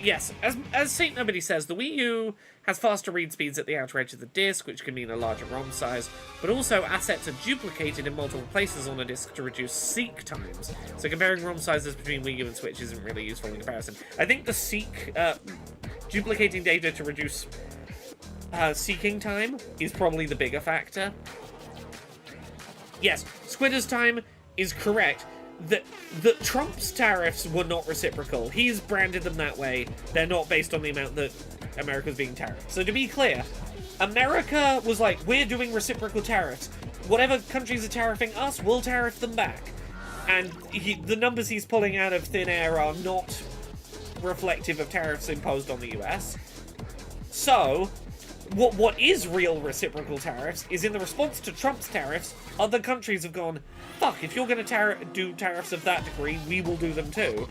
Yes, as Saint Nobody says, the Wii U has faster read speeds at the outer edge of the disc, which can mean a larger ROM size, but also assets are duplicated in multiple places on a disc to reduce seek times. So comparing ROM sizes between Wii U and Switch isn't really useful in comparison. I think the seek, duplicating data to reduce seeking time is probably the bigger factor. Yes, Squidder's time is correct. That Trump's tariffs were not reciprocal. He's branded them that way. They're not based on the amount that America's being tariffed. So to be clear, America was like, we're doing reciprocal tariffs. Whatever countries are tariffing us, we'll tariff them back. And the numbers he's pulling out of thin air are not reflective of tariffs imposed on the US. So, what is real reciprocal tariffs is in the response to Trump's tariffs, other countries have gone, fuck, if you're going to do tariffs of that degree, we will do them too.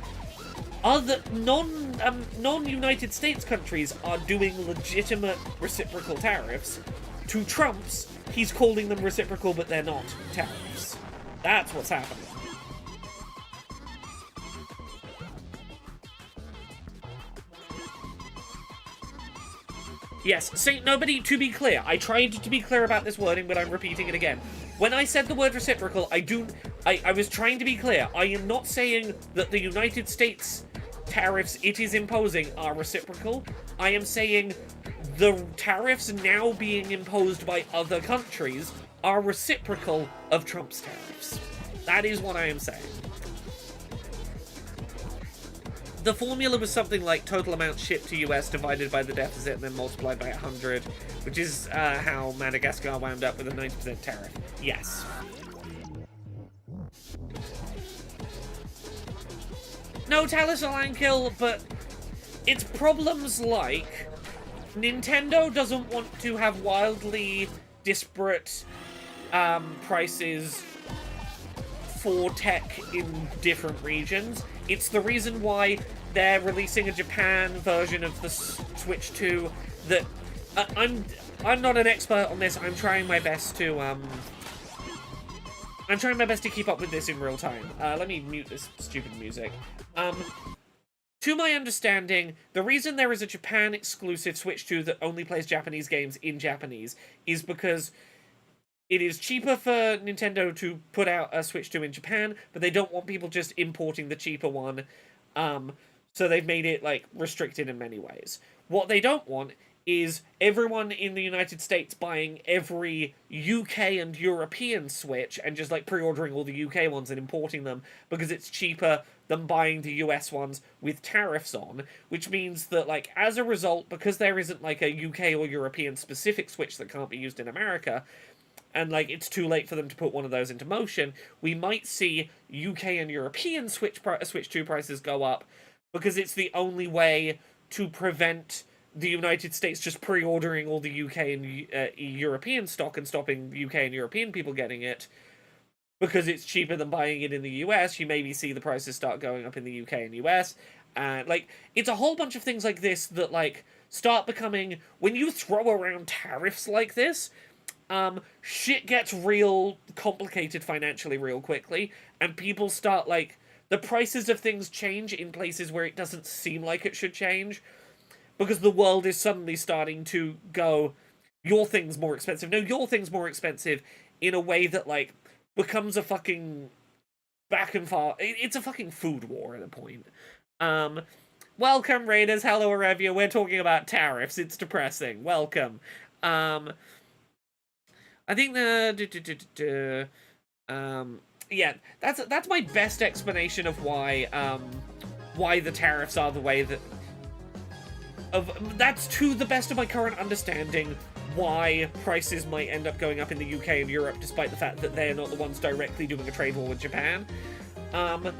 Other non-United States countries are doing legitimate reciprocal tariffs. To Trump's, he's calling them reciprocal, but they're not tariffs. That's what's happening. Yes, Saint Nobody, to be clear, I tried to be clear about this wording, but I'm repeating it again. When I said the word reciprocal, I was trying to be clear. I am not saying that the United States tariffs it is imposing are reciprocal. I am saying the tariffs now being imposed by other countries are reciprocal of Trump's tariffs. That is what I am saying. The formula was something like total amount shipped to US divided by the deficit and then multiplied by 100, which is how Madagascar wound up with a 90% tariff. Yes. No Talus Align Kill, but it's problems like Nintendo doesn't want to have wildly disparate prices for tech in different regions. It's the reason why they're releasing a Japan version of the Switch 2 that I'm not an expert on this. I'm trying my best to keep up with this in real time. Let me mute this stupid music. To my understanding, the reason there is a Japan exclusive Switch 2 that only plays Japanese games in Japanese is because it is cheaper for Nintendo to put out a Switch 2 in Japan, but they don't want people just importing the cheaper one. So they've made it, like, restricted in many ways. What they don't want is everyone in the United States buying every UK and European Switch and just, like, pre-ordering all the UK ones and importing them because it's cheaper than buying the US ones with tariffs on, which means that, like, as a result, because there isn't, like, a UK or European specific Switch that can't be used in America, and, like, it's too late for them to put one of those into motion, we might see UK and European Switch 2 prices go up because it's the only way to prevent the United States just pre-ordering all the UK and European stock and stopping UK and European people getting it. Because it's cheaper than buying it in the US, you maybe see the prices start going up in the UK and US. And, like, it's a whole bunch of things like this that, like, start becoming... When you throw around tariffs like this, shit gets real complicated financially real quickly. And people start, like... The prices of things change in places where it doesn't seem like it should change. Because the world is suddenly starting to go, your thing's more expensive. No, your thing's more expensive in a way that, like, becomes a fucking back and forth. It's a fucking food war at a point. Welcome, Raiders. Hello, Arevia. We're talking about tariffs. It's depressing. Welcome. I think yeah, that's my best explanation of why the tariffs are the way that... That's to the best of my current understanding why prices might end up going up in the UK and Europe, despite the fact that they're not the ones directly doing a trade war with Japan. I'm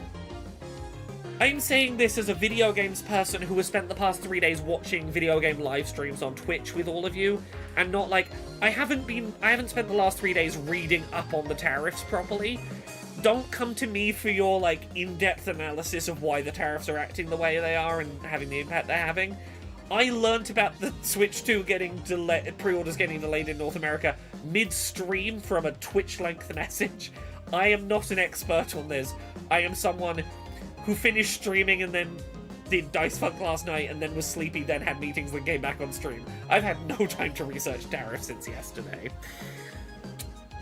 saying this as a video games person who has spent the past 3 days watching video game live streams on Twitch with all of you, and not like, I haven't spent the last 3 days reading up on the tariffs properly. Don't come to me for your, like, in-depth analysis of why the tariffs are acting the way they are and having the impact they're having. I learnt about the Switch 2 getting pre-orders getting delayed in North America mid-stream from a Twitch-length message. I am not an expert on this. I am someone who finished streaming and then did Dice Funk last night and then was sleepy, then had meetings, then came back on stream. I've had no time to research tariffs since yesterday.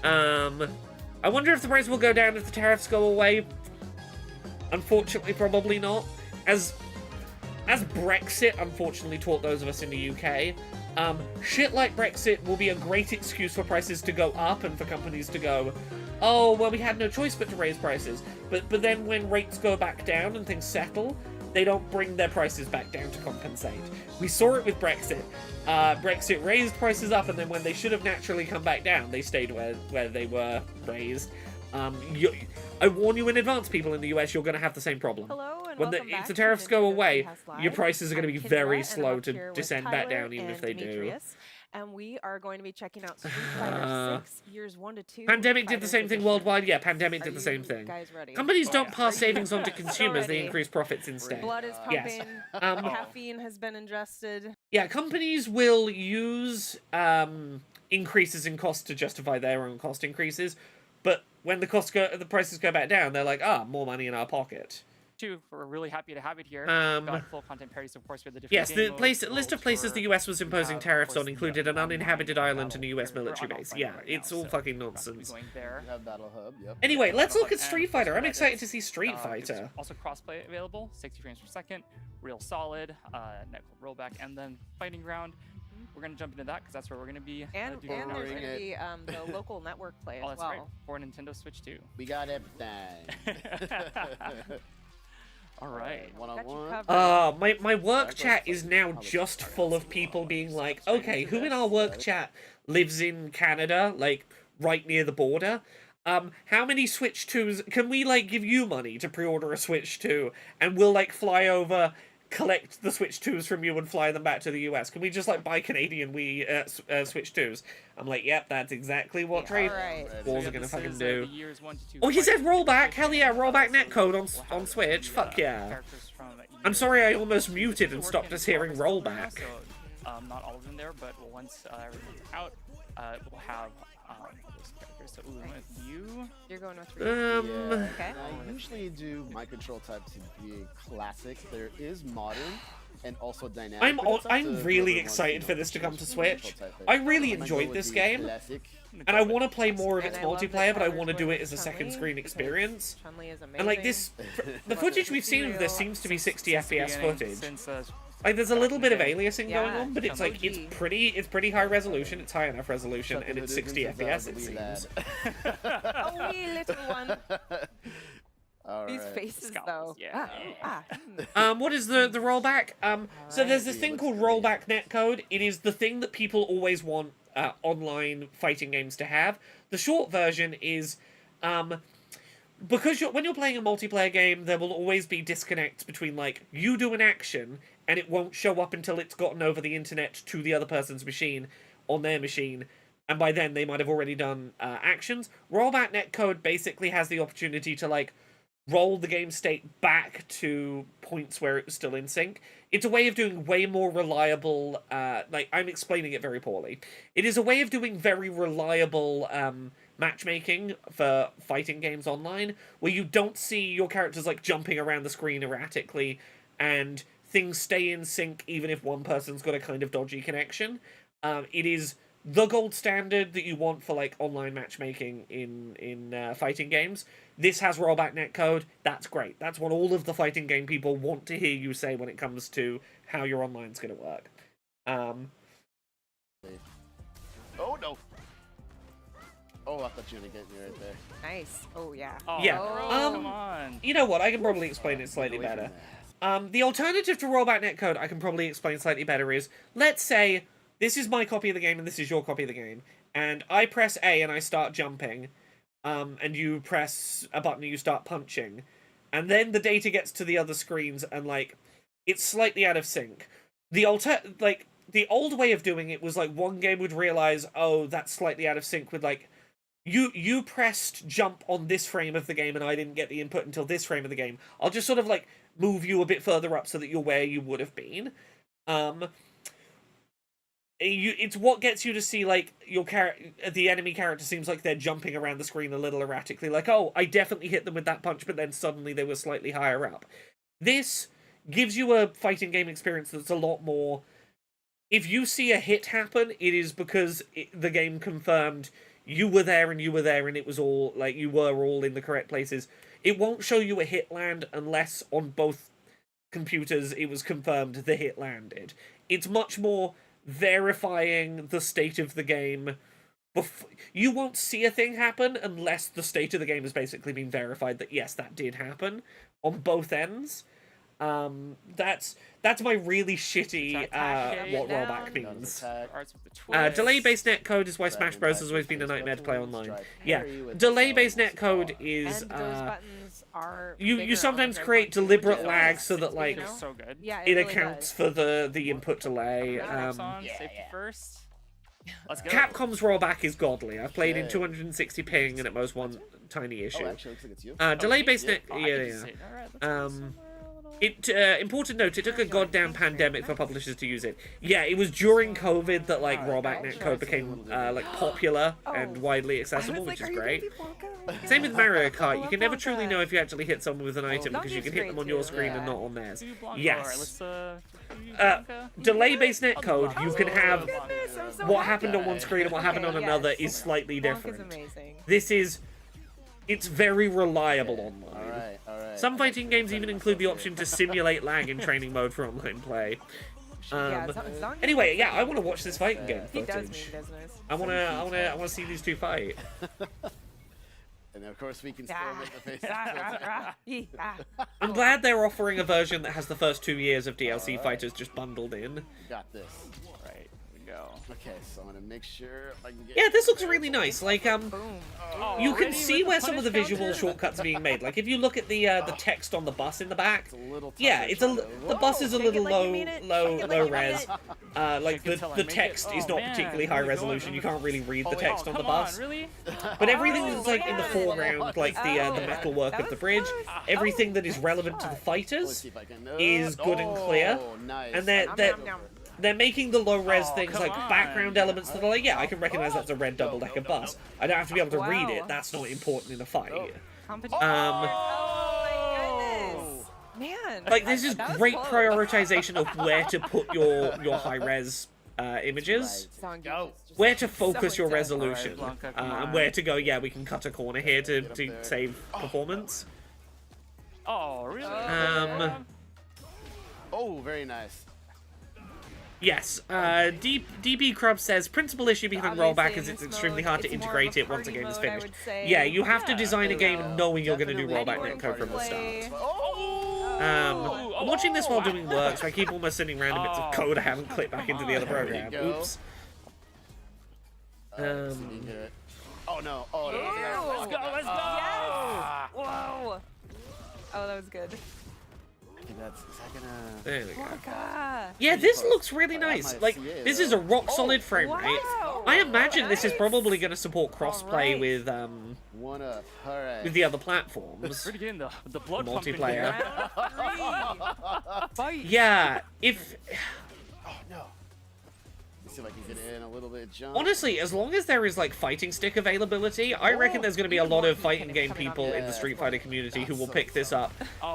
I wonder if the price will go down if the tariffs go away. Unfortunately, probably not. As Brexit, unfortunately, taught those of us in the UK, shit like Brexit will be a great excuse for prices to go up and for companies to go, oh, well, we had no choice but to raise prices. But then when rates go back down and things settle, they don't bring their prices back down to compensate. We saw it with Brexit. Brexit raised prices up, and then when they should have naturally come back down, they stayed where they were raised. I warn you in advance, people in the US, you're going to have the same problem. Hello and when welcome back if the tariffs to go Nintendo away, Treehouse Live. your prices are going to be I'm very Kindra, and slow I'm up to here with descend back Tyler down, even if and they do. Demetrius, and we are going to be checking out Street Fighter 6 years 1 to 2. Pandemic did the Fighters same thing Edition. worldwide. Yeah, Pandemic Are did the you same thing. guys ready? Companies don't yeah. pass savings on to consumers; they ready. increase profits instead. Blood is Yes. pumping. Caffeine has been ingested. Yeah, companies will use increases in cost to justify their own cost increases, but when the prices go back down, they're like, more money in our pocket. We're really happy to have it here. Um, Full content parties, of course, with the different Yes, game the modes, list of world places the tour. US was imposing have, of tariffs course, on the included an online uninhabited island and a battle. US military We're base. on Yeah, right it's now, all so fucking we're about to be nonsense. going there. We have Battle Hub, yep. Anyway, let's look at And Street of course, Fighter. I'm Reddit, excited to see Street there's Fighter. Also crossplay available, 60 frames per second, real solid, net rollback, and then fighting ground. We're gonna jump into that because that's where we're gonna be. And doing there's our going thing. to be the local network play Oh, as that's right, well. for Nintendo Switch 2. We got everything. All right. Got you One-on-one. covered. My work chat is now just full of people being like, okay, who in our work chat lives in Canada, like, right near the border? How many Switch 2s, can we, like, give you money to pre-order a Switch 2, and we'll, like, fly over collect the Switch 2s from you and fly them back to the US? Can we just like buy Canadian Switch 2s? I'm like, yep, that's exactly what trade wars are gonna fucking do. Oh, he said rollback. Hell yeah, rollback netcode on Switch. Fuck yeah. I'm sorry, I almost muted and stopped us hearing rollback. Not all of them there, but once everything's out, we'll have those characters. So with you, You're going with Yeah. Okay. I usually do my control type to be a classic. There is modern and also dynamic. I'm really excited for this to come to Switch. I really enjoyed this game, and I want to play more of its multiplayer, but I want to do it as a second screen experience. Chun-Li is amazing. And like this, the footage we've seen of this seems to be 60 FPS footage. Since, Like there's a little bit of aliasing going Yeah, on, but it's like it's pretty high resolution. It's high enough resolution, and it's 60 FPS. It seems. Oh, wee little one. All These right. faces, Scalpels, though. yeah. What is the rollback? So there's this thing called rollback netcode. It is the thing that people always want online fighting games to have. The short version is, because when you're playing a multiplayer game, there will always be disconnects between like you do an action and it won't show up until it's gotten over the internet to the other person's machine on their machine. And by then they might have already done actions. Rollback netcode basically has the opportunity to like roll the game state back to points where it was still in sync. It's a way of doing way more reliable, like, I'm explaining it very poorly. It is a way of doing very reliable matchmaking for fighting games online, where you don't see your characters, like, jumping around the screen erratically, and things stay in sync even if one person's got a kind of dodgy connection. It is the gold standard that you want for like online matchmaking in fighting games. This has rollback netcode. That's great. That's what all of the fighting game people want to hear you say when it comes to how your online's going to work. Oh no! Oh, I thought you were gonna get me right there. Nice. Oh, yeah. Oh, Yeah, bro, come on. You know what? I can probably explain it slightly Away from better. that. The alternative to rollback netcode I can probably explain slightly better is, let's say this is my copy of the game and this is your copy of the game, and I press A and I start jumping, and you press a button and you start punching, and then the data gets to the other screens and like it's slightly out of sync. The old way of doing it was like one game would realize, oh, that's slightly out of sync with like you pressed jump on this frame of the game and I didn't get the input until this frame of the game. I'll just sort of like move you a bit further up so that you're where you would have been. It's what gets you to see like the enemy character seems like they're jumping around the screen a little erratically, like, oh, I definitely hit them with that punch, but then suddenly they were slightly higher up. This gives you a fighting game experience that's a lot more. If you see a hit happen, it is because the game confirmed you were there and it was all like you were all in the correct places. It won't show you a hit land unless on both computers it was confirmed the hit landed. It's much more verifying the state of the game. You won't see a thing happen unless the state of the game has basically been verified that yes, that did happen on both ends. That's my really shitty what rollback means. Delay-based netcode is why Smash Bros has always been a nightmare to play online. Yeah, delay-based netcode is And those buttons are you bigger sometimes on the create controller. deliberate lag so that like know? So good. Yeah, it really accounts does. for the input delay. Traps on, safety first. Let's go. Capcom's rollback is godly. I've played in Okay. 260 ping and at most one tiny Oh, issue. actually, looks like it's you. Delay-based net, Oh, I yeah, can yeah. see it. All right, let's go somewhere Important note, it took a goddamn pandemic for publishers to use it. Yeah, it was during COVID that like rollback netcode became like popular and widely accessible, which is great. Same with Mario Kart, you can never truly know if you actually hit someone with an item because you can hit them on your screen and not on theirs. Do Blanca. Yes. All right, let's do Blanca. Delay-based netcode, you can have Goodness, I'm so what happy. happened on one screen and what happened on Okay, another yes. is slightly Blanca's different. amazing. This is... It's very reliable online. Alright, alright. Some fighting games even include the option to simulate lag in training mode for online play. Yeah, as long as Anyway, he's yeah, I safe. want to watch this fighting game He does mean footage. business. I want to see these two fight. And of course, we can still Ah. make the faces. Yee, ah. I'm glad they're offering a version that has the first 2 years of DLC fighters just bundled in. Got this. Right, we go. go. Okay, so I'm gonna make sure I can get. Yeah, this looks really nice. Like, Boom. you can Already see with where the some of the punish visual counter? shortcuts are being made. Like, if you look at the text on the bus in the back, It's a little tougher yeah, it's a trying to- the bus is a Shake it little like you low mean it. low Shake it like low you mean res. it. Like Shake it till I the make it. text is Oh, not man, particularly high really going, resolution. You really? can't really read the Oh, text on the come bus. on, really? But everything Oh, that's like in the man. foreground, like the Oh. metalwork That of the was bridge, close. everything Oh, that is relevant to the shot. Let's fighters see if I can. is good and clear. Oh, nice. and they're Nom, they're nom, nom. they're making the low res Oh, things come like on. background elements that are like, yeah, I can recognize that's a red double decker bus. I don't have to be able to read it. Wow. That's not important in a fight. Competition. Um, Oh my goodness. Man. like this is That was great close. prioritization of where to put your high res images. Song Go. is just Where to focus so your intense. resolution, Alright, Blanca, come and on. where to go. Yeah, we can cut a corner here to Get up there. save performance. Oh, really? Oh, very nice. Yes, DB Crub says principal issue behind Obviously, rollback in is it's this extremely mode, hard to it's more integrate of a it once the party game is mode, I finished. would say. Yeah, you have to Yeah, design a there game we go. knowing you're going to do Definitely. rollback netcode from the Play. start. Oh. I'm watching this while doing work, so I keep almost sending random bits of Oh, code I haven't clicked back into the other There we program. go. Oops. Alright, let's see if we can get it. Oh no! Oh no! Ew. Let's go, let's go! Yes. Whoa. Oh, that was good. I think that's. Is that gonna? There we go. Blanca. Yeah, this close. looks really I nice. might Like, see it, this is though. a rock solid frame rate. Wow. I imagine this is Nice. probably going to support crossplay Alright. with One up. All right. the other platforms. We're getting the blood pumping Multiplayer. here. Round 3. Fight. Yeah, if Oh no. Let's see if I can get in a little bit. Jump. honestly, as long as there is like fighting stick availability, I reckon there's going to be a lot of fighting game people in the Street Fighter community who will pick this up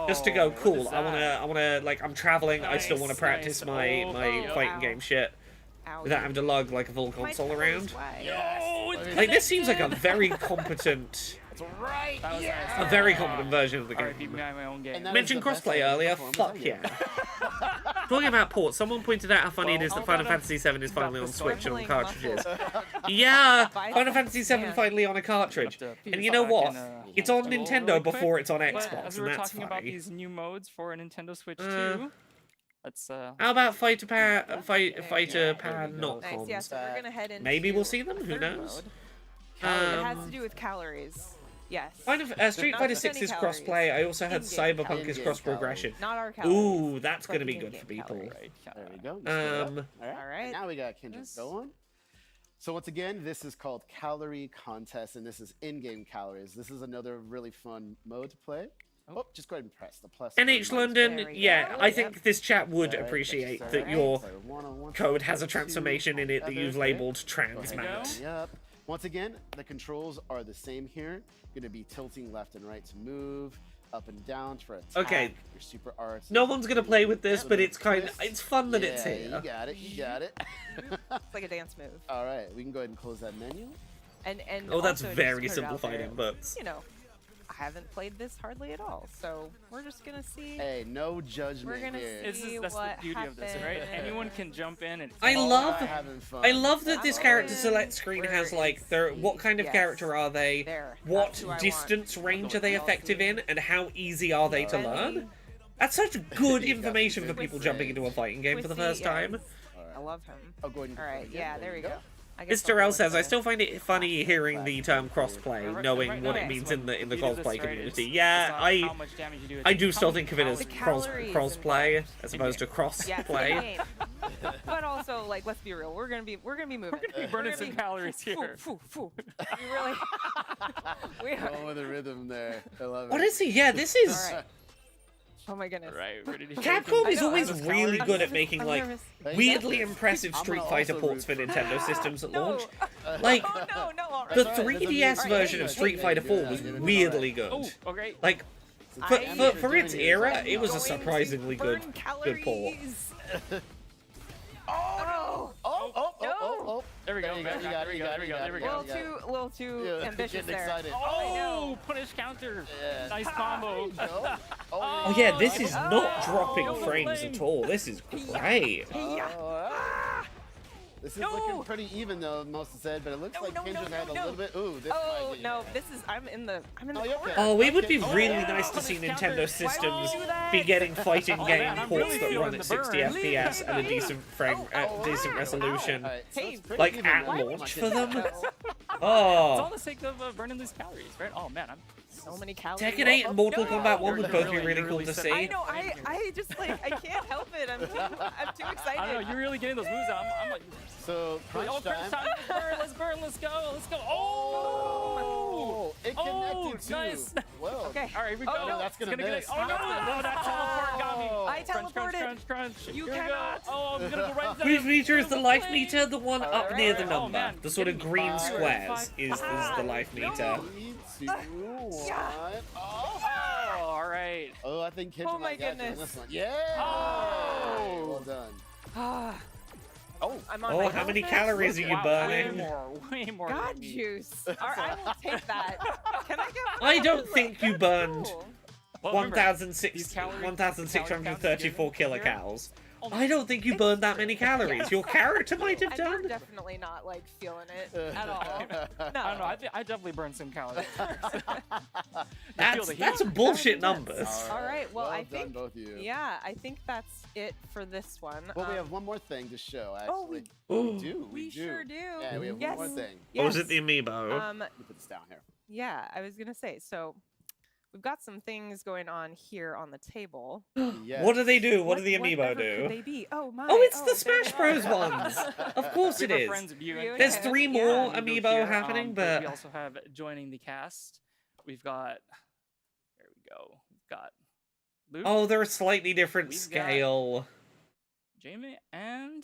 just to go, Oh, what cool. is I that? want to like I'm traveling. I still want to Nice, practice nice. my Oh, my fighting ow. game shit Ow. without having to lug like a full My console toes around. way. Oh, it's Like this seems like a connected. very competent, That's right. That was yeah. nice. a very competent version of the Alright, game. beat me at my own game. And that Mentioned is the best crossplay earlier. performance Fuck I've yeah. given. Talking about ports, someone pointed out how funny it Well, is that how Final about Fantasy VII is finally on the Switch and on swiveling cartridges. muscles? Yeah, Bicep Final Fantasy VII man. finally on a cartridge. Have to And you know back what? and, It's on roll Nintendo really quick. before it's on But Xbox, as we and were that's talking about funny. these new modes for a Nintendo Switch Uh, 2, let's How about Fighter Pan not Nice. Yeah, so we're gonna head into Maybe we'll see them, a who third knows? mode. It has to Um, do with calories. Yes. Street Not Fighter just 6 any is calories. crossplay. I also heard In-game Cyberpunk calories. is In-game cross progression. Not our calories. Ooh, that's but gonna the be good in-game for people. calories. There we go. All Um, right. Now we got Kendrick Yes. going. So once again, this is called Calorie Contest, and this is in-game calories. This is another really fun mode to play. Oh, just go ahead and press the plus. NH or minus London, There we yeah, go. I think this chat would Alright, appreciate that's that alright. your So one-on-one, code has a 2, transformation in it that you've together. labeled trans Go ahead mat. and Yep. Once again, the controls are the same here. Going to be tilting left and right to move, up and down for attack. Okay. Your super arts. No one's gonna play with this, but it's kind of, twist. it's fun that yeah, it's You here. got it. You got it. It's like a dance move. All right, we can go ahead and close that menu. And Oh, that's also, just very put it out simplified there, inputs. You know, I haven't played this hardly at all, so we're just gonna see. Hey, no judgment We're gonna here. This see is, that's the what beauty of this, right? happened. Anyone can jump in and. I All love- about having fun. I love that this character Awesome. select screen Where has like is their he? what kind of Yes. character are they, There. what That's who I want. distance range are they I'll effective see. in, and how easy are they to Ready? learn. That's such good He's got information for some people good jumping into a range. fighting game for the Wissy, first yes. time. All I right. love him. I'll go ahead and All right, confirm yeah, again. there we go. I guess Mr. I'll go L says, with I the- still find it funny hearing the term crossplay, Right- knowing right what now, it means this in the one, cosplay beauty of this, right, community. is Yeah, it's not how much damage you do, it's I like do how still many think of it as The calories- calories crossplay involved. as opposed to cross Yes, play. in-game. But also, like, let's be real. We're gonna be moving. We're gonna be burning some calories here. Foo, foo, foo. We really. we are. Go with the rhythm there. I love it. Honestly, yeah, this is... All right. Oh my goodness. Right, ready to Capcom I is know, always I'm really nervous. good at making I'm like nervous. Thank weirdly you. impressive I'm Street gonna Fighter also ports for root Nintendo systems at No. launch. Like, Oh no, all right. the That's right, 3DS that's version amazing. of Street Hey, Fighter good, 4 was good, good. weirdly good. Oh, okay. Like, Since for, the for, amateur for its doing it is era, awesome. it was a Going to surprisingly good burn port. calories. Oh. There we go. There you go, you got it, you got it, you got it, There we you got go. it. A little too Yeah, ambitious getting there. excited. Oh, punish counter. Yeah. Nice combo. No. Oh yeah, this is not Oh, dropping oh, frames flame. at all. This is great. Yeah. This is looking pretty even though, most said, but it looks like Kendra's had a little bit. Ooh, this Oh might be, no, this is I'm in the corner. okay. Oh, it would be Okay. really Oh, nice to see Nintendo systems do that? be getting fighting Oh, game man, I'm ports really that feeling run the at 60 burn. FPS and a decent decent resolution. Alright, so Hey, it's pretty Like even at now. launch for them. It's Oh, all the sake of burning these calories, right? Oh man, I'm So many calories. Tekken 8 and Mortal Kombat 1 would both be You're really cool really to setting- see. I know. I just like I can't help it. I'm too excited. I don't know. You're really getting those moves out. I'm like, So crunch oh, crunch time. time. Let's burn. Let's go. Let's go. Oh! It connected too. Nice. Well, Okay. All right, here we Oh, go. no, that's gonna It's miss. Oh, no, that teleport got me. I Crunch, crunch, teleported. crunch, crunch. You Here we go. cannot. Oh, I'm gonna go right into Which that. meter is the life meter? The one up Alright. near the Oh, number. man. The sort of Give me green five. squares is the life meter. 3, 2, 1. Oh. Oh, all right. Oh, I think Kendra Oh my might get you on goodness. this one. Yeah. Oh. Well done. Ah. Oh. I'm on Oh, my how many elephant. calories are you Wow, burning? Way more. God than me. juice. I will take that. Can I get one I of don't those? think you That's burned cool. Well, remember, 1,634 kilocalories. Oh, I don't think you burned that many calories. Your character might have And you're done. definitely not like feeling it at all. I don't know. I definitely burned some calories. That's some bullshit numbers. All right. Well, I done, think. both of you. Yeah, I think that's it for this one. Well, we have one more thing to show, actually. Oh, we Ooh. We sure do. Yeah, we have Yes. one more thing. Or was Yes. it the amiibo? Let me put this down here. Yeah, I was gonna say. So, we've got some things going on here on the table. Yes. What do they do? What do the amiibo whatever do? Could they be? Oh my! Oh, it's the there Smash they Bros. are. ones. Of course it Super is. friends of you Ryu and There's and Ken. 3 Yeah. more Amiibo amiibo here, happening, but we but also have joining the cast. We've got. There we go. We've got Luke, oh, they're a slightly different We've got- scale. Jamie, and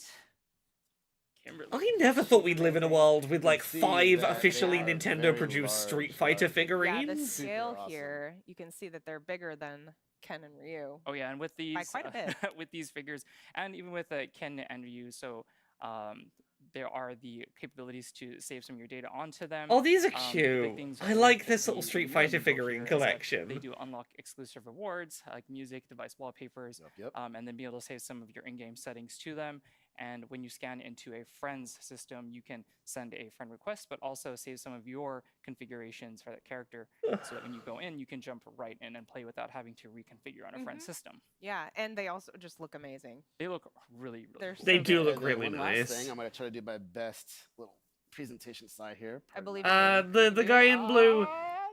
Kimberly. I never thought we'd live in a world with like see 5 that officially they are Nintendo very produced large, Street Fighter but- Yeah, figurines. the Super scale awesome. here, you can see that they're bigger than Ken and Ryu. Oh yeah, and with these quite a bit. with these figures, and even with Ken and Ryu, so there are the capabilities to save some of your data onto them. Oh, these are The big cute. things I with like this little the Street new Fighter amiibo figurine here is that collection. They do unlock exclusive rewards like music, device wallpapers, Yep. and then be able to save some of your in-game settings to them. And when you scan into a friend's system, you can send a friend request, but also save some of your configurations for that character, so that when you go in, you can jump right in and play without having to reconfigure on a friend's system. Yeah, and they also just look amazing. They look really, really They're cool. They so do good. look And then really one last nice. thing, I'm going to try to do my best little presentation slide here. I Pardon believe. me. The guy in blue.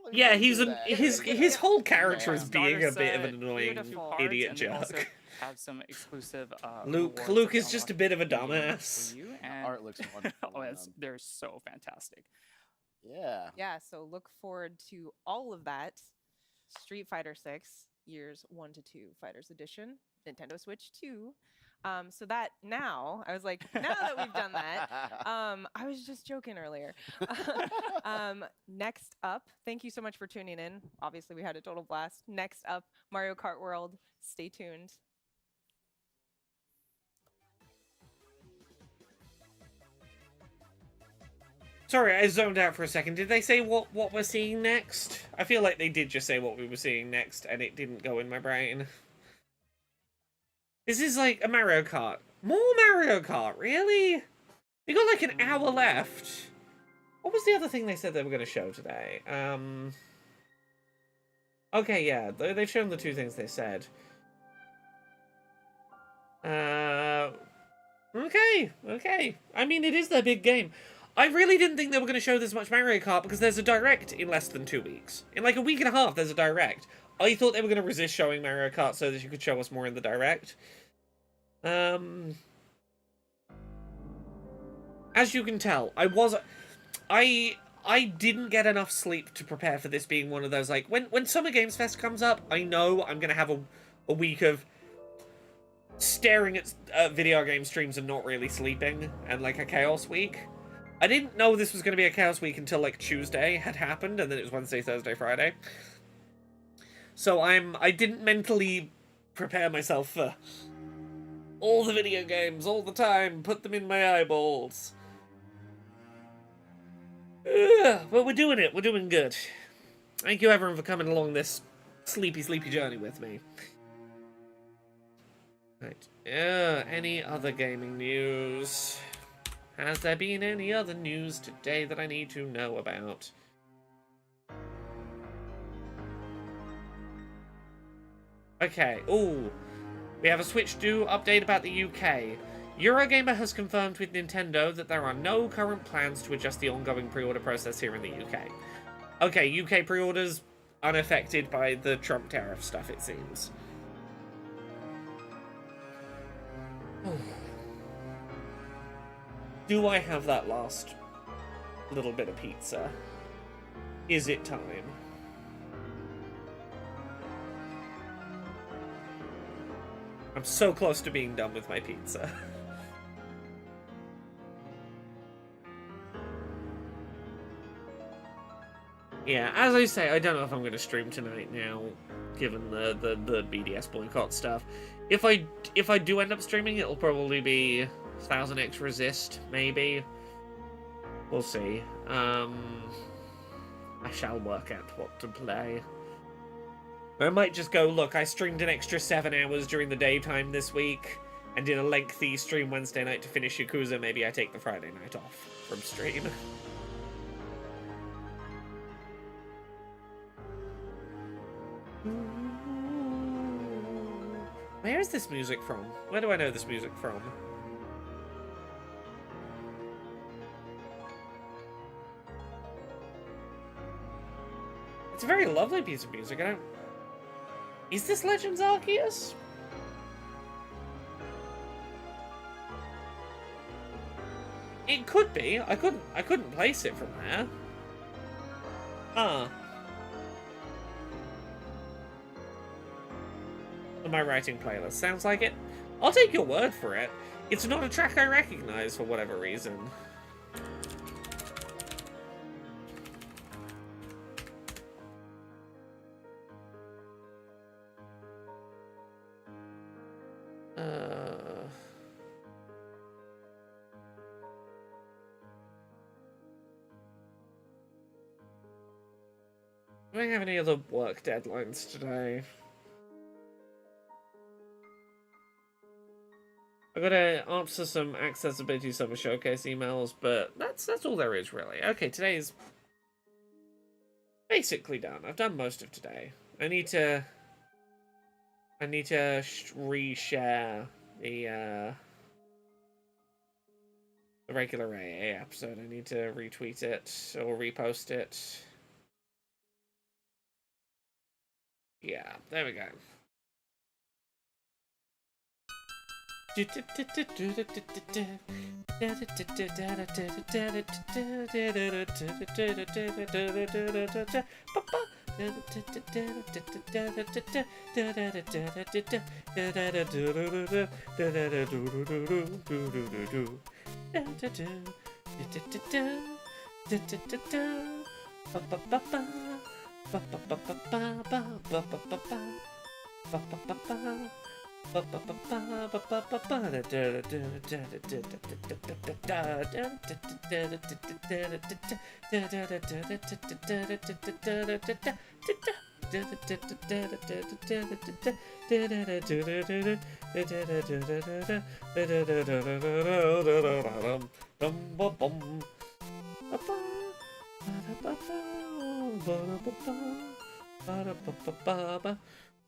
Let me Yeah, just he's do an that. his whole character is Starter being a bit of set, an annoying beautiful. cards, idiot and they also jerk. have some exclusive Luke rewards Luke that is just a unlock bit of a in-game dumbass. for you, The and art looks wonderful. oh, on it's, them. they're so fantastic. Yeah. Yeah, so look forward to all of that. Street Fighter 6, years 1 to 2 Fighters Edition, Nintendo Switch 2. So that now, I was like, now that we've done that, I was just joking earlier. Next up, thank you so much for tuning in. Obviously, we had a total blast. Next up, Mario Kart World. Stay tuned. Sorry, I zoned out for a second. Did they say what we're seeing next? I feel like they did just say what we were seeing next, and it didn't go in my brain. This is like a Mario Kart. More Mario Kart, really? We got like an hour left. What was the other thing they said they were going to show today? Okay, yeah, they've shown the 2 things they said. Okay. I mean, it is their big game. I really didn't think they were going to show this much Mario Kart because there's a Direct in less than 2 weeks. In like a week and a half, there's a Direct. I thought they were going to resist showing Mario Kart so that you could show us more in the Direct. As you can tell, I didn't get enough sleep to prepare for this being one of those, like, when Summer Games Fest comes up, I know I'm going to have a week of staring at video game streams and not really sleeping, and like a chaos week. I didn't know this was going to be a chaos week until like Tuesday had happened, and then it was Wednesday, Thursday, Friday. So I didn't mentally prepare myself for all the video games all the time, put them in my eyeballs. But we're doing it. We're doing good. Thank you everyone for coming along this sleepy journey with me. Right. Any other gaming news? Has there been any other news today that I need to know about? Okay, ooh. We have a Switch 2 update about the UK. Eurogamer has confirmed with Nintendo that there are no current plans to adjust the ongoing pre-order process here in the UK. Okay, UK pre-orders unaffected by the Trump tariff stuff, it seems. Do I have that last little bit of pizza? Is it time? I'm so close to being done with my pizza. Yeah, as I say, I don't know if I'm going to stream tonight now, given the BDS boycott stuff. If I do end up streaming, it'll probably be 1000X Resist, maybe. We'll see. I shall work out what to play. I might just go, look, I streamed an extra 7 hours during the daytime this week, and did a lengthy stream Wednesday night to finish Yakuza. Maybe I take the Friday night off from stream. Where is this music from? Where do I know this music from? It's a very lovely piece of music. I don't... Is this Legends Arceus? It could be. I couldn't place it from there. Huh. My writing playlist sounds like it. I'll take your word for it. It's not a track I recognize for whatever reason. Do I have any other work deadlines today? I gotta answer some accessibility summer showcase emails, but that's all there is really. Okay, today's basically done. I've done most of today. I need to reshare the regular AA episode. I need to retweet it or repost it. Yeah, there we go.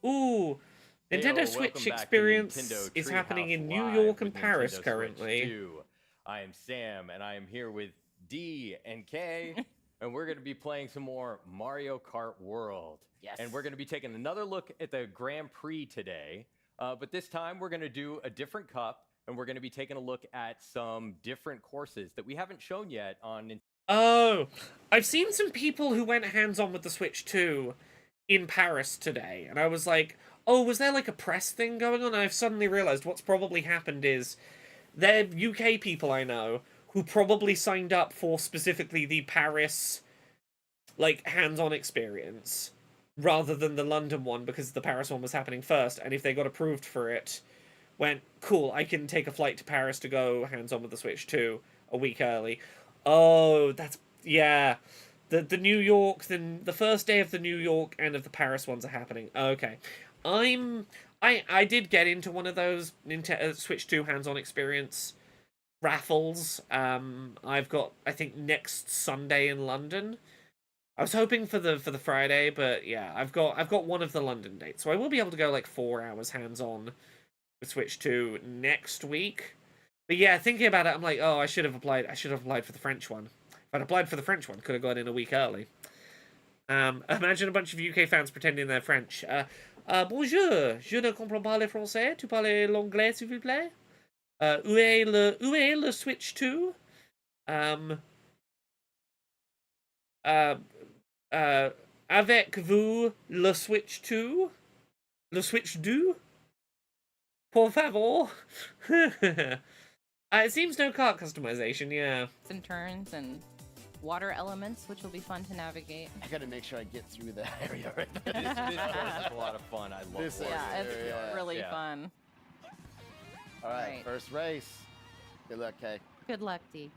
Ooh, Nintendo Switch experience is happening in New York and Paris currently. I am Sam, and I am here with D and K, and we're going to be playing some more Mario Kart World. Yes. And we're going to be taking another look at the Grand Prix today, but this time we're going to do a different cup, and we're going to be taking a look at some different courses that we haven't shown yet on Nintendo. Oh, I've seen some people who went hands-on with the Switch 2 in Paris today, and I was like, oh, was there like a press thing going on? And I've suddenly realized what's probably happened is they're UK people I know who probably signed up for specifically the Paris, like, hands-on experience rather than the London one because the Paris one was happening first, and if they got approved for it, went, cool, I can take a flight to Paris to go hands-on with the Switch 2 a week early. Oh, that's... yeah. The New York, the first day of the New York and of the Paris ones are happening. Okay. I did get into one of those Nintendo Switch 2 hands-on experience raffles. I've got, I think, next Sunday in London. I was hoping for the Friday, but yeah, I've got one of the London dates, so I will be able to go like 4 hours hands-on with Switch 2 next week. But yeah, thinking about it, I'm like, oh, I should have applied for the French one. If I'd applied for the French one, could have got in a week early. Imagine a bunch of UK fans pretending they're French. Bonjour, je ne comprends pas le français. Tu parles l'anglais, s'il vous plaît? Où est le Switch 2? Avec vous le Switch 2? Le Switch 2? Por favor? It seems no cart customization, yeah. And turns and water elements, which will be fun to navigate. I gotta make sure I get through that area right This there. is a lot of fun. I love This it. is- Yeah, it's Yeah. really Yeah. fun. All right, Right. first race. Good luck, Kay. Good luck, D.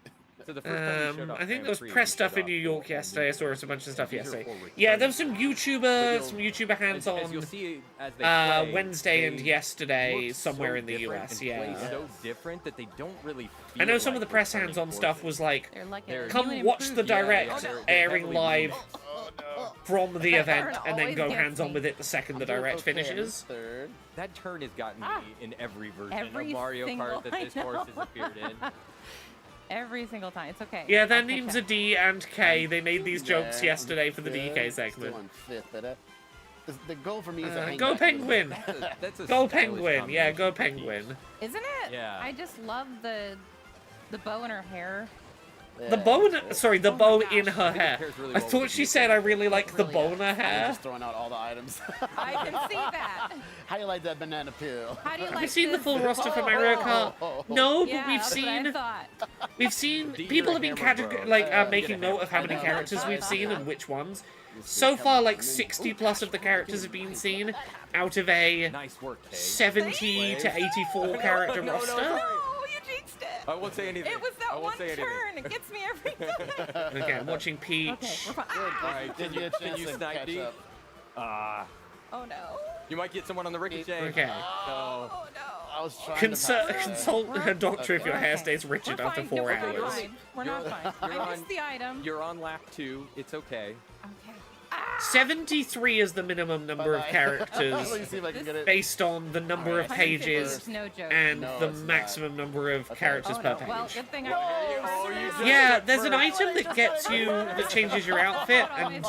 So the first time you showed off I think Grand there was Prix, press you stuff showed in New off York the- yesterday. I saw a bunch of stuff These are yesterday. forward Yeah, there turns. was some But YouTuber as hands-on you'll see as they play, Wednesday and they yesterday look somewhere so in the different US. and play Yeah, so different that they don't really I know feel some of like the they're press turning hands-on stuff courses. was like, They're like They're- a come newly watch the improved direct they're airing heavily live Oh, from the event, Aaron and then always go gets hands-on me. with it the second the doing direct okay. I'm finishes. Third. That turn has gotten Ah. me in every version Every of Mario single- Kart that this I course know. has appeared in. Every single time. It's okay. Yeah, their I'll catch names are up. D and K. They made these jokes Yeah, yesterday for the fifth, DK segment. Still on fifth, but the goal for me is to hang Go back a little Penguin! bit. That's a Go stylish Penguin! Yeah, go combination. Penguin. Isn't it? Yeah. I just love the bow in her hair. The Yeah, bow, that's it. sorry, the Oh my bow gosh. in her I think it hair. pairs really I well with thought the she music. said I really like the Really bow in does. her I'm hair. just throwing out all the items. I can see that. How you like that banana peel? How do you Have like we seen the this? full roster for Mario Kart? No, but Yeah, we've that's what I seen thought. D, people you're have a been hammer bro. making Get a note of how hammer. many I know. characters we've seen and which ones. Let's So see, far, come like on. 60 plus of the characters have been seen out of a Nice work, Kay. 70 to 84 character No, no, roster. no. No, you jinxed it. I won't say anything. It was I that won't one say anything. turn. It gets me every time. Okay, I'm watching Peach. Okay, we're fine. Good, Ah! All right, gives me a can chance you to snipe catch D? up. Oh no. You might get someone on the ricochet. Okay. No. Oh no. I was trying to Consult a doctor if your hair Okay. stays rigid We're after fine. 4 We're hours. fine. We're not You're- fine. you're I on- missed the item. You're on lap 2. It's okay. Okay. 73 is the minimum number of Bye-bye. characters Let me see if I can get it. based on the number Alright. of 150 pages is no joke. and No, the it's not. maximum number of Okay. characters oh, per no. page. Well, good thing Yeah, there's an item that gets you, that changes your outfit, and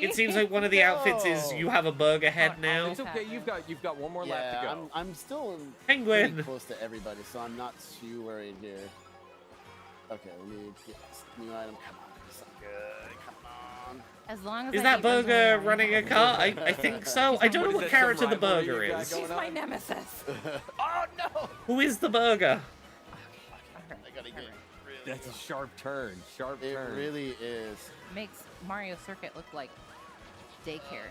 it seems like one of the outfits is you have a burger head now. It's okay. You've got one more lap to Yeah, go. I'm still Penguin. pretty close to everybody, so I'm not too worried here. Okay, let me get this new item. Come on, do something good. Come on. As long as Is I that beat burger Rosalie, running a car? I think so. I don't know What is what that, character some the rivalry burger you got is. going She's my nemesis. Oh no! Who is the burger? I gotta get really. That's a sharp turn. Sharp It turn. really is. Makes Mario Circuit look like daycare.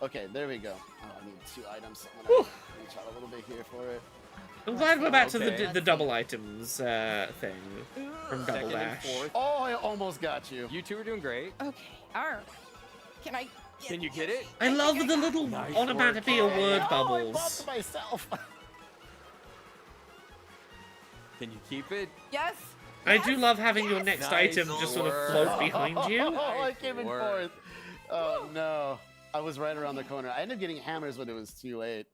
Okay, there we go. Oh, I need 2 items. I'm Whew. gonna reach out a little bit here for it. I'm glad we're back to Okay. the double items thing from Double Second and Dash. fourth. Oh, I almost got you. You two are doing great. Okay. Arr. Can I? Can you get it? I love the little Nice onomatopoeia work. word Oh, I bubbles. bumped myself. Can you keep it? Yes. I do love having your next Nice item just sort of work. float behind you. Oh, I came in work. fourth. Oh no. I was right around the corner. I ended up getting hammers when it was too late.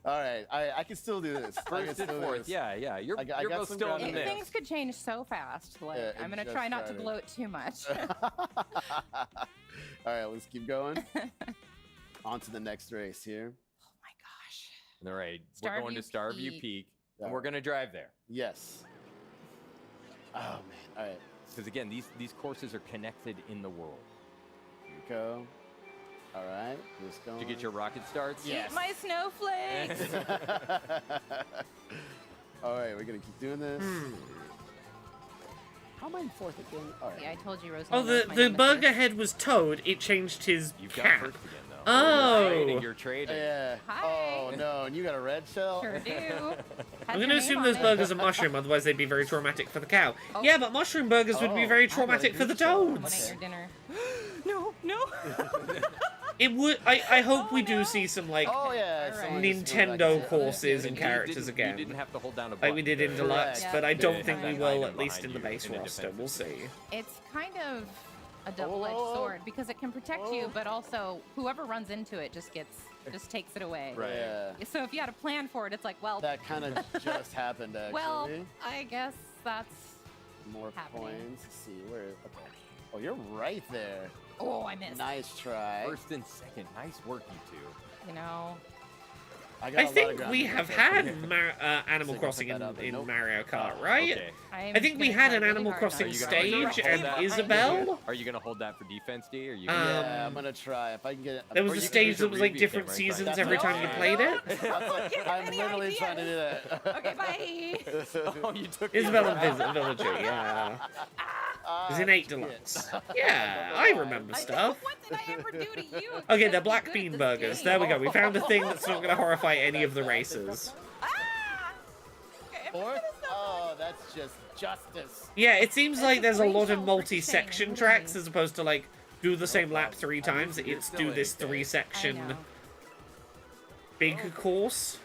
All right, I can still do this. I can First and still do fourth. this. Yeah. You're I got both some still in the ground mix. Things could change so fast. Like Yeah, I'm it gonna just try not to started. gloat too much. All right, let's keep going. On to the next race here. Oh my gosh. All right, we're going to Starview Starview Peak, Yeah. and we're going to drive there. Yes. Oh man. All right, Because again, these courses are connected in the world. here we go. All right, just going. Did you get your rocket starts? Yes. Eat my snowflakes. All right, we're gonna keep doing this. Hmm. How am I in fourth again? All right. Yeah, I told you, Rosalie. Oh, the burger head was Toad. It changed his You've got cap. first again, though. Oh. You're trading. Yeah. Hi. Oh no, and you got a red shell. Sure do. I'm going to assume those burgers are mushroom, otherwise they'd be very traumatic for the cow. Oh. Yeah, but mushroom burgers would be Oh, very I got a traumatic for the good shell. When toads. ate your dinner. No, no. It would. I hope we do see some like Oh yeah, All so right. we just Nintendo went back to- courses And and you characters didn't- again. You didn't have to hold down a Like we did in button to- Deluxe, Yeah. but I don't to think have we that will, item at least behind in the you base in a roster. defensive We'll see. position. It's kind of a double-edged whoa. sword because it can protect you, but also whoever runs into it just takes it away. Right. Yeah. So if you had a plan for it, it's like, well, That kind of just happened actually. well, I guess that's. More happening. points. Let's see where. Okay. Oh, you're right there. Oh, I missed. Nice try. First and second. Nice work, you two. You know. got a I lot of think ground we to have make had up. Animal So Crossing put that out there. in Nope. Mario Kart, right? Okay. I think we had an Animal Crossing Are you gonna stage hold and that? Isabelle. Are you gonna hold that for defense, D? Or you? Yeah, I'm Um, gonna try if I can get it. There was Or a you can stage use that a was like review different camera, right? seasons That's every what time I'm you trying played to it. do. I'm Any literally ideas? trying to do that. Okay, bye. Oh, you took the Isabelle other and half. Villager, yeah. It was in 8 Deluxe. Yeah, I remember stuff. What did I ever do to you? Okay, except they're be black good at bean this burgers. game? There we go. We found a thing that's not going to horrify any of the races. Ah! Okay, Fourth? Oh, that's just justice. Yeah, it seems like there's a great lot of show for multi-section Shane, tracks literally. as opposed to like do the same lap 3 I times. mean, It's still do this okay. I 3-section know. big course.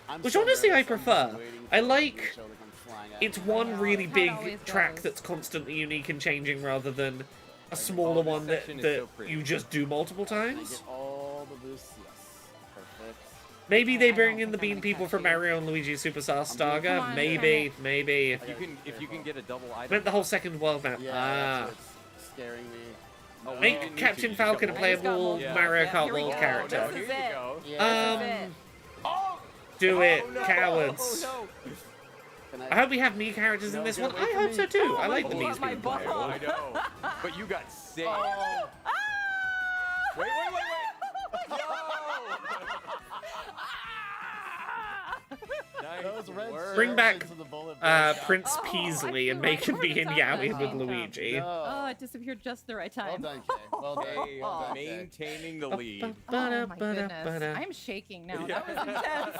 I'm Which so honestly I nervous. I'm just prefer. waiting I for like- the show to come flying at It's me. one know, really that big always track goes. that's constantly unique and changing rather than a smaller this one that, section is that so pretty. you just do multiple Can I times. get all the boosts? Yes. Perfect. Maybe Yeah, they I bring don't in the think I'm bean gonna people catch from you. Mario and Luigi Superstar Come Saga. on, Maybe, maybe. If you can get a double item. Meant the whole second world map. Yeah, Ah. that's what's scaring me. Oh, Make you didn't need to, Captain you just got Falcon a one. playable Yeah. Mario Yeah, Kart here we World go. character. This Here is you it. go. Yeah. This is it. Do it, Oh, no. cowards. Oh, Can I hope we have me characters in No, this get one. away I from hope me. so too. I Oh, like my the God, bees my being ball. playable. no. I know. But you got saved. Oh. Wait. No! Nice Those red work. Bring back, serpents in the bullet bill. Prince Oh, I Peasley and feel make like him we're be in talking Yowie about with that. Luigi. No. Oh, it disappeared just the right Well time. done, Kay. Well done. Okay, Well done, Kay. maintaining the lead. Oh my goodness. I'm shaking now. That was intense.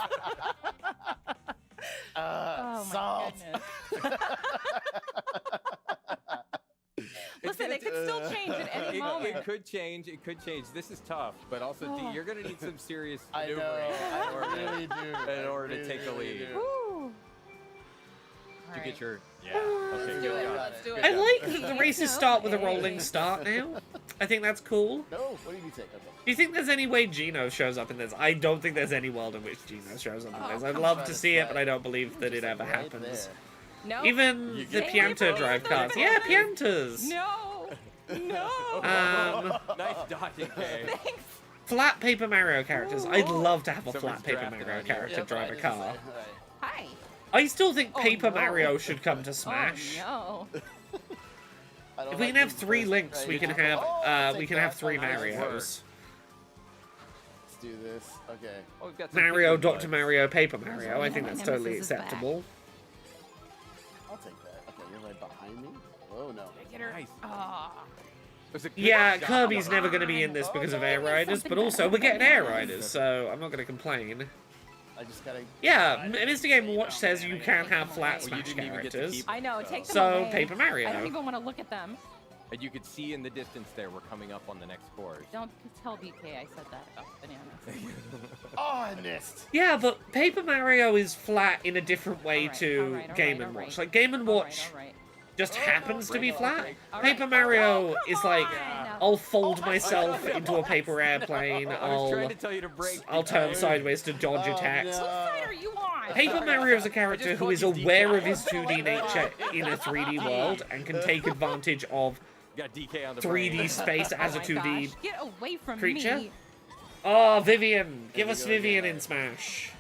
Oh my salt. goodness. Listen, it could still change at any moment. It could change. It could change. This is tough, but also, D, Oh. you're going to need some serious I know. maneuvering I in order to- really do. in I order to really, take the really lead. do. Woo. to Alright. get your. Yeah. Okay. Let's good do it. job. Let's do Good it. I job. like that the races start with a rolling Hey. start now. I think that's cool. No, what did you take? Okay. Do you think there's any way Gino shows up in this? I don't think there's any world in which Gino shows up in this. I'd love to see it, but I don't believe that it ever Right happens. there. No. Even You the get- Pianto drive cars. Yeah, Piantos. No. No. Nice dodging, Kay. Thanks. Flat paper Mario characters. I'd love to have a Someone's flat paper drafted Mario on you. character Yep, drive a I car. just- alright. Hi. I still think Oh, Paper no. Mario should come to Smash. Oh I don't If we like can have being 3 first, Links, right? we can Oh, have take we can have that. 3 Oh, nice Marios. work. Let's do this. Okay. Oh, we've got some Mario, people Dr. in Mario, Paper Mario. I think My that's totally nemesis is back. acceptable. I'll take that. Okay, you're right behind me. Oh no. Get her. Nice. Ah. It was a good Yeah, shot. Kirby's never going to be in this Oh, because of no, Air there's Riders, something but also better we're getting than Air that. Riders, so I'm not going to complain. I just gotta. Yeah, Mr. Game & Watch says you can have flat Well, you Smash didn't even get to characters. keep I know. Take them So, away. Paper Mario. I don't even want to look at them. And you could see in the distance there, we're coming up on the next course. Don't tell BK I said that about bananas. Oh, I missed. Yeah, but Paper Mario is flat in a different way Alright, to alright, Game alright, & Watch. alright. Like, Game & All Watch right, all right. just happens to be flat. All Paper right. Mario Oh, is come like, on. I'll fold myself into a paper airplane, I was trying to tell you to break. I'll turn sideways to dodge Oh, attacks. no. What side are you on? Paper Mario is a character just who called is you aware DK. of his 2D nature in a 3D world and can take advantage of Got DK on the 3D brain. space as Oh a my 2D gosh. Get away from creature. me. Oh, Vivian! Give we us go Vivian again. in Smash.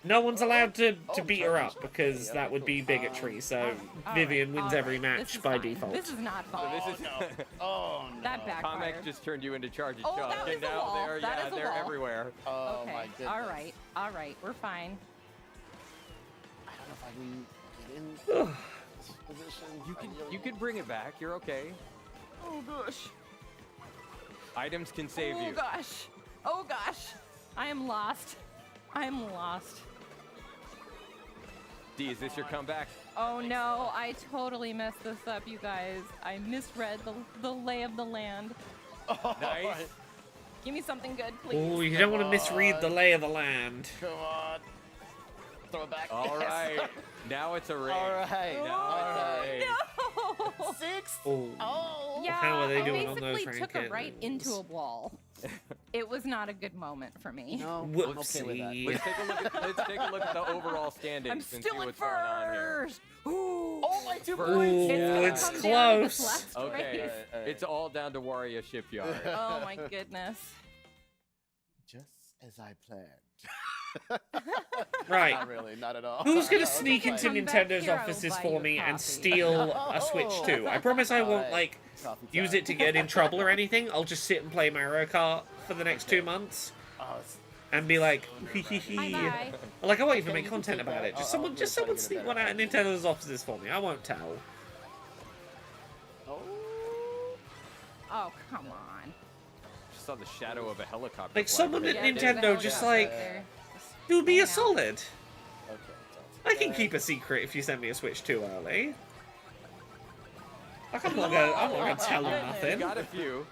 No one's allowed to Oh, beat her up charge. because Yeah, that would cool. be bigotry. So All Vivian right, wins all every right. match This is by fine. default. This is not fun. So this is Oh no. That backfired. Kamek just turned you into Charge and Oh, Chuck, that was and a now wall. they're That yeah, is a they're wall. everywhere. Oh Okay. my goodness. All right, we're fine. I don't know if I can get in this position. You could bring it back. You're okay. Oh gosh. Items can save Oh you. gosh. Oh gosh. I am lost. I'm lost. D, is this your comeback? Oh no, I totally messed this up, you guys. I misread the lay of the land. Nice. Oh, Nice. Give me something good, please. Oh, you don't want to misread the lay of the land. Come on. Throw it back. All right. Now it's a ring. All right. Now it's a ring. No. 6. Oh. Oh. Yeah, How are they I doing on those basically took a right rankings? into a wall. It was not a good moment for me. No, I'm okay with that. Whoopsie. Let's take a look at the overall standings I'm and see still in what's going on here. first. Ooh. Oh, my 2 Ooh, points. Yeah. it's Come down to this close. last Okay, race. All right. it's all down to Waria Shipyard. Oh my goodness. Just as I planned. Right. Not really, not at all. Who's gonna I was sneak just into Come like, back Nintendo's here, I will offices buy for you a me and coffee. steal a Switch 2? I promise I won't, Alright. like, Coffee use time. it to get in trouble or anything. I'll just sit and play Mario Kart for the next 2 months Oh, it's- and be like, hee hee hee. Bye-bye. Like, I won't even Okay, make you can content take about that. it. Just I'll someone, really just try to someone get a sneak better one out of idea. Nintendo's offices for me. I won't tell. Oh. Oh, come on. Just saw the shadow of a helicopter. Like, fly someone right at there. there's a Nintendo just helicopter like, there. Just do be hang a out. solid. Okay. I can keep a secret if you send me a Switch too early. Like, I'm not gonna tell them You nothing. got a few.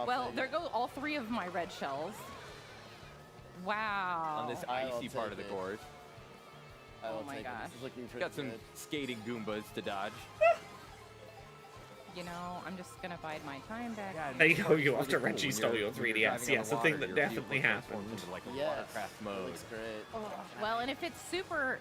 Well, there go all 3 of my red shells. Wow. On this I'll icy part take of the it. course. Oh my gosh. This is looking pretty Got some good. skating Goombas to dodge. You know, I'm just gonna bide my time back. Yeah, here. There you go, you It's after really Reggie cool stole when your you're 3DS. driving on Yes, the a thing water, that your definitely vehicle transforms happened. into like a Yes. watercraft It mode. looks great. Well, and if it's super,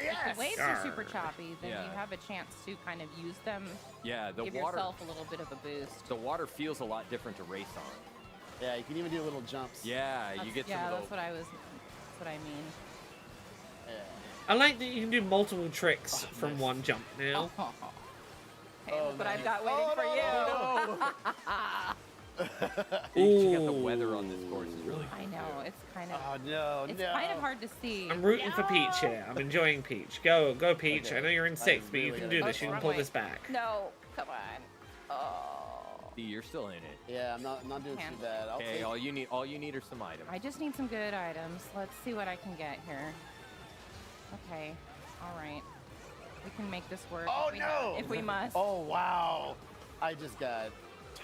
if the waves are super choppy, then Yeah. you have a chance to kind of use them. Yeah, the Give water. yourself a little bit of a boost. The water feels a lot different to race on. Yeah, you can even do little jumps. Yeah, you That's- get yeah, some that's of the. what I was. That's what I mean. Yeah. I like that you can do multiple tricks from nice. one jump now. Hey, Oh, look what I've nice. got waiting Oh, for no, you. You got the weather on this course is really I know it's kind of. Oh no, It's no. kind of hard to see. I'm rooting for Peach here. I'm enjoying Peach. Go, Peach. Okay. I know you're in I 6th, but you really can gotta do go this. You can wrong pull way. this back. No, come on. Oh. See, you're still in it. Yeah, I'm not doing Can't. too bad. I'll Okay, take all you need are some items. I just need some good items. Let's see what I can get here. Okay. All right. We can make this work. Oh, if we no! If we must. Oh wow! I just got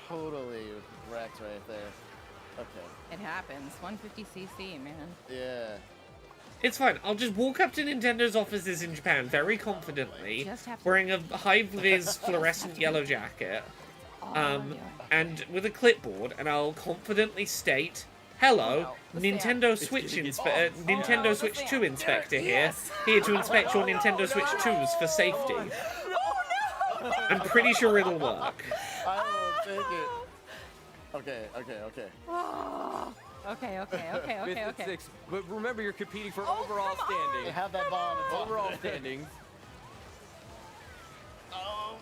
totally wrecked right there. Okay. It happens. 150cc, man. Yeah. It's fine. I'll just walk up to Nintendo's offices in Japan very confidently, Just have to- wearing a high-vis fluorescent yellow jacket, Oh, yeah. and with a clipboard, and I'll confidently state, "Hello, The Nintendo It's Switch gonna get- Nintendo no, the Switch sand. 2 inspector here, Yes. here to inspect your Nintendo Switch 2s for safety." I'm pretty sure it'll work. I will take it. Okay. Okay, okay, okay, Fifth okay, and okay. sixth. But remember, you're competing for Oh, overall come on! standing. Have that bomb. It's on. Overall standings. Oh,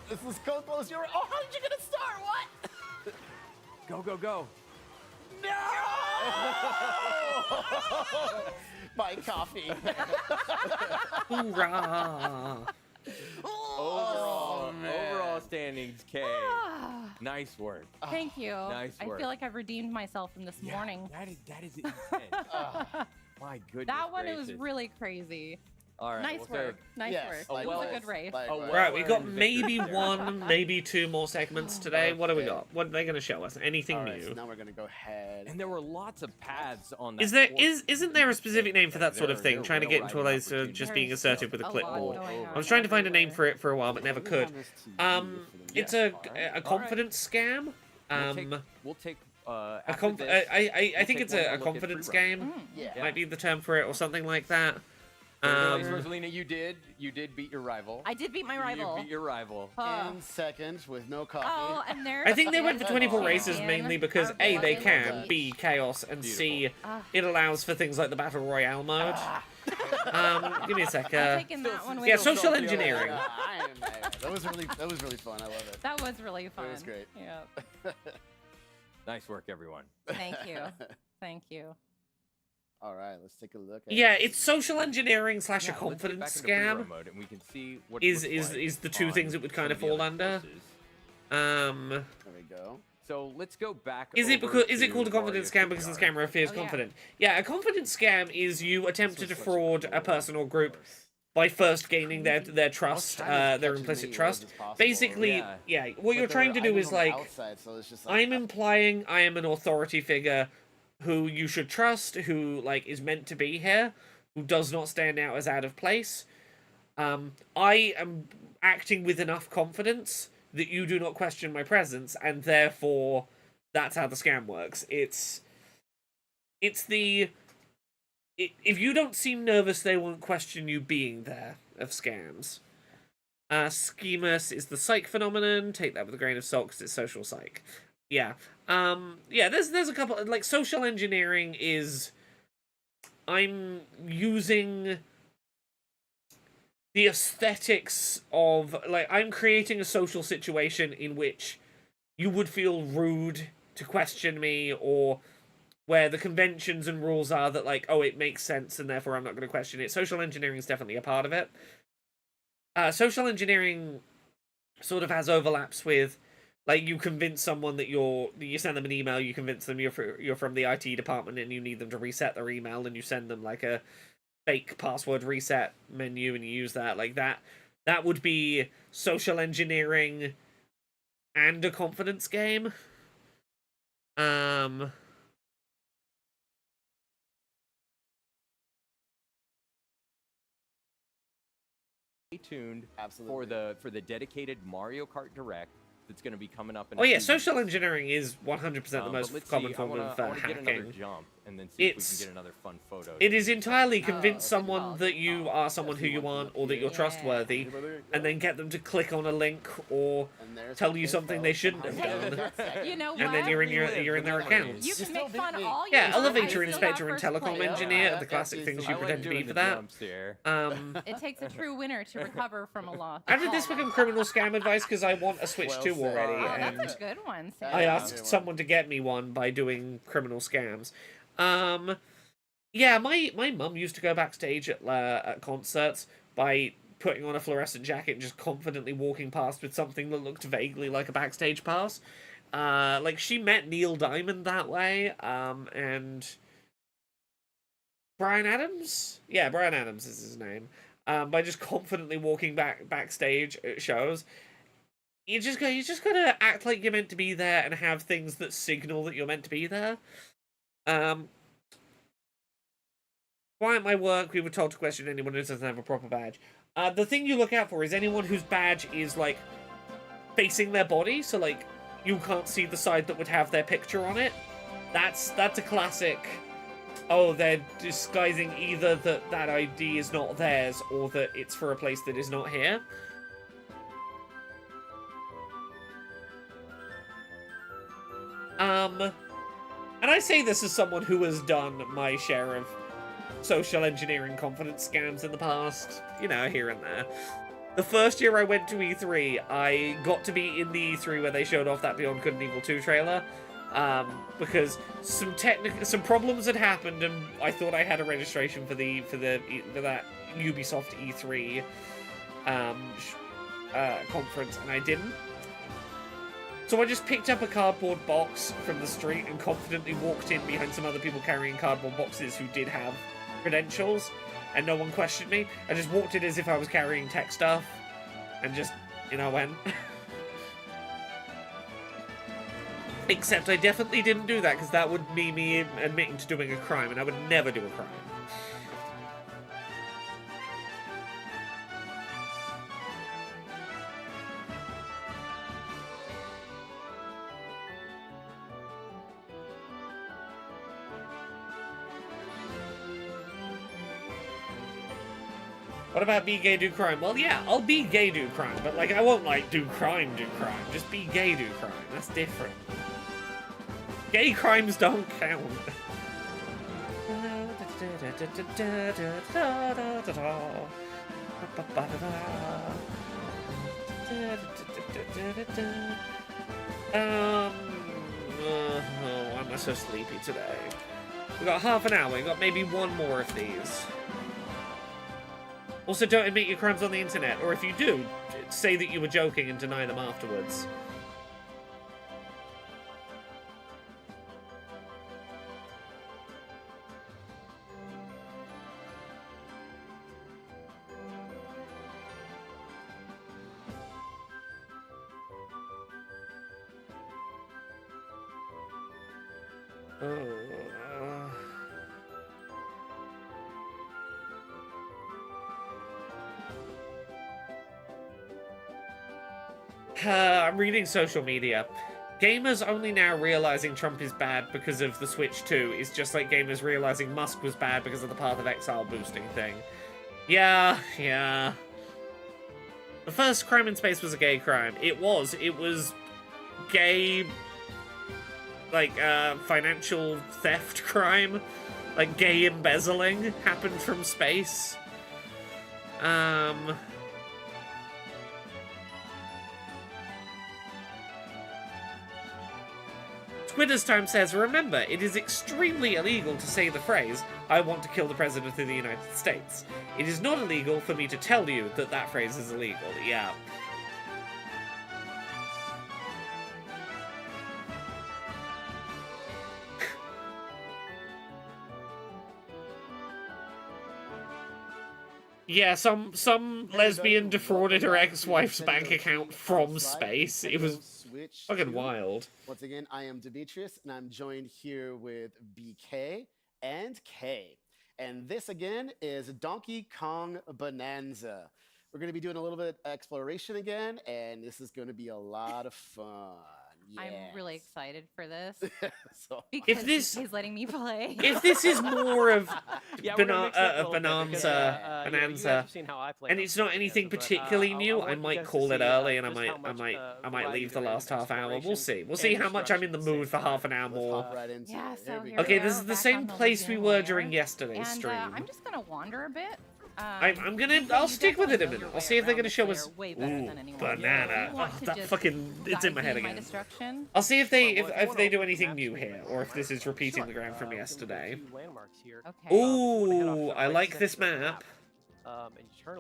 this is so close. You're. Oh, how did you get a star? What? Go, go, go. My coffee. Hoorah! Oh, man. Overall standings, Kay. Ah, Nice work. thank you. Nice I work. feel like I've redeemed myself from this morning. That is intense. My goodness. That one was gracious. really crazy. All right. Nice well, so- work. Nice Yes, work. like It was a this. good race. Like Oh, this. Right, we got Well, maybe victory there. one, maybe 2 more segments today. What do we Okay. got? What are they going to show us? Anything All right, new? so now we're gonna go ahead. And there were lots of paths on that. Is there course. isn't there a specific name for that sort of There- thing? there are Trying to get into all rail-riding those just being There's assertive with a a lot clipboard. going I was on trying to find a name everywhere. for it for a while, but never could. It's a Yeah. confidence scam. We'll take A after this, I we'll think take it's one a more look at confidence free game. Yeah. Might be the term for it or something like that. Rosalina, you did beat your rival. I did beat my rival. You beat your rival. In second with no coffee. Oh, and there's I think they went for the 24 races champion, mainly because our A, they boy. can, B, chaos, and C, it allows for things like the Battle Royale mode. Give me a sec. I'm taking that one with Yeah, me. social engineering. That was really fun. I love it. That was really fun. was great. Yeah. Nice work, everyone. Thank you. Thank you. All right, let's take a look. At Yeah, it's social engineering /a Yeah, let's get confidence back into free roam scam. mode and we can see what it Is looks like is the two on things it would kind some of the fall other under. courses. There we go. So let's go back. Is it over because to called a confidence Wario scam because the Shipyard. scammer appears Oh, yeah. confident? Yeah, a confidence scam is you attempt to defraud a person or group by first gaining their trust, Kind of their catching implicit me trust. as possible. Basically, Yeah. what But you're they trying were to do items is on the like, outside, so it's just I'm implying I am an authority figure who you should trust, who like is meant to be here, who does not stand out as out of place. I am acting with enough confidence that you do not question my presence, and therefore that's how the scam works. It's the if you don't seem nervous, they won't question you being there of scams. Schemus is the psych phenomenon. Take that with a grain of salt because it's social psych. Yeah. Yeah, there's a couple like social engineering is I'm using the aesthetics of like I'm creating a social situation in which you would feel rude to question me, or where the conventions and rules are that like, oh, it makes sense and therefore I'm not going to question it. Social engineering is definitely a part of it. Social engineering sort of has overlaps with like you convince someone that you send them an email, you convince them you're from the IT department and you need them to reset their email, and you send them like a fake password reset menu and you use that like that would be social engineering and a confidence game. Stay tuned Absolutely. for the dedicated Mario Kart Direct that's going to be coming up in Oh a yeah, few social weeks. engineering is 100% the But most let's common see, form of I wanna get another hacking. jump and then see if we It's can get another fun photo. It is entirely Oh, convince good someone call, that good you call. are someone who you want, or that you're trustworthy, Anybody? and then get them to click on a link or And there's tell my you something info. they shouldn't have Hey, done. You know what? And then you're in Relive you're in the their memories. accounts. You can still make fun beat me. all you Yeah, want. elevator I still inspector got and first telecom place. engineer, Yeah, the classic things that's you I pretend like to be doing for the that. jumps here. It takes a true winner to recover from a loss. How did this become criminal scam advice? Because I want a Switch Well 2 said. already, Oh, and that's a good one, Sam. I Yeah. asked someone to get me one by doing criminal scams. Yeah, my mum used to go backstage at concerts by putting on a fluorescent jacket and just confidently walking past with something that looked vaguely like a backstage pass. Like she met Neil Diamond that way, and Brian Adams? Yeah, Brian Adams is his name. By just confidently walking backstage at shows. You just gotta act like you're meant to be there and have things that signal that you're meant to be there. Why at my work we were told to question anyone who doesn't have a proper badge. The thing you look out for is anyone whose badge is like facing their body, so like you can't see the side that would have their picture on it. That's a classic. Oh, they're disguising either that ID is not theirs or that it's for a place that is not here. And I say this as someone who has done my share of social engineering confidence scams in the past, you know, here and there. The first year I went to E3, I got to be in the E3 where they showed off that Beyond Good and Evil 2 trailer, because some problems had happened, and I thought I had a registration for that Ubisoft E3 conference, and I didn't. So I just picked up a cardboard box from the street and confidently walked in behind some other people carrying cardboard boxes who did have credentials, and no one questioned me. I just walked in as if I was carrying tech stuff, and just, you know, went. Except I definitely didn't do that, because that would be me admitting to doing a crime, and I would never do a crime. What about be gay, do crime? Well, yeah, I'll be gay, do crime, but, like, I won't, like, do crime. Just be gay, do crime. That's different. Gay crimes don't count. Why am I so sleepy today? We got half an hour. We got maybe one more of these. Also, don't admit your crimes on the internet, or if you do, say that you were joking and deny them afterwards. I'm reading social media. Gamers only now realizing Trump is bad because of the Switch 2 is just like gamers realizing Musk was bad because of the Path of Exile boosting thing. Yeah. The first crime in space was a gay crime. It was gay, like, financial theft crime. Like, gay embezzling happened from space. Twitter's Time says, remember, it is extremely illegal to say the phrase, I want to kill the President of the United States. It is not illegal for me to tell you that that phrase is illegal. Yeah. Yeah, some lesbian defrauded her ex-wife's bank account from space. It was fucking wild. Once again, I am Demetrius, and I'm joined here with BK and K. And this, again, is Donkey Kong Bonanza. We're going to be doing a little bit of exploration again, and this is going to be a lot of fun. I'm really excited for this. So, because he's letting me play. If this is more of Bonanza, and it's not anything particularly new, I might call it early, and I might leave the last half hour. We'll see. We'll see how much I'm in the mood for half an hour more. Yeah. So here Okay, we this are, is the back same on the place we Legion were layer. during yesterday's And, stream. I'm just gonna wander a bit. I'll stick with it a minute. I'll see if they're gonna show us. Way better Ooh, than anyone. banana! You want Oh, to that just fucking, it's in my head guide me again. destruction? I'll see if they do anything new here, or if this is repeating the ground from yesterday. Okay. Ooh, I like this map.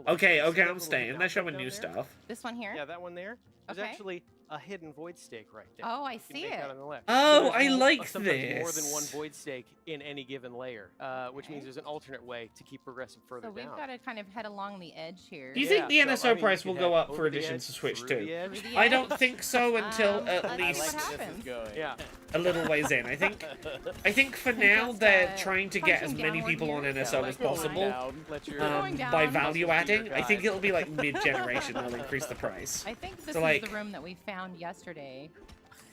Okay, I'm staying. They're showing new stuff. This one here? Yeah, that one there. There's Okay. actually a hidden void stake right there. Oh, I You can see make it. that on the left. Oh, So there's I like sometimes more than this. one void stake in any given layer, which means there's an alternate way to keep progressing further So we've down. got to kind of head along the edge here. Do you think the so, NSO I mean, price you will could go head up for over the additions edge, to Switch through 2? the edge. Through the I edge? don't think so until let's at see least what happens. Yeah. a little ways in. I think for now Just, they're trying to get as punching many downward people on here. NSO Yeah, as like possible. Let your Going By down. value adding. I think guide. it'll be like mid-generation they'll increase the price. I think this So, is like- the room that we found yesterday.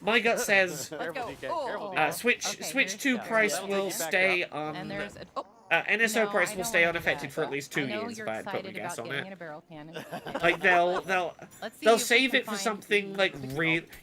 My gut says Let's Careful, go. DK. Oh. Careful, DK. Switch Okay, Switch here's 2 the- price that'll will take you back stay up. on. And there's a, oh, NSO no, price I will don't stay wanna do unaffected that. for at least 2 I know years you're if I had to put a excited guess about on getting it. in a barrel cannon. Like they'll Let's see they'll if we save can it for find something the- like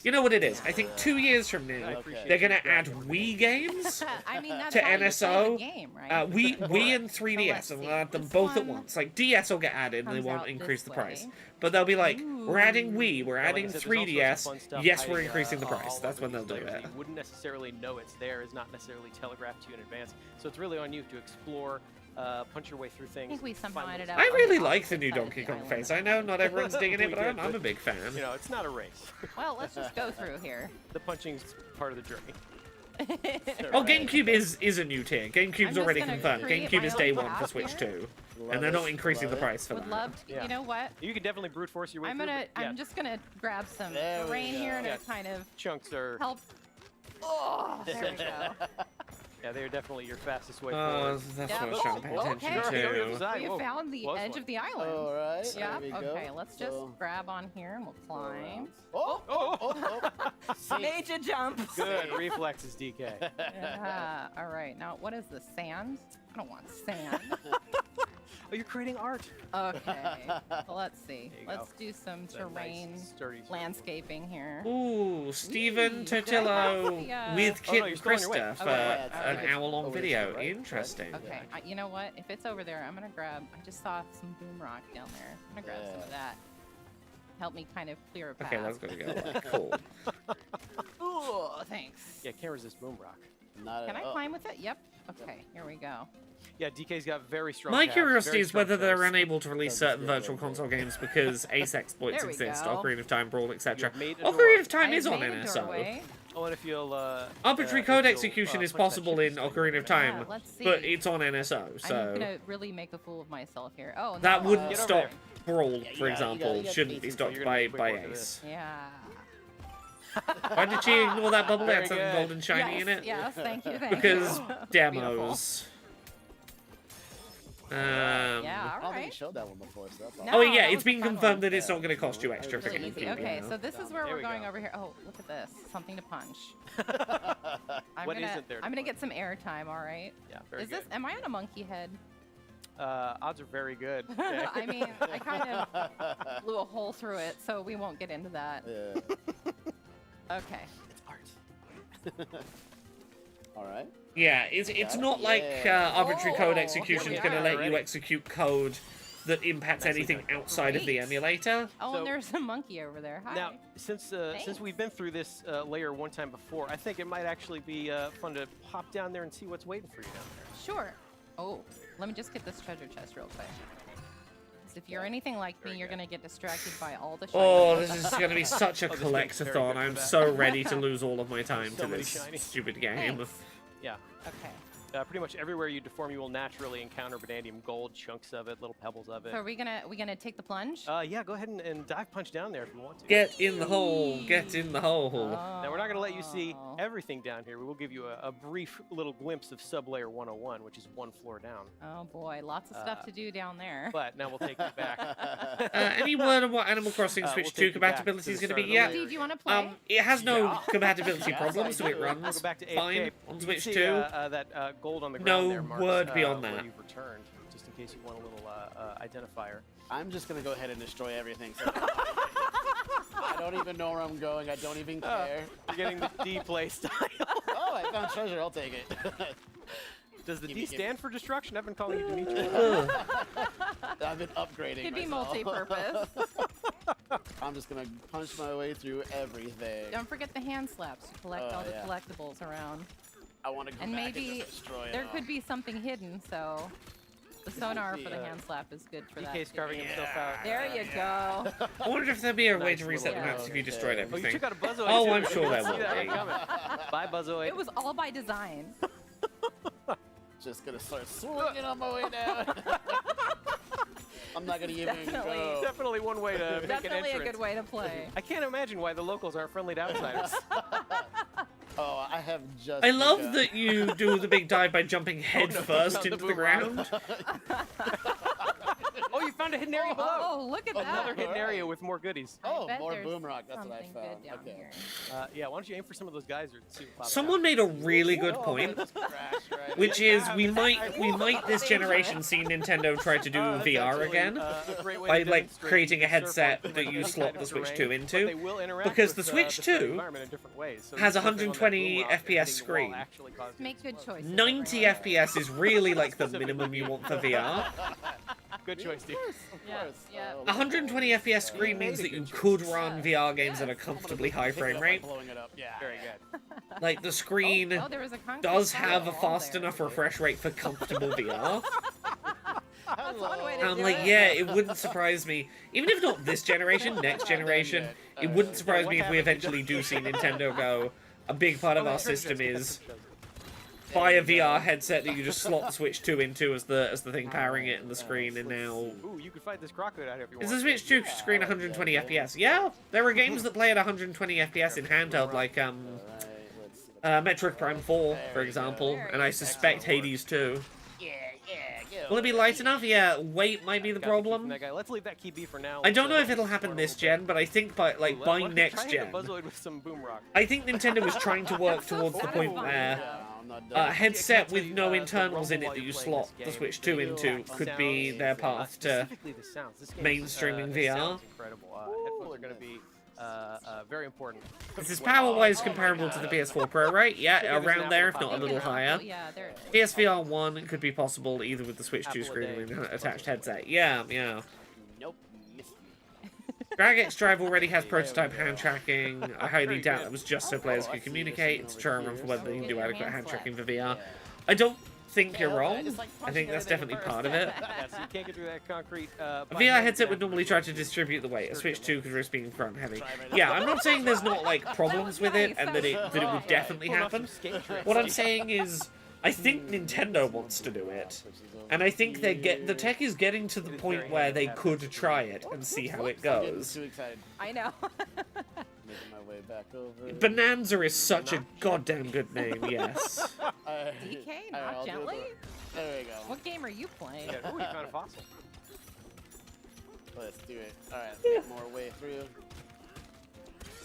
you know what it is? I think 2 years from now appreciate they're gonna you add grabbing Wii games. I mean, that's to how you play NSO, the game, right? Wii and 3DS, let's and see. we'll add them This both at one once. Like DS will get added, and they comes won't out increase this the price. way. But they'll be like, we're adding Wii, we're Like I adding said, there's also some 3DS. fun stuff Yes, we're hiding, increasing the all price. over That's when they'll these do layers. it. You wouldn't necessarily know it's there. It's not necessarily telegraphed to you in advance. So it's really on you to explore, punch your way through I things. think we somehow find ended little up. I on the really like the opposite new side of Donkey the Kong island. face. I know not everyone's digging it, We but did, I'm a but, big fan. You know, it's not a race. Well, let's just go through here. The punching's part of the journey. Oh, GameCube is a new tier. I'm GameCube's just already gonna confirmed. create GameCube my is own day one for path Switch here. 2. And they're not increasing the price for Would that. love to. Yeah. You know what? You can definitely brute force your way I'm through. gonna. but yeah, I'm just gonna grab some There we terrain here go. to Yeah. kind of chunks are. help. Oh, there we go. Yeah, they are definitely your fastest way Oh, forward. that's Yeah. what I was trying to pay Oh, attention okay. to. We Whoa, found the close edge one. of the island. All right. Yeah. There we go. Okay. Let's just So, grab on here and we'll climb. oh, See? Major jump. Good reflexes, DK. Yeah. All right. Now, what is the sand? I don't want sand. Oh, you're creating art. Okay. Well, let's see. There you Let's go. do some It's a terrain nice, sturdy landscaping here. Ooh, Steven Ooh, Tortillo yeah. with Oh, Kit no, and you're still on your way. Krista for Okay. an It's hour-long over video. this way, right? Interesting. Okay, you know what? If it's over there, I'm gonna grab. I just saw some boom rock down there. I'm gonna grab some of that. Help me kind of clear a path. Okay, let's go together. Cool. Ooh, thanks. Yeah, can't resist boom rock. Not Can at I all. climb with it? Yep. Okay, here we go. Yeah, DK's got very strong. My calves, curiosity very is strong whether they're toes. unable to release Doesn't certain feel virtual like console games because Ace exploits There we exist, go. Ocarina of Time, Brawl, etc. You've made a door. Ocarina of Time I is on made a NSO. doorway. Oh, and if you'll Arbitrary if code you'll, execution is punch that possible chip in string Ocarina of right Time, Yeah, let's see. but it's on NSO, I'm so gonna really make a fool of myself here. Oh, that no. wouldn't Get over stop there. Brawl, Yeah, you for gotta example, get shouldn't be pieces, stopped you're by gonna make quick work of Ace. this. Yeah. Why did she ignore that bubble? It had Very something good. gold and shiny yes, in it. Yes, thank you. Because Beautiful. demos. Yeah, I all don't think you right. showed that one before, so that's No, awesome. Oh yeah, that it's was the been fun confirmed one. that it's not going to cost you extra for Really getting easy. cube, Okay, you know? so this is where There we're we going go. over here. Oh, look at this. Something to punch. What isn't there to I'm gonna punch? get some airtime, all right? Yeah, very Is this, good. am I on a monkey head? Odds are very good. Okay. I mean, I kind of blew a hole through it, so we won't get into that. Yeah. Okay. It's art. All right. Yeah, it's not like Yeah. arbitrary code Oh, execution here is we going to are let you already. execute code that impacts Nicely anything done. outside of the Great. emulator. Oh, So- and there's a monkey over there. Hi. Now, since Thanks. we've been through this layer one time before, I think it might actually be fun to hop down there and see what's waiting for you down there. Sure. Oh, let me just get this treasure chest real quick. 'Cause if you're anything like me, Very you're good. gonna get distracted by all the Oh, shiny. this is going to be such a Oh, this game's very collectathon. good for I'm that. so ready to lose all of my time So to many this shinies. stupid game. Thanks. Yeah. Okay. Pretty much everywhere you deform, you will naturally encounter vanadium gold, chunks of it, little pebbles of it. So are we gonna take the plunge? Yeah, go ahead and dive punch down there if you want to. Get in the hole. Get in the hole. Now, we're not going to let you see Oh. everything down here. We will give you a brief little glimpse of Sublayer 101, which is one floor down. Oh boy, lots of stuff to do down there. But now we'll take you back. Any word on what Animal Crossing We'll Switch take 2 you back compatibility to is the going to start be? of the Yeah. layer. Do you want to play? It has no Yeah. compatibility Yes, problems, so I it do. We'll runs go back to fine AFK. on You Switch can 2. see, that gold on the No ground there marks, word beyond where that. you've returned, just in case you want a little identifier. I'm just gonna go ahead and destroy everything. So I don't even know where I'm going. I don't even care. You're getting the D play style. Oh, I found treasure. I'll take it. Does the Give D me- stand for destruction? I've been calling you Dimitri. Ugh. I've been upgrading. Could be myself. multi-purpose. I'm just gonna punch my way through everything. Don't forget the hand slaps to collect Oh, all the yeah. collectibles around. I want to go And back maybe and just destroy it there all. could be something hidden, so the sonar for the Yeah. hand slap is good for that. DK's too. carving himself out. There you go. I wonder if there'd be a way Nice to reset the little- maps if you destroyed Oh, Oh, you everything. took out a Buzzoid Oh, too. I'm sure there See will that be. one coming. Bye, Buzzoid. It was all by design. Just gonna start swinging on my way down. I'm not gonna even Definitely. go. Definitely one way to make an Definitely a entrance. good way to play. I can't imagine why the locals aren't friendly to outsiders. Oh, I have just. I love begun. that you do the big dive by jumping head no, first not the into the boomerang. ground. Oh, you found a hidden area below. Oh, look at Another that. hidden area with more goodies. Oh, bet more there's boom rock. That's what I something found. good down Okay. here. Yeah, why don't you aim for some of those guys or see what pops Someone made a really good point, Just crashed right which in. is we might this generation see Nintendo try to do That's VR actually, again a great way by to like demonstrate creating a you can surf headset on that you any slot kind the of Switch terrain, 2 but they into. will interact because with, the Switch the 2 environment in different ways. So has you can surf on that 120 boom rock and FPS hitting the wall screen. actually causes you Make to good explode. choices. 90 everyone. FPS is really like the minimum you want for VR. Good choice, dude. Yeah, yeah. 120 FPS screen means that you could run VR games at a comfortably high frame rate. Blowing it up. Yeah. Very good. Like the screen Oh, there was a concrete does wall have a wall fast there. enough refresh rate for comfortable VR. That's one way to And I'm do like, it. yeah, it wouldn't surprise me. Even if not this generation, next generation, it wouldn't surprise me if we eventually do see Nintendo go, a big part of our system is buy a VR headset that you just slot the Switch 2 into as the thing powering it and the screen, and now... Ooh, you could fight this crocodile out here if you want. Is the Switch 2 screen 120 FPS? Yeah, there are games that play at 120 FPS in handheld, like All right, let's see what's Metroid Prime 4, for example, and I suspect Hades 2. Will it be light enough? Yeah, weight might be the Got the key from problem. that guy. Let's leave that key be for now. I don't know if it'll happen this gen, but I think by by next Try gen, the Buzzoid with some boom rock. I think Nintendo was trying to work so towards the point satisfying. where I'm not a done. headset with no the internals in rumble it while that you you're playing slot this the game. Switch 2 into could be their path to... Specifically the sounds. This game mainstreaming the VR. sound's incredible. Headphones are going to be very important. This is power-wise comparable to the PS4 Pro, right? Yeah, Figure this around out there, will if not pop a little up. higher. Yeah, there. PSVR 1 could be possible either with the Switch 2 Apple a screen day. with an attached headset. Yeah, yeah. Nope. Missed me. Drag X Drive already has prototype hand tracking. I highly doubt it was just so players I could see communicate. It's this one over determined for here. whether they can Get do your adequate hand hand slapped. tracking for VR. I don't think you're Yeah, I wrong. just like I punching think that's everything definitely first. part of it. Yeah, so you can't get through that concrete. A VR headset would normally try to distribute the weight. A Switch 2 could risk being front heavy. Yeah, I'm not saying there's not like problems with it and that it would definitely happen. What I'm saying is, I think Nintendo wants to do it, and I think the tech is getting to the point where they could try it and see how it I'm getting goes. too excited. I know. Making my way back over. Bonanza is such a goddamn good name, yes. DK, not gently? There we go. What game are you playing? Yeah, ooh, you found a fossil. Let's do it. All right, let's make more way through.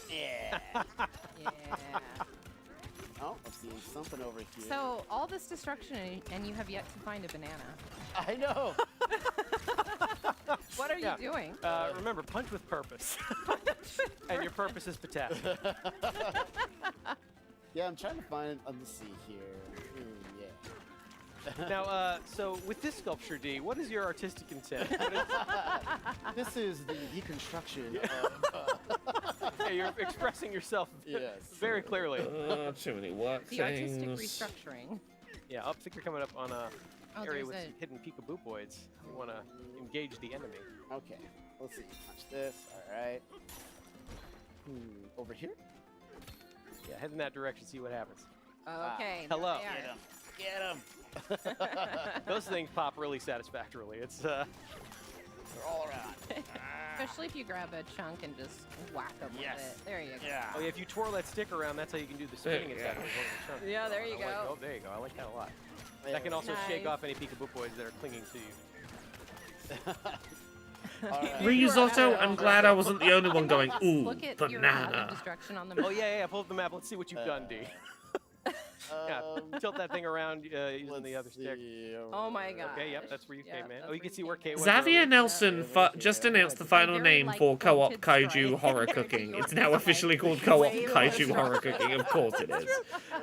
Yeah. Yeah. Oh, I'm seeing something over here. So, all this destruction, and you have yet to find a banana. I know. What are you doing? Remember, punch with purpose. And your purpose is potassium. Yeah, I'm trying to find. Let's see here. Yeah. Now, so with this sculpture, D, what is your artistic intent? What is, This is the deconstruction yeah, you're expressing yourself Yes. very clearly. Too many work The artistic things. restructuring. Yeah, I think you're coming up on a area there's with a- some hidden peekaboo-boids. You want to engage the enemy. Okay, let's see. Punch this. All right. Over here? Yeah, head in that direction, see what happens. Okay. Hello. there they are. Get him. Those things pop really satisfactorily. It's They're all around. Especially if you grab a chunk and just whack them Yes. with it. There you go. Yeah. oh yeah, if you twirl that stick around, that's how you can do the spinning attack. with one of the chunks. Yeah, there you I like- go. oh, there you go. I like that a lot. That can also shake Nice. off any peekaboo-boids that are clinging to you. All right. Risotto, I'm glad I wasn't the only one going, ooh, Look at your map of banana. destruction on the map. Oh yeah, pull up the map. Let's see what you've done, D. Yeah, tilt that thing around using the other stick. Oh my god. Okay, yep, that's where you came in. that's Oh, you where can see where K came was. Xavier earlier. Nelson just announced the final Very, name like, for Co-op pointed Kaiju strike. Horror Cooking. It's now officially called Co-op Way Kaiju more Horror Cooking. Of course it is.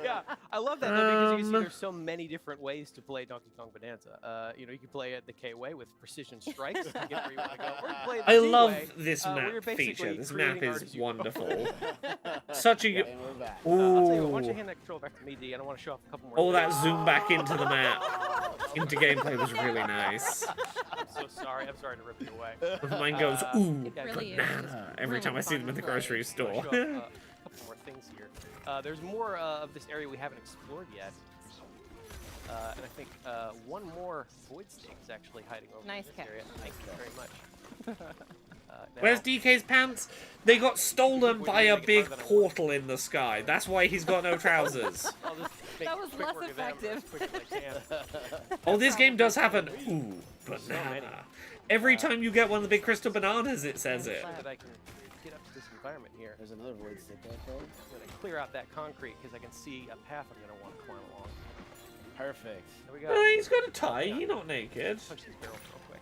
Yeah, I love that though, because you can see Um, there's so many different ways to play Donkey Kong Bonanza. You know, you can play it the K way with precision strikes to get where you want to go. Or you can play it the I T love way, this where map you're basically feature. This map creating art is as you go. wonderful. Such a good. And we're back. I'll tell you what, why don't you Ooh. hand that control back to me, D? I don't want to show off a couple more. Oh, that things. zoom back into the map, into gameplay was really nice. I'm so sorry. I'm sorry to rip you away. Mine goes, ooh, It really is banana, just every really time I see them fun in the to play. grocery I store. wanna show off, a couple more things here. There's more of this area we haven't explored yet. And I think one more void stake is actually hiding over Nice in this catch. area. Thank you very much. Where's DK's pants? They got stolen Wait, by you a make it big farther than I want. portal in the sky. That's why he's got no trousers. I'll just make That was quick less work of them effective. as quick as I can. Oh, this game does have an ooh many. banana. Every time you get one of the big crystal bananas, it says it. So that I can get up to this environment here. There's another void stick right there. I'm going to clear out that concrete because I can see a path I'm going to want to climb along. Perfect. There we go. Oh, he's got a tie. He's not naked. Punch these barrels real quick.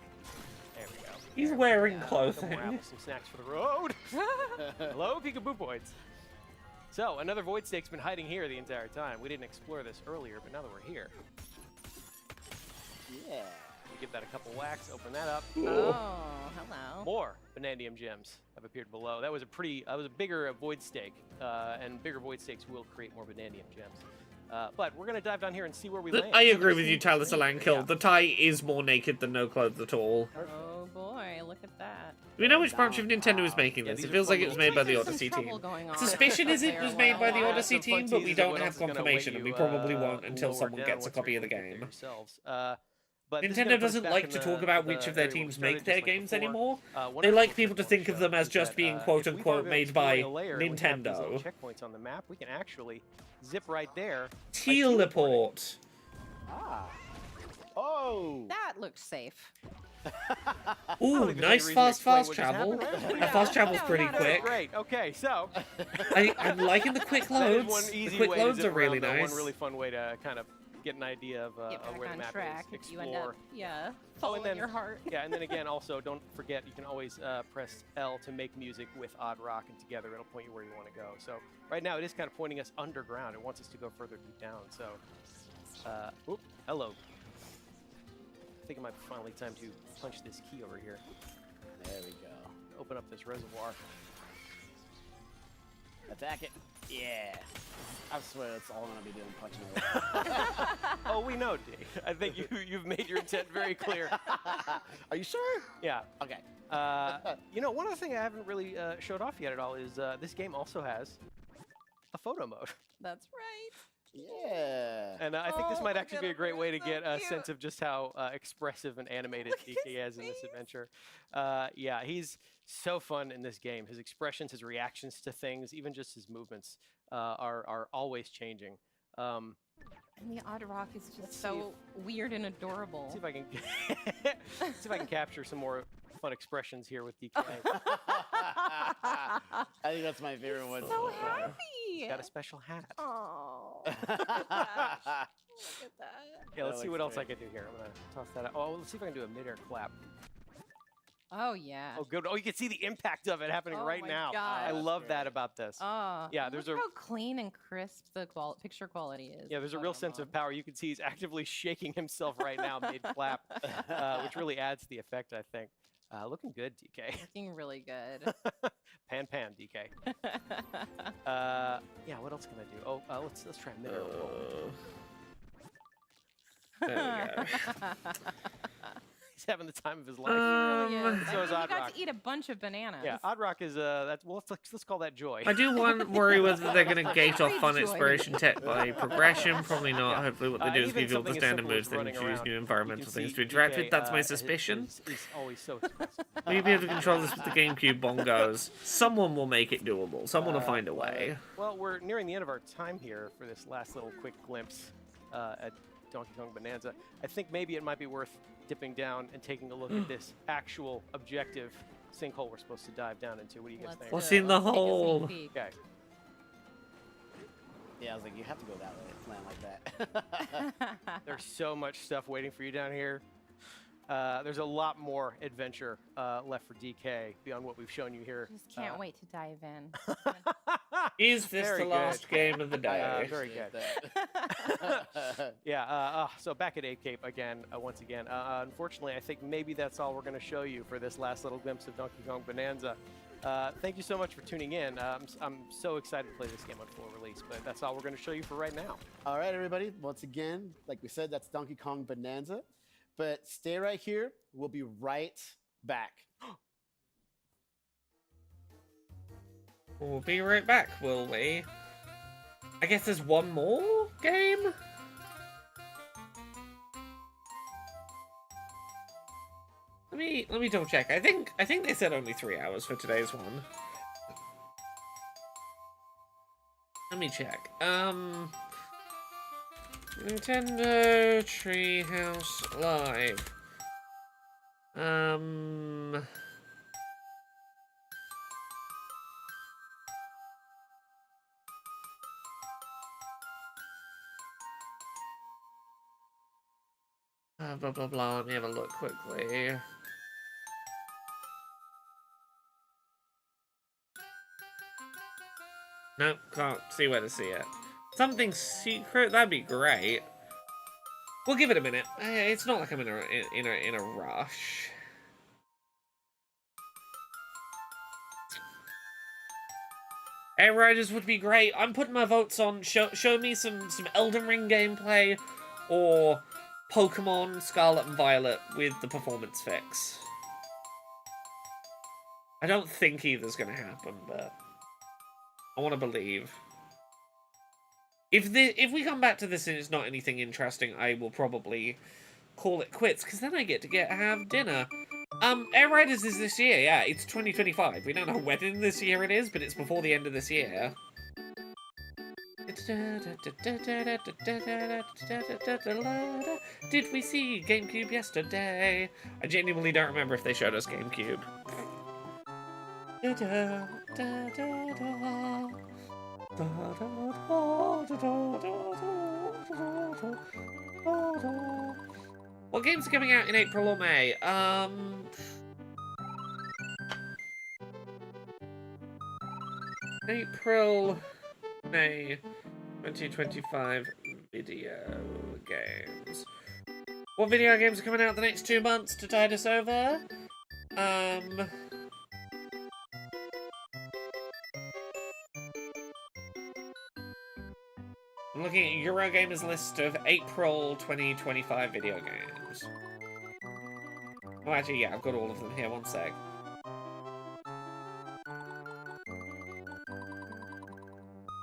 There we go. He's wearing Some more clothing. apples, some snacks for the road. Hello, peekaboo boys. So, another void snake's been hiding here the entire time. We didn't explore this earlier, but now that we're here, Yeah. we give that a couple whacks, open that up. Oh, hello. More Vanadium gems have appeared below. That was a bigger void stake, and bigger void stakes will create more Vanadium gems. But we're gonna dive down here and see where we land. I agree with you, Tyler Solankill. The tie is more naked than no clothes at all. Oh boy, look at that. Do we know which branch of Nintendo is making Yeah, this? these It are feels like fun it was little made by the There's some Odyssey trouble team. going on Suspicion is it there was a made while by the back. Odyssey Some fun team, but we teasers of don't what have else is gonna confirmation, await and we you, probably won't until lower someone down gets a once copy you of the get there game. yourselves. But this is gonna Nintendo put us doesn't back like in to the- talk about the which of their area where we teams make started, their just like games before. anymore. One They of the like cool people to things think of about them as is just that, being if quote we've unquote already made by explored a layer and we have these little Nintendo. checkpoints on the map, we can actually zip right there. by Teleport. Ah. Oh. That looks safe. Ooh, think there's any nice reason to fast explain fast what just travel. happened. That fast travel's No, pretty not at quick. Great. Okay, so I'm liking the quick that is one loads. easy The quick way to loads zip are really around, though. nice. One really fun way to kind of get an idea of Get back where the on map track is. if you end up, Explore. yeah, following then- your heart. Yeah, and then again, also don't forget you can always press L to make music with Odd Rock, and together it'll point you where you want to go. So right now it is kind of pointing us underground. It wants us to go further deep down. So, oop, hello. I think it might be finally time to punch this key over here. There we go. Open up this reservoir. Attack it. Yeah. I swear that's all I'm gonna be doing, punching it. Oh, we know, D. I think you've made your intent very clear. Are you sure? Yeah. Okay. You know, one other thing I haven't really showed off yet at all is this game also has a photo mode. That's right. Yeah. And I think this Oh, might look actually at be a him, great way to he's so get a cute. sense of just how expressive and animated Look at DK his is in this face. adventure. Yeah, he's so fun in this game. His expressions, his reactions to things, even just his movements are always changing. Um, And the odd rock is Let's just see so weird and adorable. see if I can see if I can capture some more fun expressions here with DK. I think that's my favorite one. So so far. happy. He's got a special hat. Oh, look at that. Look at that. Yeah, let's That see looks what else I great. can do here. I'm gonna toss that out. Oh, let's see if I can do a midair clap. Oh yeah. Oh, good. Oh, you can see the impact of it happening Oh right my now. God. I That's love great. that about this. Yeah, Look there's how clean and crisp the picture quality is. Yeah, there's a real sense of power. You can see he's actively shaking himself right now mid-clap, which really adds to the effect, I think. Looking good, DK. Looking really good. Pan, DK. Yeah, what else can I do? Oh, let's try a midair roll. There we go. He's having the time of his life. Really is. So I is mean, you Odd got Rock. to eat a bunch of bananas. Yeah, Odd Rock is that's well. Let's call that joy. I do worry whether they're going to gate off Great fun joy. exploration tech by progression. Probably not. Yeah. Hopefully what they do is Even give you all the something as standard simple as moves, then running choose around, new you environmental can things see to interact DK, with. That's my is suspicion. always so expressive. Will you be able to control this with the GameCube bongos? Someone will make it doable. Someone will find a way. Well, we're nearing the end of our time here for this last little quick glimpse at Donkey Kong Bonanza. I think maybe it might be worth dipping down and taking a look at this actual objective sinkhole we're supposed to dive down into. What do you guys Let's think? What's do it. in the Let's take a sneak hole? peek. Okay. Yeah, I was like, you have to go that way, land like that. There's so much stuff waiting for you down here. There's a lot more adventure left for DK beyond what we've shown you here. Just can't wait to dive in. Is this Very the good. last game of the day? Very good. That. Yeah, so back at 8 Cape again, once again. Unfortunately, I think maybe that's all we're going to show you for this last little glimpse of Donkey Kong Bonanza. Thank you so much for tuning in. I'm so excited to play this game on full release, but that's all we're going to show you for right now. All right, everybody. Once again, like we said, that's Donkey Kong Bonanza. But stay right here. We'll be right back. We'll be right back, will we? I guess there's one more game? Let me double check. I think they said only 3 hours for today's one. Let me check. Nintendo Treehouse Live. Blah blah blah. Let me have a look quickly. Nope, can't see where to see it. Something secret? That'd be great. We'll give it a minute. It's not like I'm in a rush. Air Riders would be great. I'm putting my votes on show me some Elden Ring gameplay or Pokemon Scarlet and Violet with the performance fix. I don't think either's gonna happen, but I want to believe. If we come back to this and it's not anything interesting, I will probably call it quits, because then I get to have dinner. Air Riders is this year, yeah, it's 2025. We don't know when in this year it is, but it's before the end of this year. Did we see GameCube yesterday? I genuinely don't remember if they showed us GameCube. What games are coming out in April or May? April, May 2025 video games. What video games are coming out the next 2 months to tide us over? I'm looking at Eurogamer's list of April 2025 video games. Oh, actually, yeah, I've got all of them here. One sec.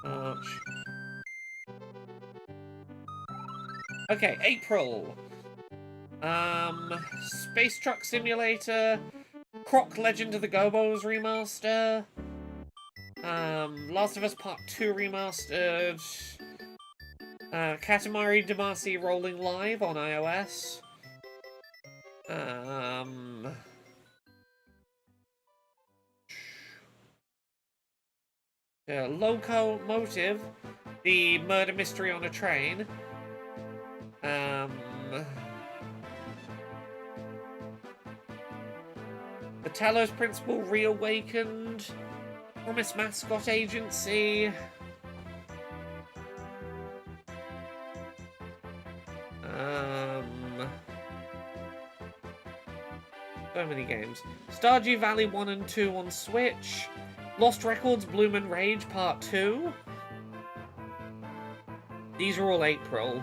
March. Okay, April. Space Truck Simulator, Croc Legend of the Gobos remaster, Last of Us Part 2 remastered, Katamari Damacy Rolling Live on iOS, Locomotive, the murder mystery on a train, the Talos Principle Reawakened, Promise Mascot Agency, so many games. Stardew Valley 1 and 2 on Switch, Lost Records Bloom and Rage Part 2. These are all April.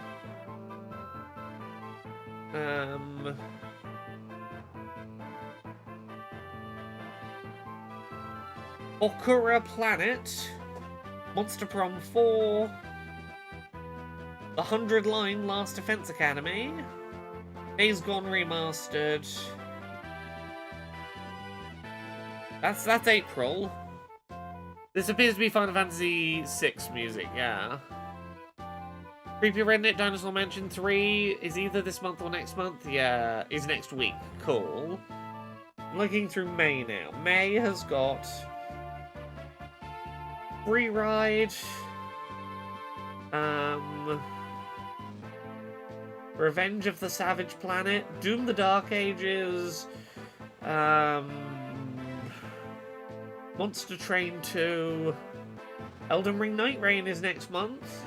Okura Planet, Monster Prom 4, The 100 Line Last Defense Academy, Days Gone Remastered. That's April. This appears to be Final Fantasy VI music, yeah. Creepy Redneck Dinosaur Mansion 3 is either this month or next month. Yeah, is next week. Cool. Looking through May now. May has got Free Ride, Revenge of the Savage Planet, Doom the Dark Ages, Monster Train 2, Elden Ring Night Rain is next month.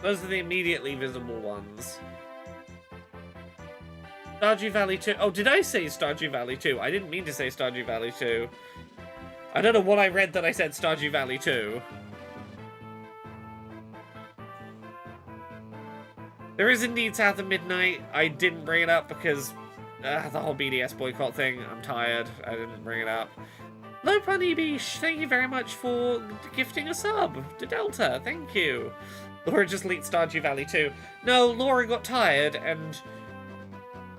Those are the immediately visible ones. Stardew Valley 2. Oh, did I say Stardew Valley 2? I didn't mean to say Stardew Valley 2. I don't know what I read that I said Stardew Valley 2. There is indeed South of Midnight. I didn't bring it up because the whole BDS boycott thing. I'm tired. I didn't bring it up. Low Punny Beesh, thank you very much for gifting a sub to Delta. Thank you. Laura just leaked Stardew Valley 2. No, Laura got tired and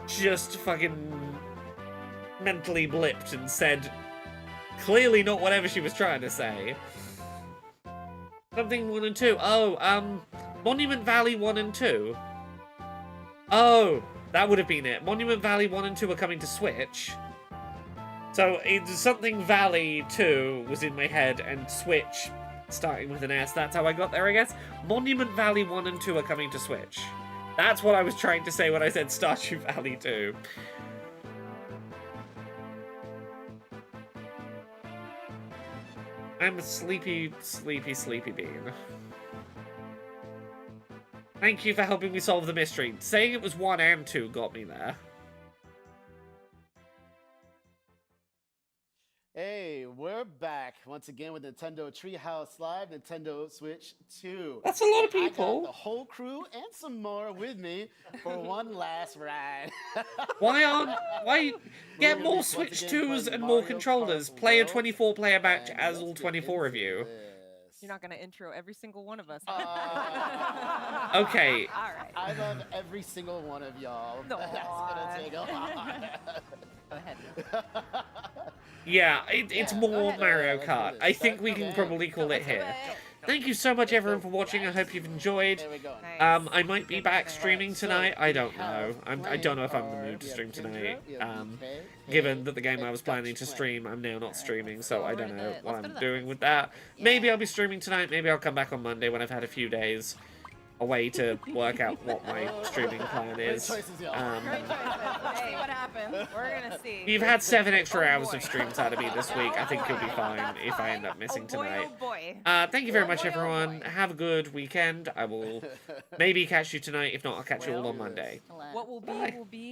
just fucking mentally blipped and said clearly not whatever she was trying to say. Something 1 and 2. Oh, Monument Valley 1 and 2. Oh, that would have been it. Monument Valley 1 and 2 are coming to Switch. So, it's something Valley 2 was in my head, and Switch, starting with an S, that's how I got there, I guess. Monument Valley 1 and 2 are coming to Switch. That's what I was trying to say when I said Stardew Valley 2. I'm a sleepy bean. Thank you for helping me solve the mystery. Saying it was 1 and 2 got me there. Hey, we're back once again with Nintendo Treehouse Live, Nintendo Switch 2. That's a lot of I people. got the whole crew and some more with me for one last ride. Why get We're more once Switch again 2s playing and more Mario controllers? Kart Play a World, 24-player match and as let's all get 24 of into you. this. You're not going to intro every single one of us. Okay. All right. I love every single one of y'all. No. That's gonna take a lot. Go ahead. Yeah, it's Yeah, more go ahead. Mario Let's do Kart. this. I think Start we the can game. probably call it Let's do here. it. Thank you so much, Let's everyone, go. for watching. I hope you've enjoyed. There we go. Nice. I might be back streaming So, tonight. I we don't know. have I don't know if I'm in the playing mood to our- stream we have tonight. Kendra, we have BK, Given that the game and I was Dutch planning to playing. stream, I'm now not streaming, so go I over don't to know the- what let's go I'm to doing that. with that. Maybe Yeah. I'll be streaming tonight. Maybe I'll come back on Monday when I've had a few days away to work out what my streaming plan Great is. choices, y'all. Great choices. Let's see what happens. We're going to see. You've had 7 extra Oh, hours boy. of streams out of me this week. I think you'll be fine if I end up missing oh boy, tonight. Oh boy. Thank you very much, boy, oh everyone. boy. Have a good weekend. I will maybe catch you tonight. If not, I'll catch you all on Monday. What will be Bye. will be.